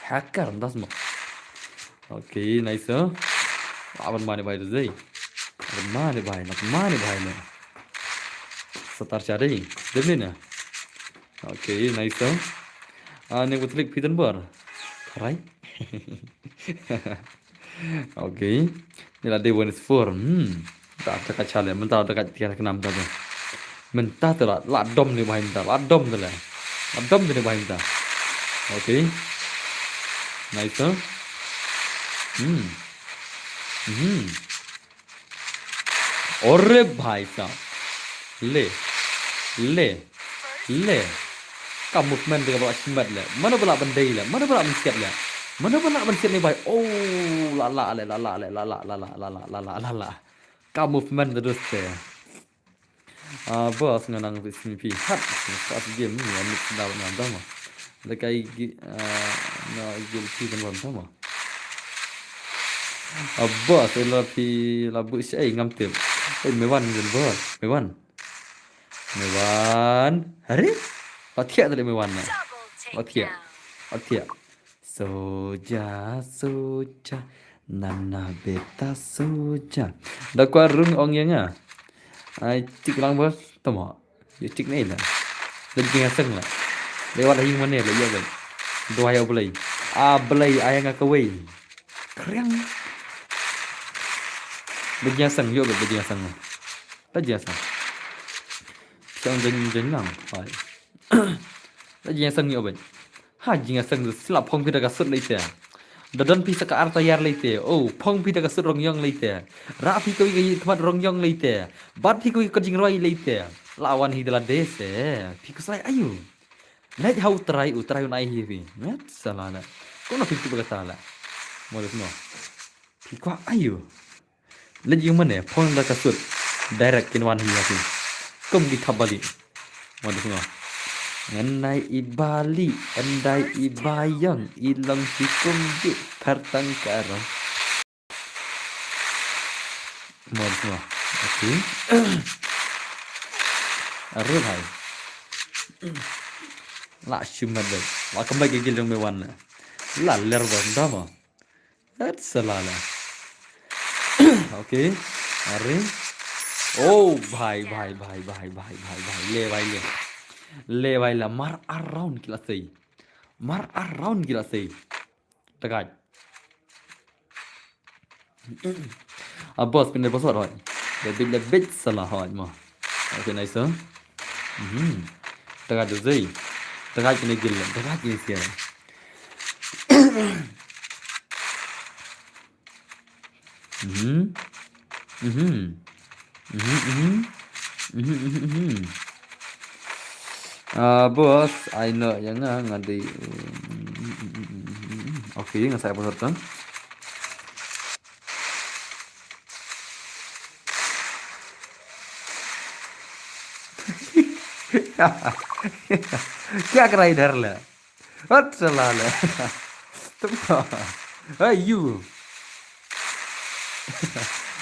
hacker das mo okay nice Lawan mana bahaya tu zai. Lawan mana bahaya, lawan mana bahaya ni. Setar cari, demi ni. Okay, nice tu. Ni aku klik fitur bar. Right? Okay. Ni lah day 1 is 4. Tak dekat cale, mentah dekat 3 ke 6 tu. Mentah tu lah, ladom ni bahaya mentah, ladom tu lah. Ladom tu ni bahaya mentah. Okay. Nice tu. अरे भाई साहब ले ले ले का movement dengan bawa simbat le mana pula bendai le mana pula mensiap le mana pula mensiap ni baik oh lala le lala le lala lala lala lala lala ka movement terus te bos nganang bismi pi hat pas game ni ambil sedap nak dah lekai na gil pi kan wan sama bos la pi la bu sai ngam tem mewan gen bos mewan hari Otia tadi mewan na Double Otia takedown. Otia soja soja nana beta soja dah kuat rung ong yang ah ai cik lang bos tamo you cik ni lah dan tinggal seng lah lewat lagi mana lah ya kan dua ayam belai belai ayam ngak kawai keren berjasang juga berjasang lah berjasang Chẳng dành lang phải đã dành sang nhiều bệnh ha dành sang slap phong pita kasut lấy tiền dan pisa ka artayar lấy tiền phong pita kasut rong yong lấy tiền ra phi koi cái khamat rong yong lấy tiền bat phi koi kajing roi lấy tiền lawan hi dala dese phi kusai ayu let how try unai hi phi net salala kono phi tu bakatala mo no phi kwa ayu let yung mane phong la kasut direct kinwan hi phi Kum di kabali. Mau semua. Ngenai ibali, endai ibayang, ilang hikum di partang karo. Mau semua. Okay. Arif hai. La shumad deh. Wah kembali gigil yang mewan. La lerban dama. That's salala. Okay. Arif. Oh भाई ले भाई ले mar around gila sei tegat bos pindah bos rồi lebih salah rồi mà okay nice tegat tu sei tegat ni gila tegat ni sia Bos, I know yang ngadi. Okay, nggak saya peserta. क्या करा इधर ले? अच्छा ले. तुम hey you.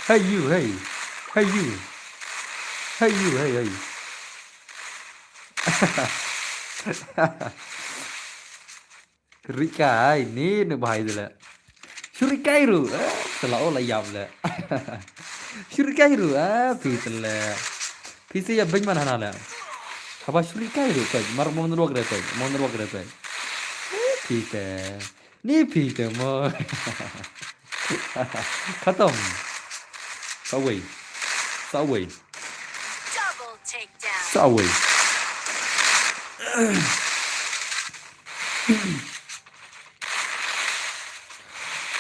Hey you, hey. Hey you. Hey you, hey. Rika ini nak bahaya tu lah. Shurikairu, selalu layap lah. Shurikairu, betul lah. Pisi ya banyak mana lah. Apa Shurikairu kan? Mar mau nurut kereta. Pita, ni pita mau. Khatam. Sawai. Double takedown. Sawai.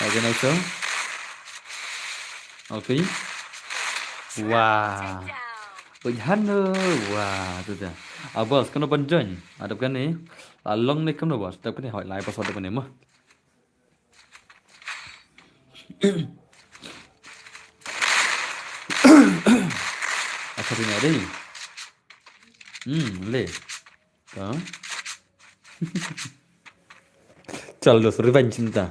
Okay, nice. Okay. Wah. Bagaimana? Wah, tu dah. Bos, kena panjang. Ada kan ni? Long ni kena bos. Tapi ni hỏi lại pasal depan ni mah. Apa ni ada ni? Le. Đó. Chal dos revenge kita.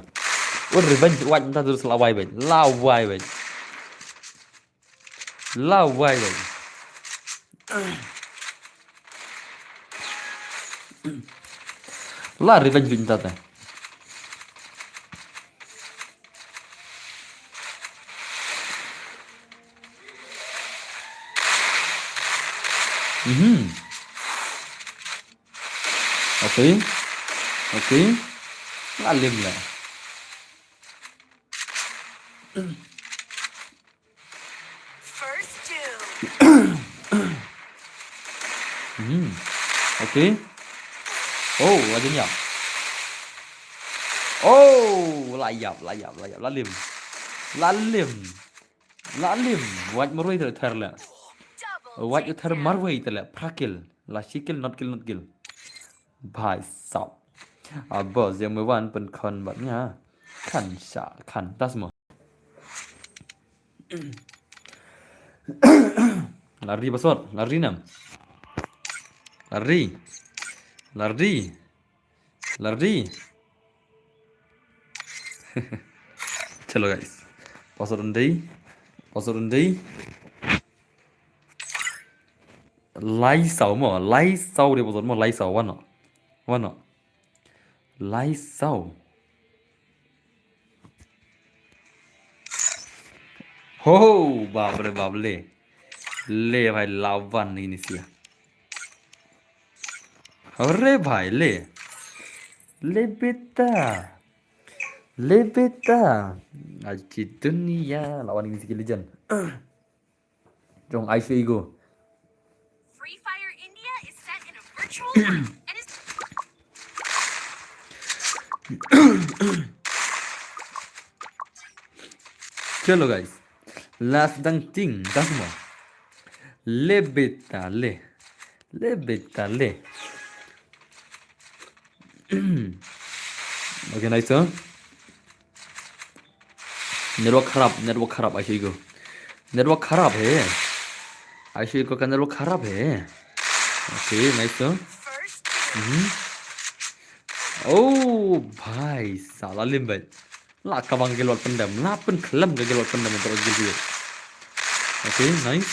Revenge wajib kita terus lawai ben. Lawai ben. La revenge kita ta. Okay. Okay. Lalim lah. First doom. Okay. Oh, ada nyap. Oh, layap. Lalim. What marway ter lah. Double What you ter takedown. marway ter lah. Prakil. La shikil not kill. भाई साहब bos yang mewan pen kon batnya kan sha kan das mo lari basot lari nam lari chalo guys basot undai lai sau de basot mo lai sau wano lai sau ho babre ले भाई लावन नहीं निसिया अरे भाई ले बेटा आज की दुनिया lawan ini sikit legend jong I say go Free Fire India is set in a virtual world and is चलो guys last dang ting das mo le beta le okay nice huh? network खराब ऐसे ही को network खराब है ऐसे ही को का network खराब है okay nice huh? first doom. Oh भाई साला limbet lah kabang gelot pendam lah pen kelam ke gelot pendam untuk gil okay nice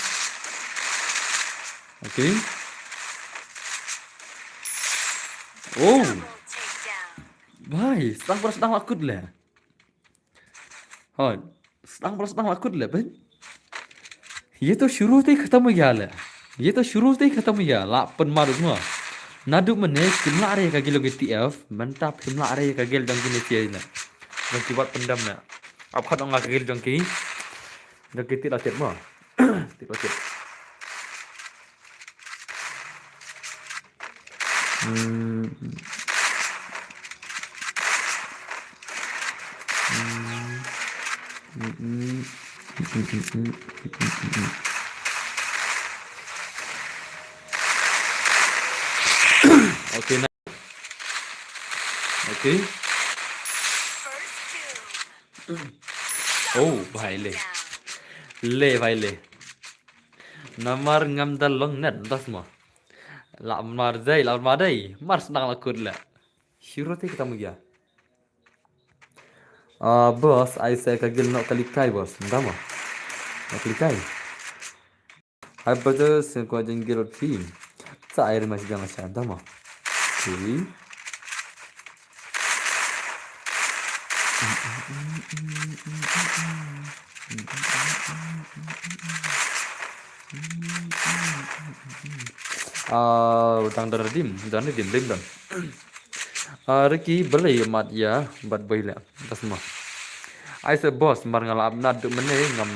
okay oh Double takedown. भाई sedang lakut lah हाँ sedang lakut lah ben ये तो शुरू से ही खत्म हो गया ला pen मारू semua naduk mene kimla are ka gilo GTF mantap kimla are ka gel dong kini tia ina dong ki buat pendam na ap khat ong ka gel dong ki tit la tet mo tit la tet okay na okay First doom. oh भाई ले भाई ले namar ngam dalong net das mo la mar dai mar sedang lakut la syuru te ketemu dia bos I say kagil nak kalikai bos ndama nak kalikai I betul sen ko jengil team sa air masih jangan sa ndama okay utang darah dim dan Ricky beli mat ya bat bay la das ma I say boss mar ngalap nad mene ngam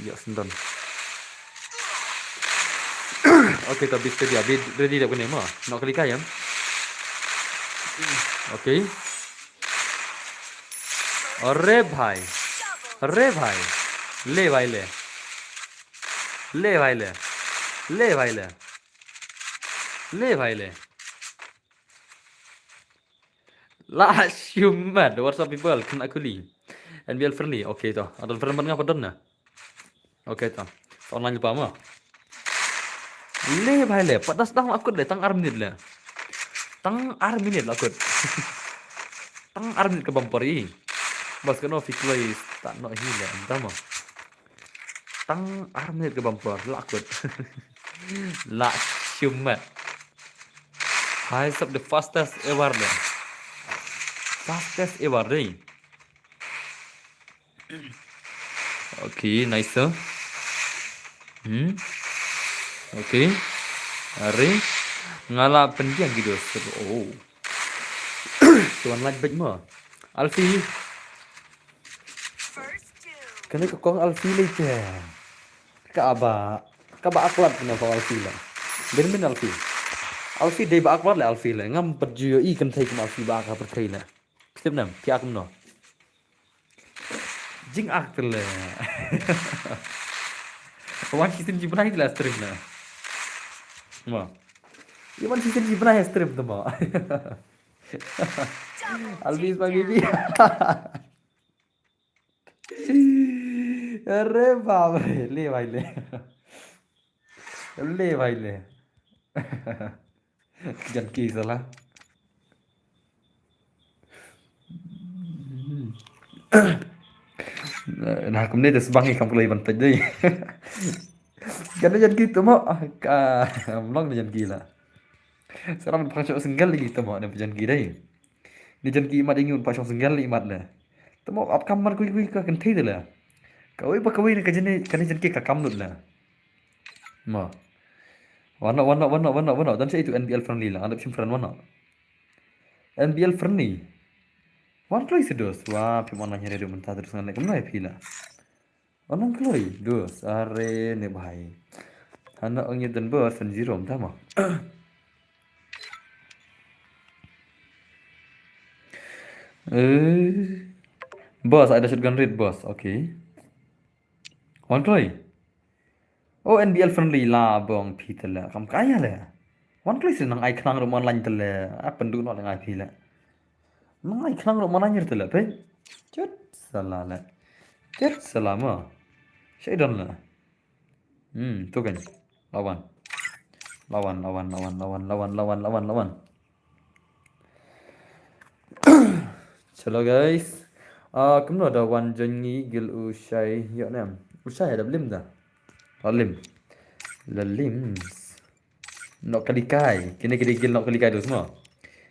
ya sendon okay tapi dia ready dah kena ma nak kali kayam okay अरे भाई ले भाई ले lah syumat what's up people kena kuli and biar friendly okay toh ada friend ngapa don na okay toh online lupa mah le भाई le patas tang akut le tang arminit lakut tang arminit ke bampori bas kena fiklai tak nak hila entah mah tang arminit ke bampor lakut la syumat high up the fastest ever le okay nice okay Hari ngala pendiang gitu. Oh. Tuan lagi baik mah. Alfi, First two. kena ke kong Alfi leje. Kaba, kaba aklat kena kong Alfi lah. Ben Alfi. Alfi dei ba aklat lah Alfi lah. Ngam perjuyo I kan thai kum Alfi ba ka perthai lah. Step nam, pi akum no. Jing ak lah. Wan season ji banai lah stream lah. Ma. Iwan season ji banai stream tu ma. Double Alfi is my takedown. baby. अरे बाप रे ले भाई ले ले भाई ले जनकी साला nah kemudian itu sebangi kamu kelai bantai deh karena janki tu mau melong janki lah sekarang pasang senggal lagi tu mau ada janki deh ni janki mat ingin pasang senggal lagi mat lah tu mau up kamar kui ka kentai tu lah kawai pa kawai ni kajane kan janki ka kam lah ma warna dan saya itu NBL friendly lah ada friend warna NBL friendly wan kloi sedos wah pimana nyari do mentah terus ngan kemana ya pila orang kloi dos are ne bhai anak orang dan bos san zero entah mah bos ada shotgun red bos okay wan kloi oh NBL friendly lah bong pita lah kam kaya lah wan kloi senang ai khnang ro online tele apa ndu no ngai pila nang ai khnang ro mana nyir tele pe cut salah cut selama syaidan lah tu kan lawan chalo guys kamu ada wan jengi gil usai ya nem usai ada lim dah lim lim nok kalikai kini gil nok kalikai tu semua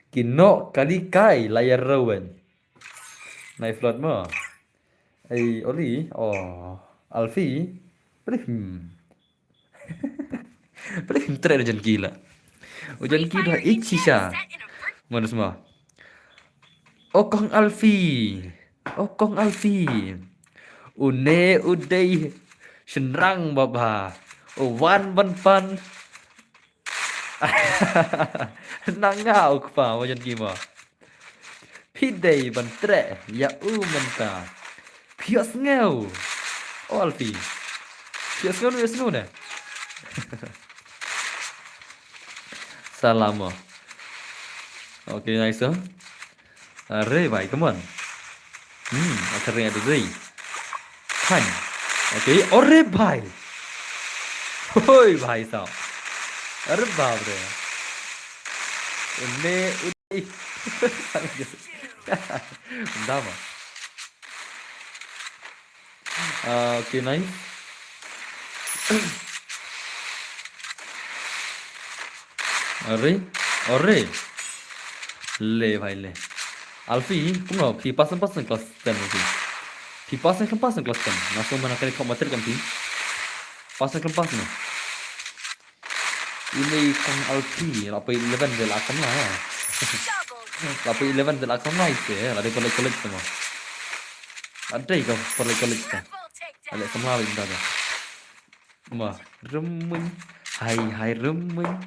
kino kalikai layar rawan naik float mo ai oli oh Alfi boleh boleh pintar ada janki lah janki dah ichi sha Set in a first mana semua Okong Alfi une udai senrang baba wan ban pan nangau kpa wajan kima pidai ban tre ya menta pios ngau oh Alfi pios ngau nu snu ne salam okay nice huh? अरे भाई come on अच्छा रे तो दे खान ओके अरे भाई ओए भाई साहब अरे बाप रे ने दामा ओके नाइस अरे अरे ले भाई ले Alfi, kumno, pi pasan kelas 10 nanti. Pi pasan kelas 10. Langsung mana kali kau materi kan pi? Pasan kelas ni. Ini kong Alfi, lapai 11 del akam lah. double Lapai 11 del akam lah itu, ada college semua. Ada kau college tu. triple takedown. Ada semua lagi ada. Mah, remen, hai remen.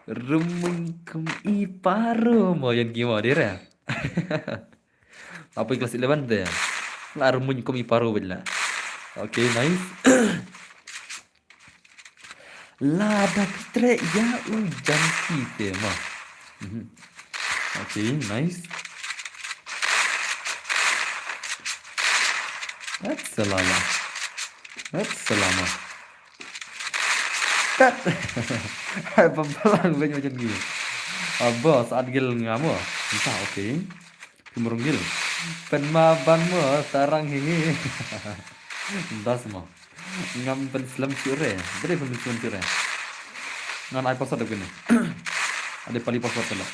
Remen kum iparo mau yang gimana dia? Apa kelas 11 deh? Lah remen kum iparo bela. Okay, nice. Lada tre ya ujan kita mah. Okay, nice. That's selama. Cut. Hai pembalang banyak macam gini. Bos saat gil ngamu. Entah okay. Timurung gil. Penmaban mo tarang ini. Entah semua. Ngam penslam sure. Beri penslam sure. Ngan ai password begini. Ada pali password lah.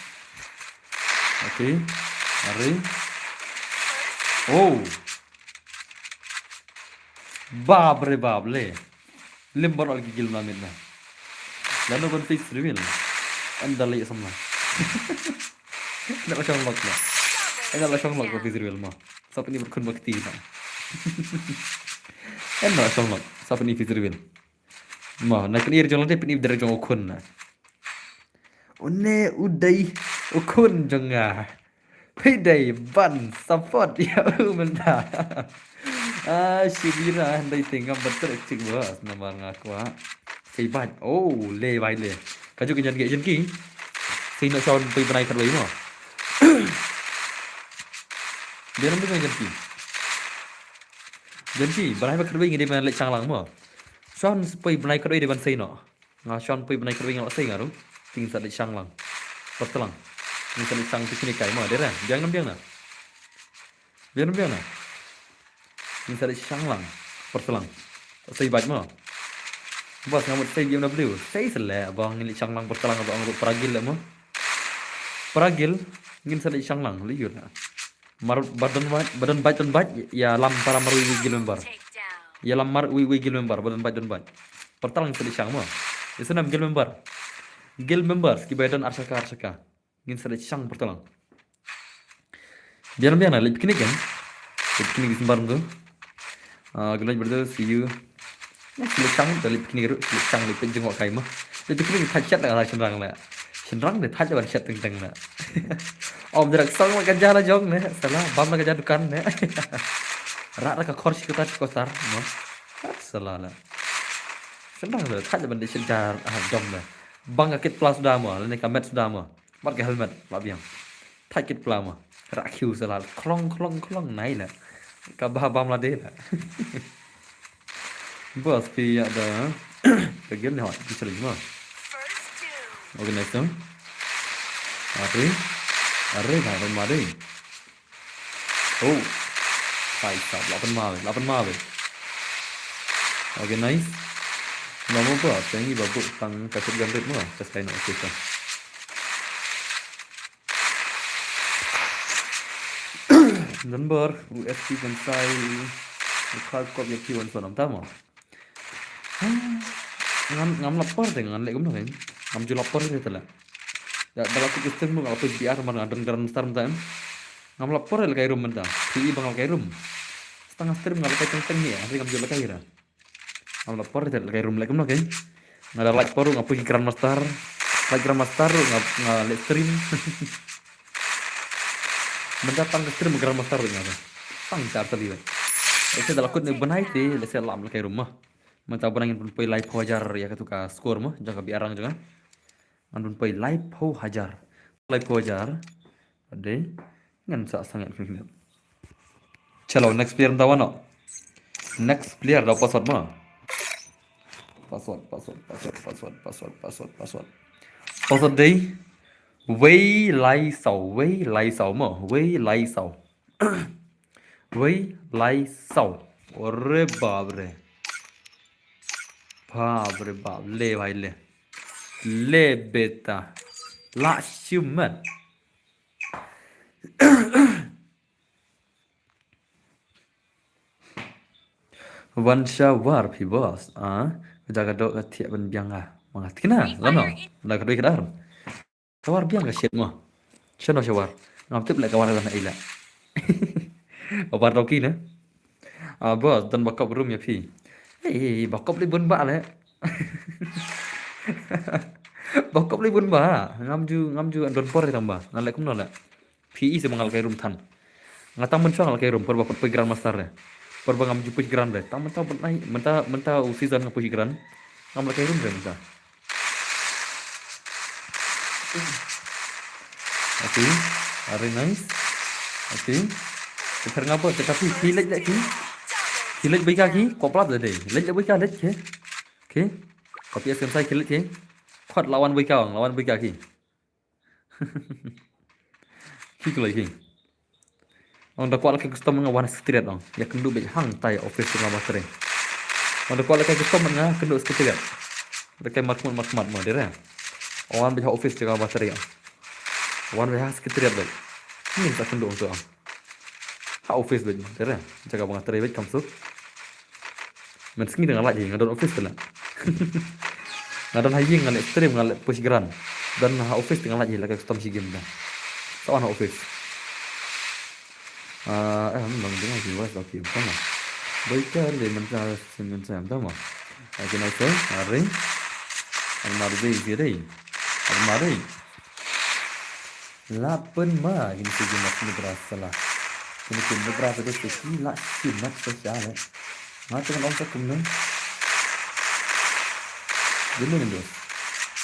Okay. Mari. Oh. Bab le. Lembor lagi gil namin na. Lalu kan fix reveal. Anda lihat semua. Anda langsung lock lah. Anda langsung lock ke fix reveal mah. Siapa ni berkun bakti na. Anda langsung lock. Siapa ni fix reveal. Mah, nak ni rejong nanti ni dari jong okun na. Une udai okun jonga. Payday ban support ya menda. Shibira handai tinggal betul cik bos nama ngaku ah. Sibat. Oh, le vai le. Kaju ke jangan ke ki. Si nak sound pi benai kat mah. Dia nampak jangan ki. Jangan ki, benai kat ngi dia mana lek chang lang mah. Sound pi benai kat dia ban sei no. Nga sound pi benai kat ngak sei ngaru. Ting sa lek chang lang. Pertelang. Ni sa lek chang piknik kai mah dia ran. Jangan biang na. Biang na. Ni sa lek chang lang. Pertelang. Sei bat mah. Bos ngamut saya BMW. Saya selek abang ini Changlang pertelang abang untuk peragil lah mah. Peragil ingin saya Changlang liur. Mar badan bat ya lam para marui gil member. Takedown. Ya lam mar wi gil member badan bat. Pertelang saya Chang mah. Itu nama gil member. Gil member ki badan arsaka. Ingin saya Chang pertelang. Biar lah lip kini kan. Lip kini sembarang tu. Gulai berdoa see you. Sila chang dari piknik ru sila chang dari jengok kai mah. Jadi piknik thachat lah senrang lah. Senrang deh thachat baru chat teng lah. Om derak sang mak kerja lah jong ne. Salah bam lah kerja dukan ne. Rak ke kursi kotar mah. Salah lah. Senrang deh thachat benda senjar jong ne. Bang akit plus sudah mah, ni kamet sudah mah. Mat ke helmet lah biang. Thachat plus mah. Rak kiu salah. Klong naik lah. Kabah bam lah deh lah. Bos pi ada bagian ni hot bisa lagi mah. First two. Okay next time. Are kan mari. Oh. Sai sab 8 mave. Okay nice. Nama apa? Saya bagus tang kasut gambar mah. Saya nak cerita. Number USP kan sai. Kalau kau yang kiwan sonam tamu. Ngam lapar deh ngan lek gum kan ngam ju lapar itu telah ya dalam aku sistem lu ngapa biar mana dan garam star mentan ngam lapar lek kai rum mentan pi bangal kai rum setengah stream ngal kai teng ya hari ngam ju lek kai ra ngam lapar itu lek kai rum lek gum kan ngada like paru ngapa garam star like garam star ngap lek stream mendatang ke stream garam star ngapa tang tar tadi itu dalam aku ni benai ti lek selam lek kai rumah mata benangin pun pay live hajar ya ketuka skor mah jaga biarang jangan andun pay live hajar ade ngan sa sangat kena chalo next player tawa no next player dah password mah password day wei lai sau mah wei lai sau ore babre बाप ले भाई ले बेटा ला shuman wan shawar pi bos jaga dok tiap ban biang mangat kena lano la kadoi kadar kawar biang ka shit mah chano shawar ngam tip la kawar la ila obar doki na bos dan bakap room ya pi bakop li bun ba le. Bakop li bun ba. Ngam ju andon por tambah. Ngalek kum nolak. PE se mangal kai rum tan. Ngatam men chang kai rum por bakop pe grand master le. Por ba ngam ju pe grand le. Tam mentau benai menta season ngam pe grand. Ngam kai rum le menta. Okay. Very nice. Okay. Kita ngapa tetapi hilat lagi. Kilit bagi kaki, koplat dah deh. Lek bagi kaki, okay. Kopi es krim saya kilit ke. Kuat lawan bagi kaki. Kiki lagi. Orang dah kuat lagi custom mengawan street dong. Ya kendu bagi hang tay office dengan baterai. Orang dah kuat lagi custom mengawan kendu street. Dekai markmat mah dia. Orang bagi office dengan baterai. Orang bagi street bagi. Ini tak kendu untuk orang. Office bagi dia jaga baterai bagi kamsuk. Men sengi dengan lagi ngadon office lah. ngadan haying ngal ekstrem ngal push geran dan office tinggal aja lagi stom si game dah soal office memang dengan jiwa tapi bukan lah baiklah le menca tahu mah oke nice hari almari diri almari lapan mah ini si game ni berasa lah ini game berasa tu gila simat sosial mata kan orang kemudian dulu nih bos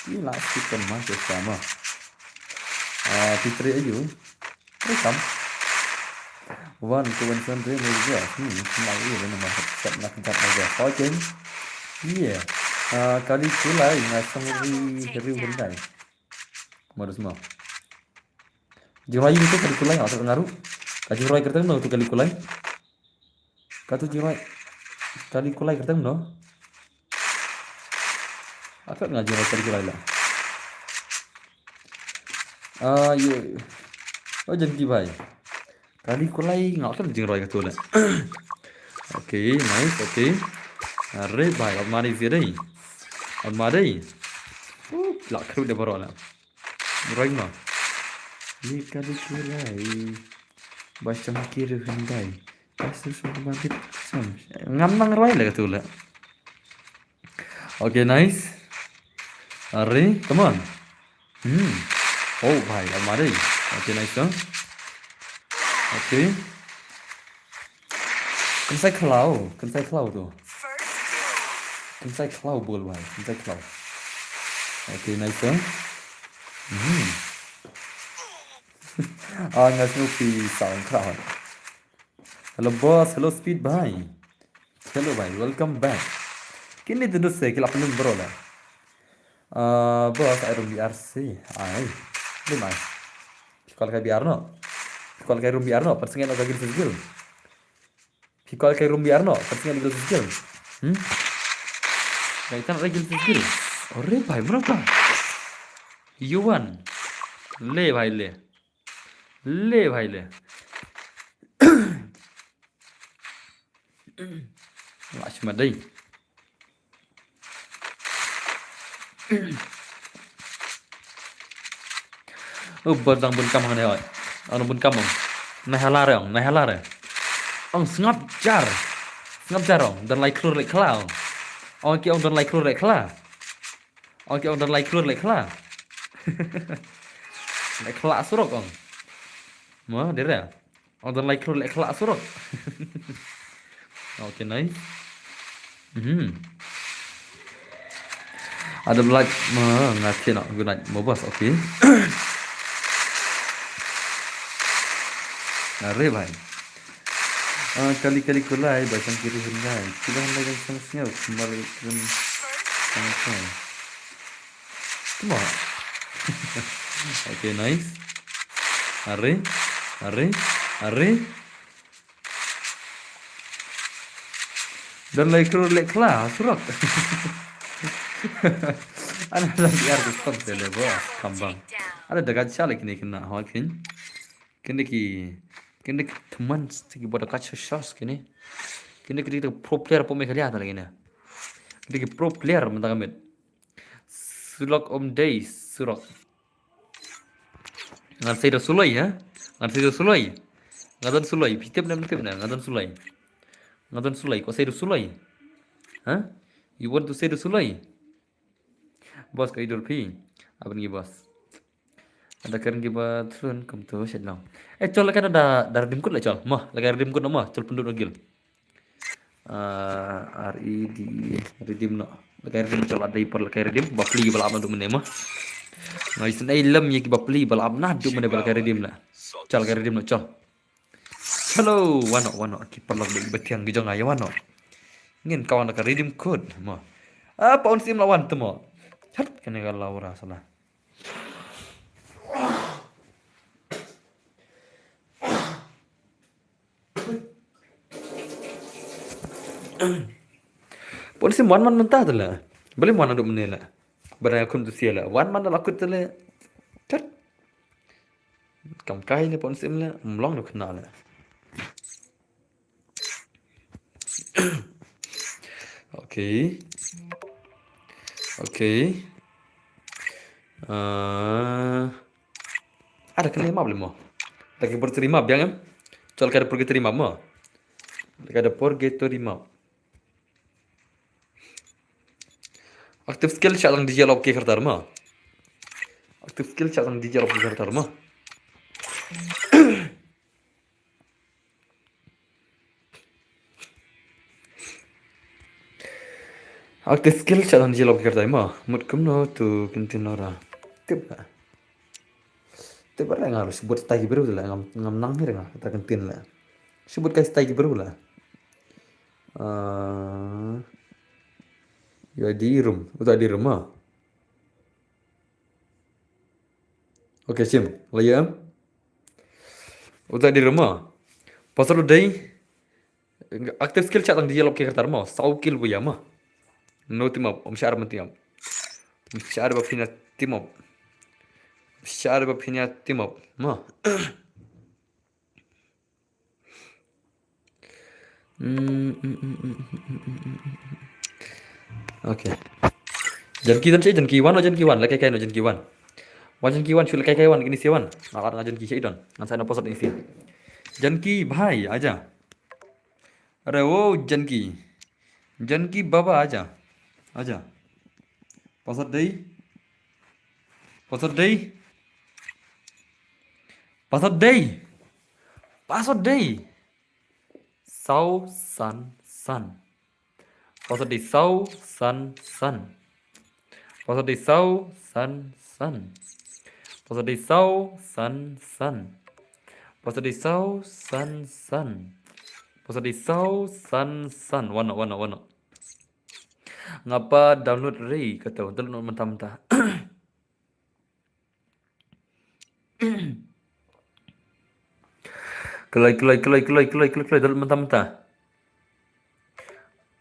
gila kita masuk sama Fitri ayu rekam one to one sendiri juga lagi ini nama set nak aja oke iya kali kulai ngasang dari benda mau semua jurai itu kali kulai atau ngaruh kajurai kertas no tu kali kulai katu jurai kali kulai kertas no akak ngajurai kali kulai lah iya oh jangan kibai kali kulai ngak kan jurai katu lah oke nice oke Arre bhai almari zirei almari lak kru de barola right now ni kali kulai bacang kiri hendai kasus banget sam ngamang roi lah tu lah okay nice Arre come on oh bhai almari okay nice huh? Okay Kensai Cloud tu Kensai Cloud bol bhai Kensai Cloud okay nice huh? Nggak Snoopy SoundCloud. Hello boss, hello Speed bhai. Hello bhai, welcome back. Kini tentu saya kilap penuh bro lah. Bos, air BRC. Ay, di mana? Kalau kayak biar no, kalau kayak biar no, persengan agak gitu skill. Kalau kayak biar no, persengan gitu skill. Kaitan lagi gitu skill. Ore bhai, berapa? Yuan, le bhai le. ले भाई ले लाश मत दई berdang bun kam hane oi anu bun kam na halare ong ngap jar ong dan like klur like klau ong ki ong dan like klur like kla ong ki ong dan like klur like kla like kla surok ong Mah, dia orang like klur like kelak surut. Okay, nice. Ada like ngaji nak guna mobas, okay. Are bhai. Kali-kali kulai bacang kiri hendai. Kita hendai yang sangat kembali ke sangat. Cuma. Okay, nice. Are dan like kelas surat ada lagi artis top deh bos kambang ada dekat siapa kini kena hakin kini teman segi pada kaca shos kini kita pro player pemain kalian lagi nih kini pro player mentang amit sulok om day surat ngan saya sulai ya ngan saya sulai ngadan sulai pitip na ngadan sulai kok saya sulai huh you want to say the sulai bos ka idul pi abang gi bos ada kan gi ba trun kom to shed long col kan ada redim kut lah col mah lagi redim kut mah col penduduk gil RED redim no lagi redim col ada ipar lagi redim bapli bal am dum ne mah ngai sen ai lam ye ki bapli bal am na dum ne bal lagi redim la col lagi redim no col Hello, wano kiper log betiang gijong ayo wano. Ngin kawan nak redeem code mo. Paun sim lawan tu mo. Hat kena kalau ora salah. Paun sim wan man mentah tu lah. Boleh mana duk menela. Barang aku tu sia lah. Wan man aku tu lah. Kat. Kam kai ni paun sim lah. Mlong nak kenal lah. Okay. Oke. Eh, ada kelima belum mau? Lagi berterima biang em. Soal kada pergi terima mau. Kada pergi terima. Aktif skill cakang dijalog ke kertar mau. Aktif skill cakang dijalog ke kertar mau. Aktif skill cakang dijalog ke kertar mau. Mut kumno tu kintin ora. Tiba. Tiba lah harus sebut stagi baru lah ngam nang ni lah kita kintin lah. Sebut kai stagi baru lah. Ya di room, udah di rumah. Oke sim, layam. Udah di rumah. Pasal udah aktif skill cakang dijalog ke kertar mau. Sau kill bu ya mah. No team up, مش عارف من team up. مش عارف فينا team up. مش عارف فينا team up. ما. Oke. Janki dan saya janki wan, janki wan, lekai kai no janki wan. Wan janki wan, shul lekai kai wan ini siwan. Nakar ngajan ki don. Ngan saya posat ini. Janki bhai aja. अरे वो जनकी जनकी बाबा आजा आजा pasar day pasar day pasar day pasar day sau san san pasar day sau san san pasar day sau san san pasar day sau san san pasar day sau san san pasar day sau san san wana ngapa download Ray kata download mentah-mentah. Kelai download mentah-mentah.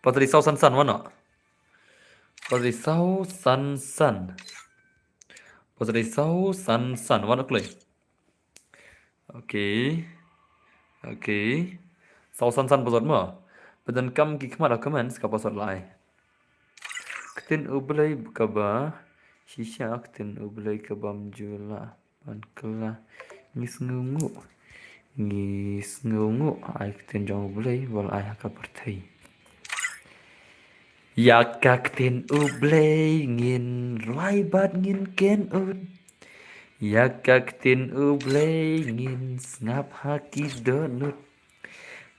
Pasal risau san mana? Pasal risau san pasal risau san mana kelai? Oke. Sau san pasal mana? Badan kam ki kemana comments ka pasal lai. Ketin ublay kaba shisha ketin ublay kaba mjula pankala ngis ngungu ai ketin jong ublay wal ai ka pertai ya ka ketin ublay ngin rai bat ngin ken ud ya ka ketin ublay ngin ngap haki donut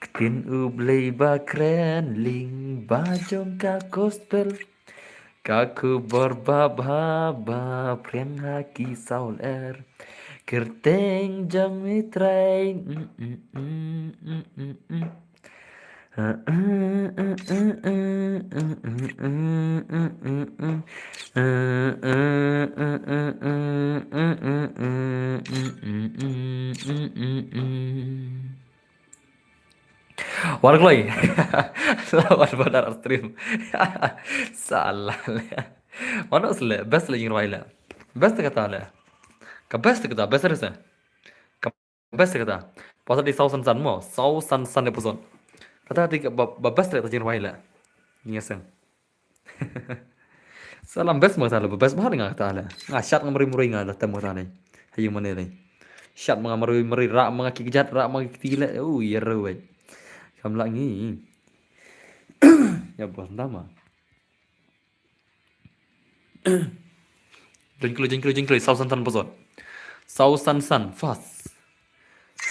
ketin ublay ba kren ling ba jong ka gospel Kaku berbaba priang haki saul kerteng jang mitrain Wargloi. Lawan benar stream. Salah. Mana asli? Best lagi ngirwaila. Best kata lah. Ka best kata best rasa. Ka best kata. Pasal di sausan san mo, sausan san episode. Kata di ba best kata ngirwaila. Ngiaseng. Salam best mo salah, best mahal nga kata lah. Shot ngamari-muri nga lah temu tadi. Hayu mana ni? Shot ngamari-muri rak mengakijat rak mengakitila. Oh, iya rawai. Kamu lagi ya bos nama jengkli sau san bosot sau san fast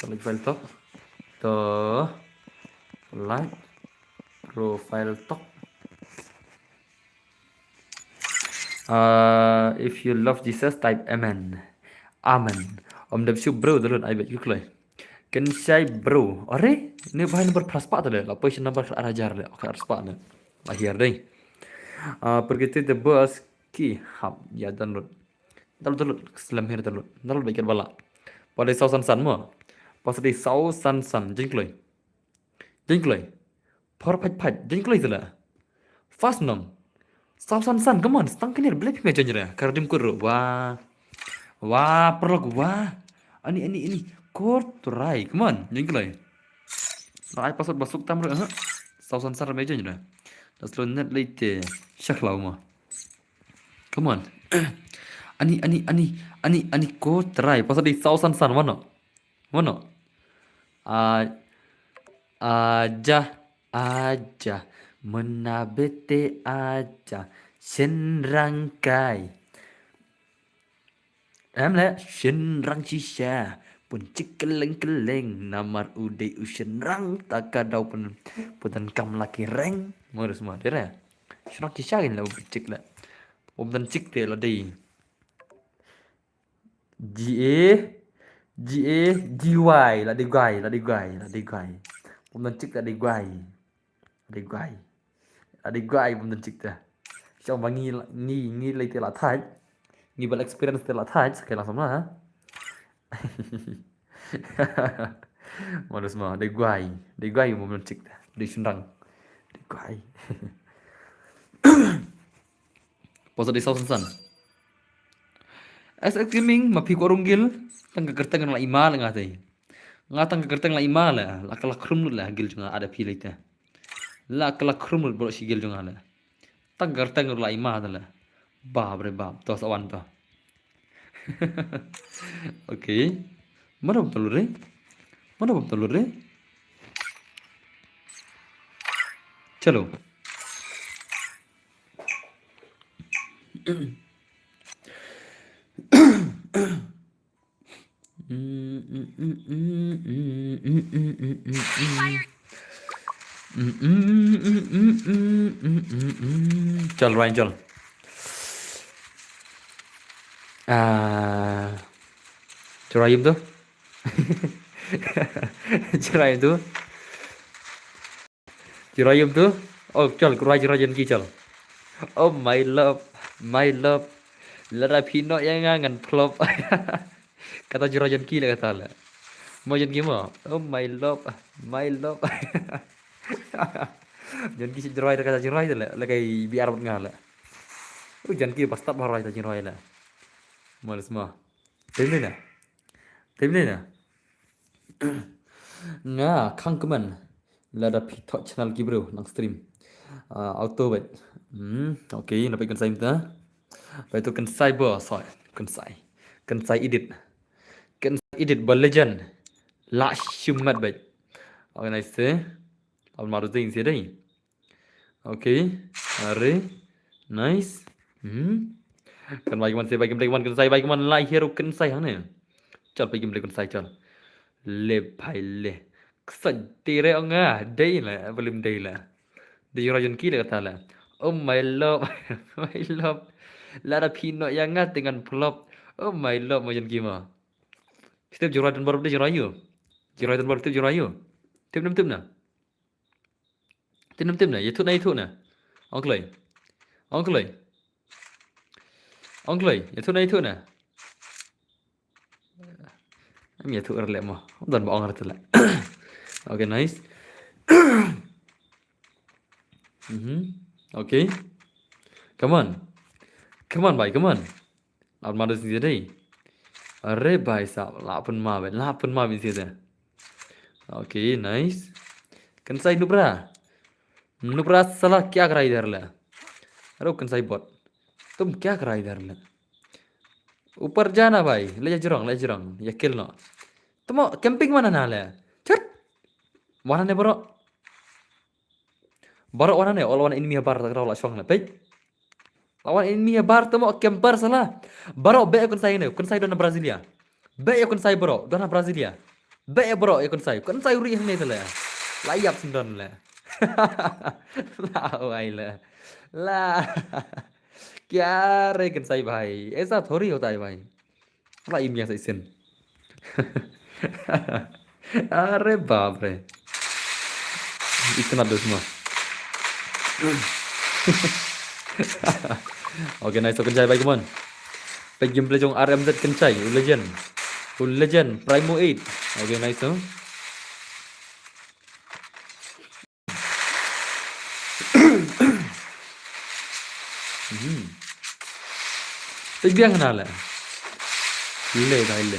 kalau file top to like profile top if you love Jesus type amen om dabshu bro dulu ai bet kuklai Kan saya bro, are ini bahan nomor praspak tu deh, lapor sih nomor ajar deh, oke praspak deh, lahir deh. Pergi the bus ki hap ya download selam hari download baikkan bala. Pada sau san mo, pas di sau san jengkloi, por pat jengkloi tu lah. Fast nom, sau san come on, stang kenir beli pinggan jenjera, kardim kuru, wah perlu wah, ini. Kort rai, come on, jengkelai. Rai pasal basuk tamro, sausan sar meja je dah. Das lo net lite, syaklau mah. Come on. Ani ko try. Pasal di sausan san mana? Mana? A aja aja menabete aja senrangkai. Em lẽ senrang sisa pun cik keleng namar ude usenrang takadau pun kam laki reng mau semua dia ya. Senrang sisa kan lah cik lah. Pun cik dia lah deh. GY là đi guay. Pun cik là đi guay pun cik dah. Trong và nghi lấy tiền là thay. Nghi bal experience tiền là thay sekali langsung lah. Mana semua đi guay pun cik dah. Đi senrang. Đi guay. Pasal di sausan. SX Gaming mapi ko runggil tang kerteng la imal ngatai. Ngatang kerteng la imal la kala krum la gil junga ada pilih ta. La kala krum bro si gil junga la. Tang kerteng la imal la. Bab re bab tos awan to. Okay. Mana betul re? Chalo. Fire. Chal Ryan chal. Cerayam tu. Cerayam tu. Oh chal Ryan ki chal. Oh my love. Lara Pino yang ngangan plop. Kata Jurajan ki lah kata lah. Mau jan gimana? Oh my love. Jan ki si Jeroy kata Jeroy tu lah. Lagi biar ngala. Oh jan ki pas tak barai ta Jeroy lah. Malas mah. Tim ni na. Nga kang keman. Lara Pito channel ki bro nang stream. Auto bet. Okay, nak pegang saya minta. Lepas tu Kensai bos, Kensai edit berlegend. La shumat baik. Okay, nice eh. Abang maru ting sih dah. Okay, are nice. Kan bagi man Kensai bagi man lai hero Kensai hang ni. Chal bagi man Kensai chal. Le bhai le. Kesatire onga, day lah, belum day lah. Di Rajon ki kata lah. Oh my love. Lara Pino yang ngat dengan plop. Oh my love macam gimana? Setiap juragan baru dia jurayu. Juragan baru tu jurayu. Tim na. Itu na. Onglai. Itu na. Am itu erle mah. Dan baong arti lah. Okay, nice. Okay. Come on, bhai, come on. Ab maru sini deh. Arre bhai sahab, lapun ma bisi dah. Okay, nice. Kensai Nubra salah क्या करा इधर ला? अरे Kensai bot. तुम क्या करा इधर ला? ऊपर जाना भाई, ले जरong, ya kill no. Tuh camping mana nala? Cut. Mana ne bro? Baro mana ne? All one enemy bar tak tahu lah song na. Baik. Lawan enemy bar tu mau camper salah. Baro be Kensai ni, Kensai dona Brasilia. Be Kensai bro, dona Brasilia. Be bro Kensai uri ni tu lah. Layap sendon lah. ला क्या रे Kensai भाई ऐसा थोड़ी होता है भाई ला इमिया से सिन अरे बाप रे इतना दुश्मन ओके नाइस तो Kensai भाई कमन पे gameplay jong RMZ Kensai legend Primo 8 okay nice तो Biang nala. Le dah le.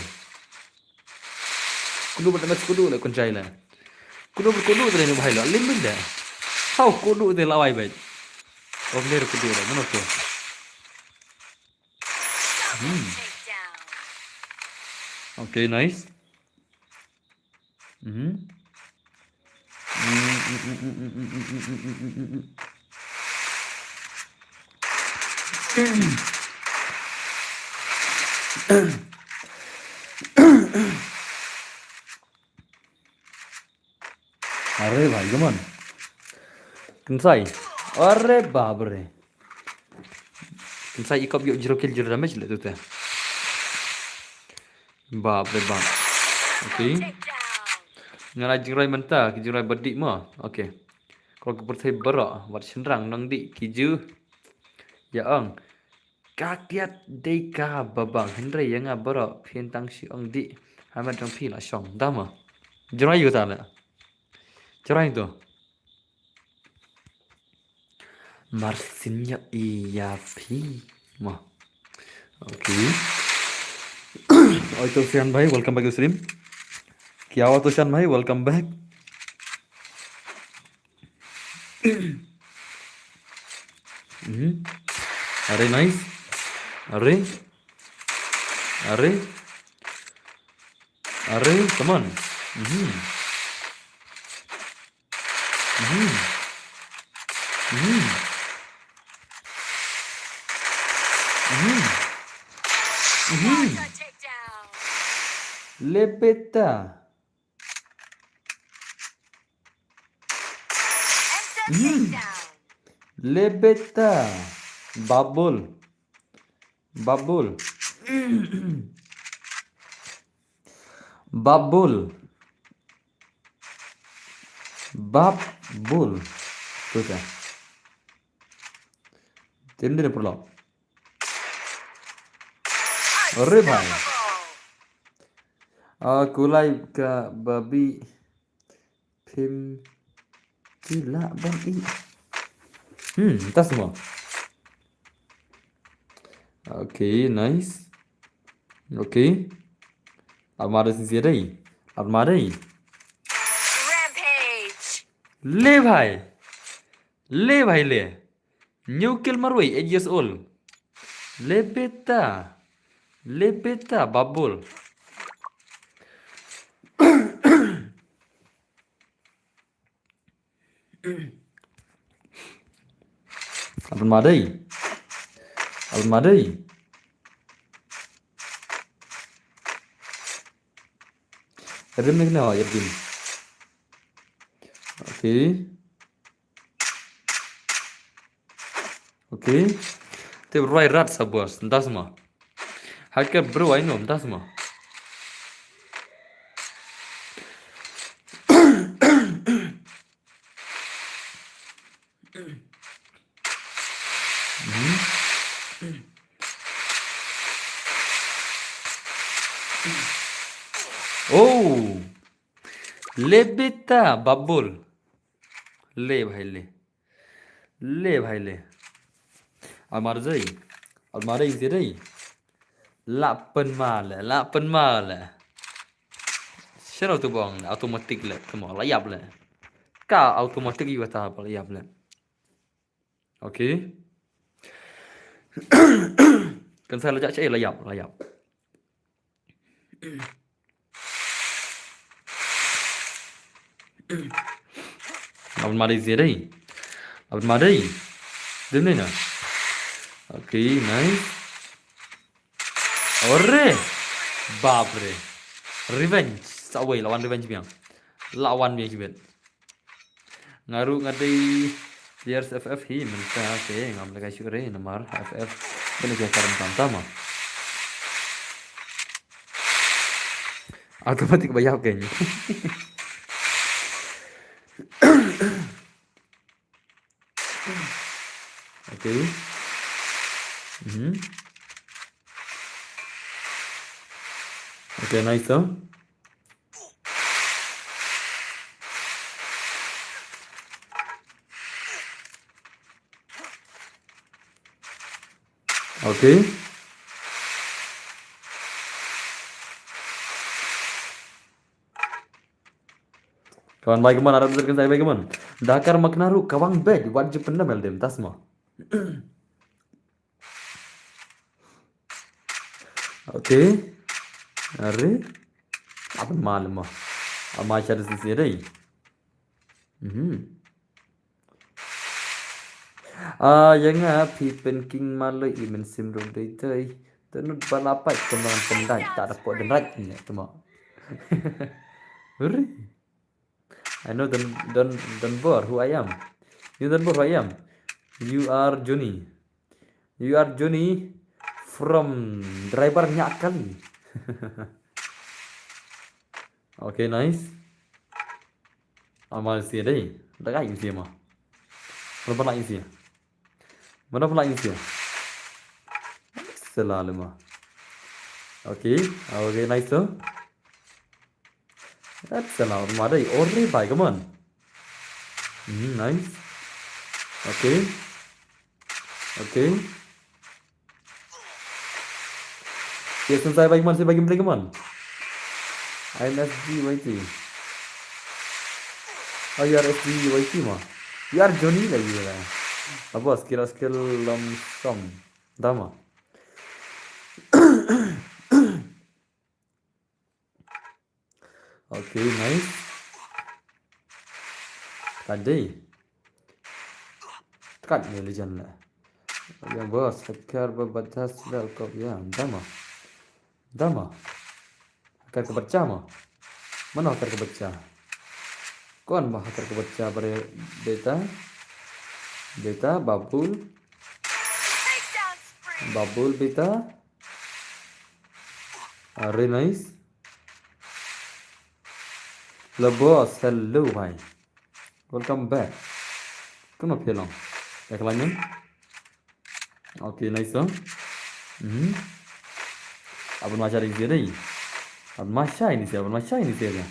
Kudu berdebat kudu le Kensai la. Kudu tu ni bahai la. Limit dah. How kudu tu lawai baik. Omler kudu la. Mana tu? Takedown. Okay, nice. Mhm. अरे भाई कमान Kensai. अरे बाप रे Kensai ikop yuk 0 kill 0 damage lah tu teh. Baap रे बाप. Okay. Takedown. Ngalai jingrai mentah, ki jingrai berdik mah. Okay. Kalau kepercaya berak, wat senrang nang di kiju. Ya ang. Kakiat deka babang Henry yang berak phiên tăng si ang di. Hamat trong phi la song dama. Jingrai yu ta la. Jingrai tu. Marsinya iya pi mah. Okay. Oi to Fian bhai, welcome back to stream. क्या हुआ तुषान भाई welcome back अरे नाइस अरे अरे अरे come on Mega takedown. ले बेटा Takedown. ले बेटा बाबुल बाबुल बाबुल बाबुल tu dah तीन दिन पुलाव अरे भाई aku live ke babi film gila bang i tas semua okay nice okay almari sisi đây almari Rampage. ले भाई ले new kill marwai 8 years old le beta babul almari remake na ya bin okay te right rat sa boss das ma hacker bro I know das ma oh ले बेटा बबुल ले भाई ले almari gì đây lapan mal Siapa tu bang automatic le semua layap le ka automatic juga tak apa layap le okay kan saya lejak cek layap almari gì đây almari đứng đây nè okay nice Ore baap re revenge sawai lawan revenge biang lawan biang kibet ngaru ngadai players FF hi mentah ke ngam laga syure nomor FF bene ke karam tama automatic bayar kayaknya okay okay nice though okay kawan baik man arab terken saya baik man dakar maknaru kawang bed wajib pernah meldem tasma Okey. Are. Apa malam mah? Amacha di sini deh. Yang phi pen king ma le i men sim ro dei tei. Tenut balapai kemang pendai tak dapat dan right ni temo. Uri. I know don't bore who I am. You don't bore who I am. You are Johnny. You are Johnny from driver kali. Okay, nice. Amal sih deh. Dah kain sih mah. Mana pernah sih? Mana pernah sih? Selalu mah. Okay, okay, nice tuh. That's allowed. Mada, ore bhai, come on. Nice. Okay. Okay. Yes, saya bagi man, saya bagi play, come on. I'm SG YT. Oh, you are SG YT mah. You are Johnny lagi lah. Apa skill lamsam. Dama. Okay, nice. Tadi. Tekan ni legend lah. Yang bos, hakar berbatas dah kau ya. Dama. Hakar kebaca mah. Mana hakar kebaca? Kौन महा hakar kebaca pada beta babul Takedown spree. babul beta very nice. The boss, hello bhai. Welcome back. Kena film. Yang lain? Okay, nice oh. Abang macam ini dia. Abang macam ini dia.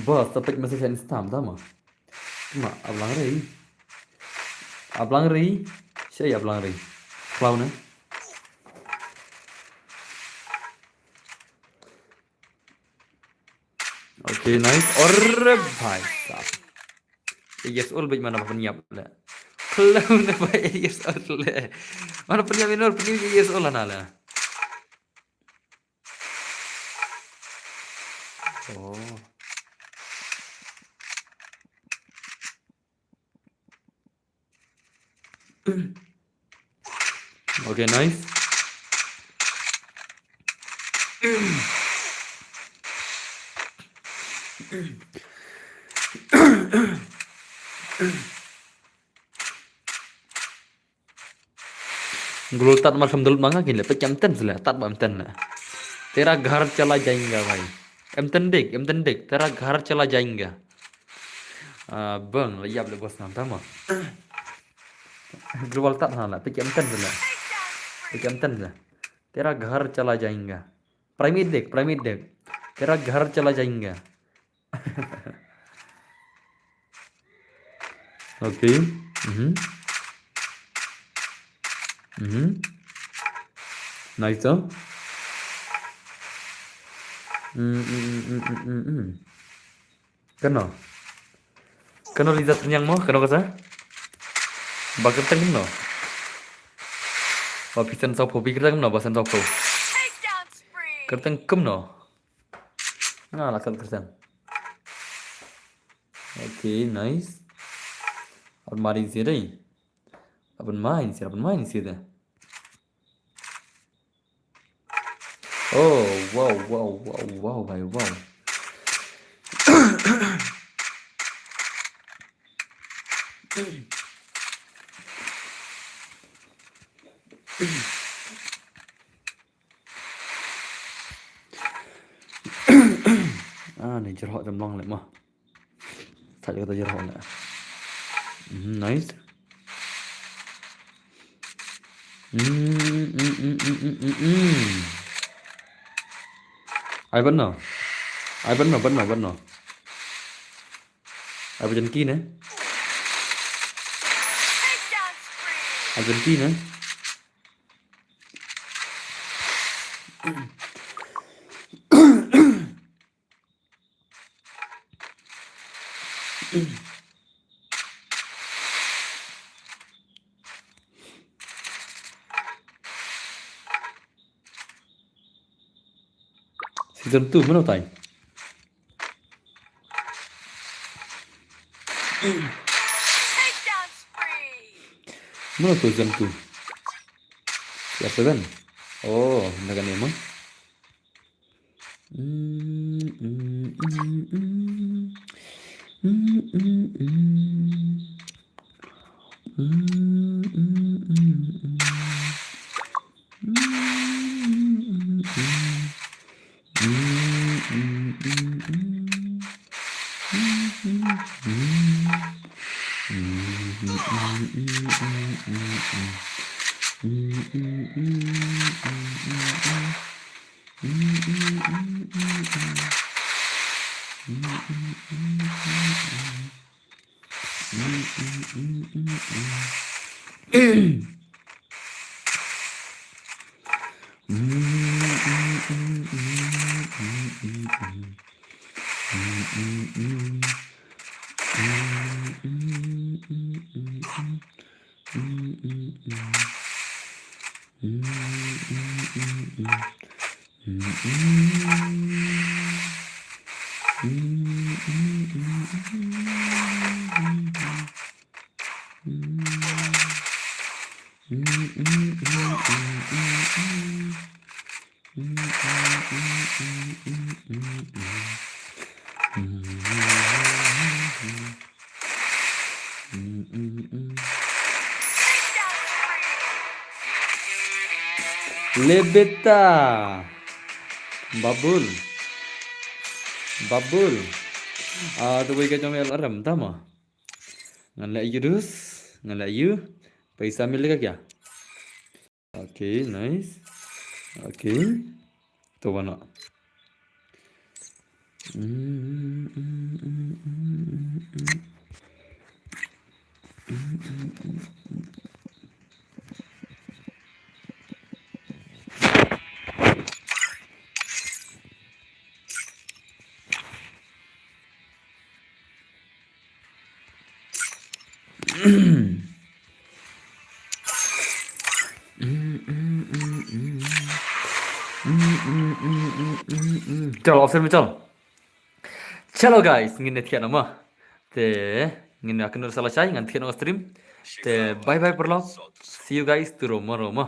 Bos, tapi masih saya instam dah mah. Cuma ablang ri. Siapa ablang ri? Clown eh? Okay, nice. Orre bhai sahab. Yes, all baik mana penyiap lah. Clown bhai yes all lah. Mana penyiap yes all lah lah. Oh. Okay, nice. Gulul tat मार समदल मांगा किन ले पे चमतन से तात बमतन ना तेरा घर चला जाएगा भाई एमतन देख तेरा घर चला जाएगा bang lagi apa bos nam tama global tat hala pe chemtan se la pe chemtan se तेरा घर चला जाएगा प्राइमेट देख तेरा घर चला जाएगा okay nice tuh kena lihat kenyang mau kena kasa bakal tengin no pisan sau pho pikir tengin no basan sau pho Takedown spree. kerteng kem no nah lah kerteng okay nice abang main sih deh abang main sih deh oh wow bhai wow này chơi họ tầm long lại mà thật cho tôi chơi họ lại nice ai vẫn nào ai vẫn nào ai vẫn kia nữa Takedown spree. ai vẫn kia nữa Season 2 mana tay? Takedown spree. Mana tuh season 2? Siapa kan? Oh, bener kan emang? Lebeta, babul, babul. तो वही का जो मैं रमता माँ ngala yurus ngala yu पैसा मिलेगा क्या? ओके नाइस ओके तो बना चलो ऑप्शन में चलो चलो guys ngin tiyan nama te ngin akan selesai ngan tiyan stream te bye bye perlo see you guys tomorrow ma